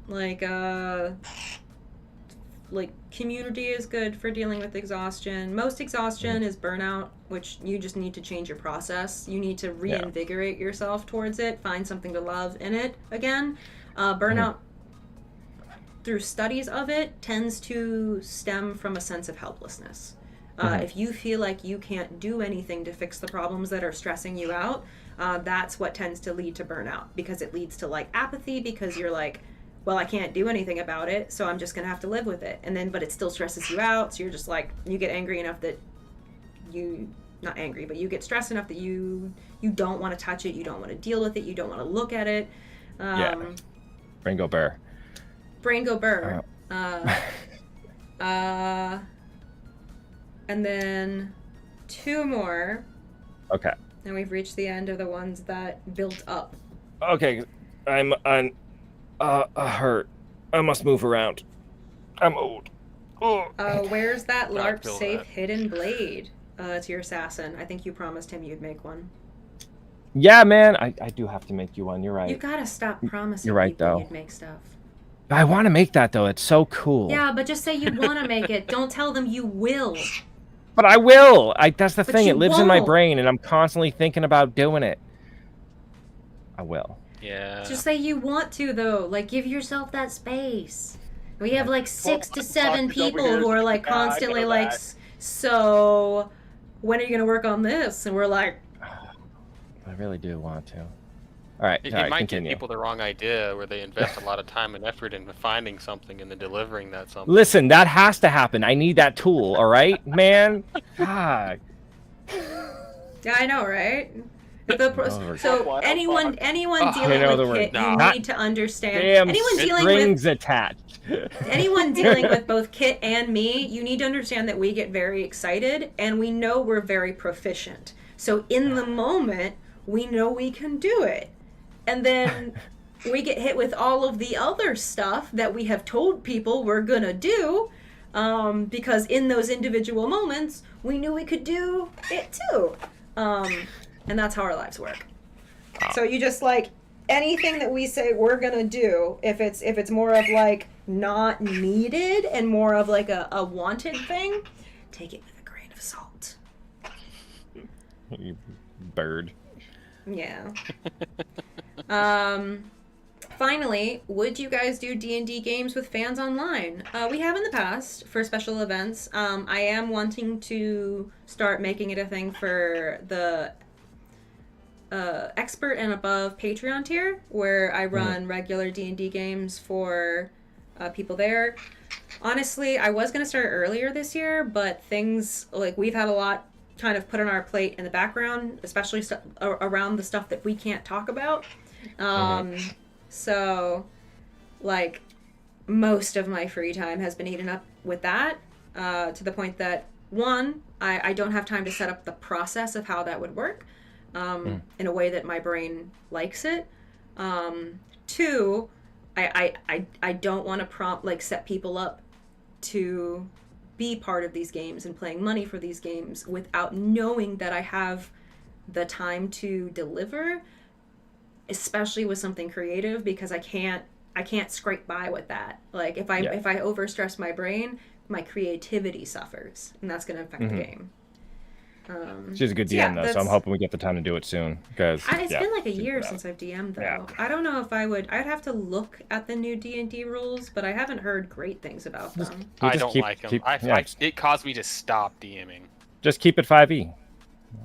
Like community is good for dealing with exhaustion. Most exhaustion is burnout, which you just need to change your process. You need to reinvigorate yourself towards it, find something to love in it again. Burnout, through studies of it, tends to stem from a sense of helplessness. If you feel like you can't do anything to fix the problems that are stressing you out, that's what tends to lead to burnout, because it leads to like apathy, because you're like, well, I can't do anything about it, so I'm just gonna have to live with it. And then, but it still stresses you out, so you're just like, you get angry enough that not angry, but you get stressed enough that you don't want to touch it, you don't want to deal with it, you don't want to look at it. Brain go burr. Brain go burr. And then 2 more. Okay. And we've reached the end of the ones that built up. Okay, I'm hurt. I must move around. I'm old. Where's that LARP safe hidden blade? To your assassin. I think you promised him you'd make one. Yeah, man, I do have to make you one. You're right. You gotta stop promising You're right, people though. You'd make stuff. I want to make that, though. It's so cool. Yeah, but just say you want to make it. Don't tell them you will. But I will. That's the thing. It lives in my won't. brain, and I'm constantly thinking about doing it. I will. Yeah. Just say you want to, though. Like, give yourself that space. We have like 6 to 7 people who are like constantly like, so when are you gonna work on this? And we're like, I really do want to. All right, It all right, might continue. give people the wrong idea, where they invest a lot of time and effort into finding something and then delivering that something. Listen, that has to happen. I need that tool. All right, man. God. yeah, I know, right? So anyone dealing with Kit, you need to understand. Damn anyone dealing strings with attached. anyone dealing with both Kit and me, you need to understand that we get very excited and we know we're very proficient. So in the moment, we know we can do it. And then we get hit with all of the other stuff that we have told people we're gonna do. because in those individual moments, we knew we could do it too. And that's how our lives work. So you just like anything that we say we're gonna do, if it's more of like not needed and more of like a wanted thing, take it with a grain of salt. You bird. Yeah. Finally, would you guys do D&D games with fans online? We have in the past for special events. I am wanting to start making it a thing for the expert and above Patreon tier, where I run regular D&D games for people there. Honestly, I was going to start earlier this year, but things, like, we've had a lot kind of put on our plate in the background, especially around the stuff that we can't talk about. So, like, most of my free time has been eaten up with that, to the point that, one, I don't have time to set up the process of how that would work in a way that my brain likes it. Two, I don't want to set people up to be part of these games and paying money for these games without knowing that I have the time to deliver, especially with something creative, because I can't scrape by with that. Like if I overstress my brain, my creativity suffers, and that's going to affect the game. She's a good DM though, so I'm hoping we get the time to do it soon. Because it's been like a year since I've DM'd though. Yeah. I don't know if I would. I'd have to look at the new D&D rules, but I haven't heard great things about them. I don't like them. It caused me to stop DMing. Just keep it 5e.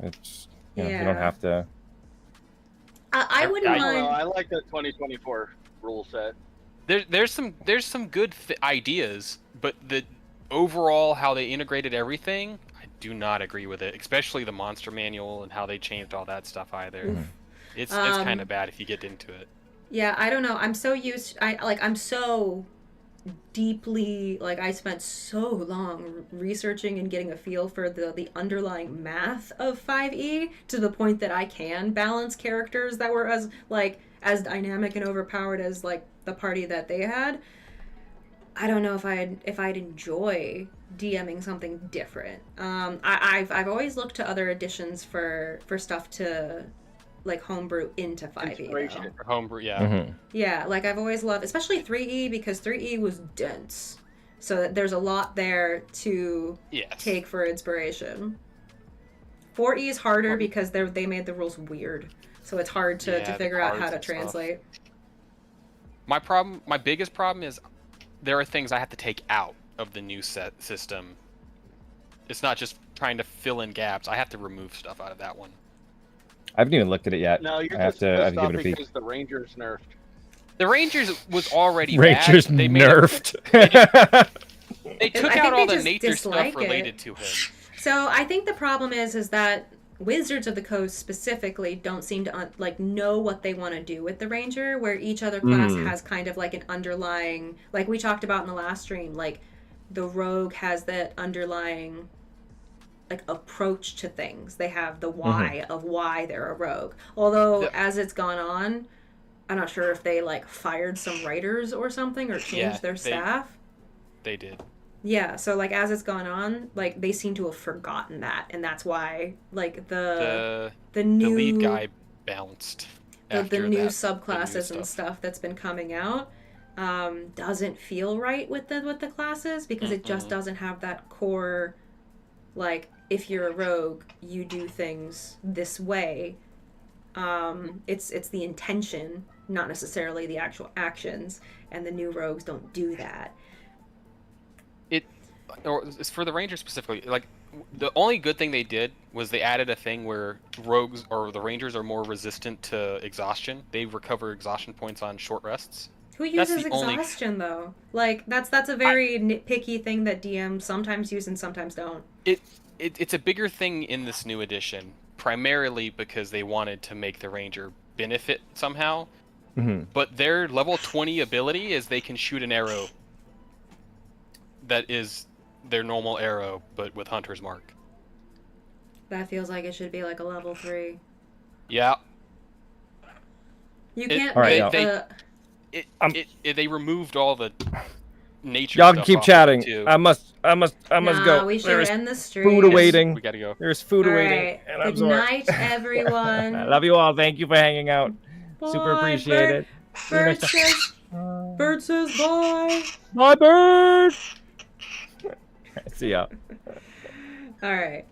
It's you don't have to. I wouldn't mind. I like the 2024 rule set. There's some good ideas, but the overall how they integrated everything, I do not agree with it. Especially the monster manual and how they changed all that stuff either. It's kind of bad if you get into it. Yeah, I don't know. I'm so used. I'm so deeply, like, I spent so long researching and getting a feel for the underlying math of 5e to the point that I can balance characters that were as dynamic and overpowered as like the party that they had. I don't know if I'd enjoy DMing something different. I've always looked to other editions for stuff to like homebrew into 5e. Homebrew, yeah. Yeah, like I've always loved, especially 3e, because 3e was dense. So there's a lot there to take for inspiration. 4e is harder because they made the rules weird. So it's hard to figure out how to translate. My biggest problem is there are things I have to take out of the new set system. It's not just trying to fill in gaps. I have to remove stuff out of that one. I haven't even looked at it yet. No, you're I have just to give it a peek. because the Rangers nerfed. The Rangers was already Rangers bad. They nerfed. They took out all the nature stuff related to him. So I think the problem is that Wizards of the Coast specifically don't seem to know what they want to do with the Ranger, where each other class has kind of like an underlying, like we talked about in the last stream, like the Rogue has that underlying like approach to things. They have the why of why they're a rogue. Although as it's gone on, I'm not sure if they like fired some writers or something or changed their staff. They did. Yeah, so like as it's gone on, like they seem to have forgotten that, and that's why like the new lead guy bounced. The new subclasses and stuff that's been coming out doesn't feel right with the classes, because it just doesn't have that core, like, if you're a rogue, you do things this way. It's the intention, not necessarily the actual actions, and the new rogues don't do that. It's for the Rangers specifically. Like, the only good thing they did was they added a thing where rogues or the Rangers are more resistant to exhaustion. They recover exhaustion points on short rests. Who uses exhaustion though? Like that's a very nitpicky thing that DMs sometimes use and sometimes don't. It's a bigger thing in this new edition, primarily because they wanted to make the Ranger benefit somehow. But their level 20 ability is they can shoot an arrow that is their normal arrow, but with Hunter's Mark. That feels like it should be like a level 3. Yeah. You can't. They removed all the nature. Y'all can keep chatting. I must I must go. We should There's end the stream. food awaiting. We gotta go. There's food All awaiting. right. And I'm Good sorry. night, everyone. I love you all. Thank you for hanging out. Super Bye, appreciate it. Bird says bye. Bye, bird. See ya. All right.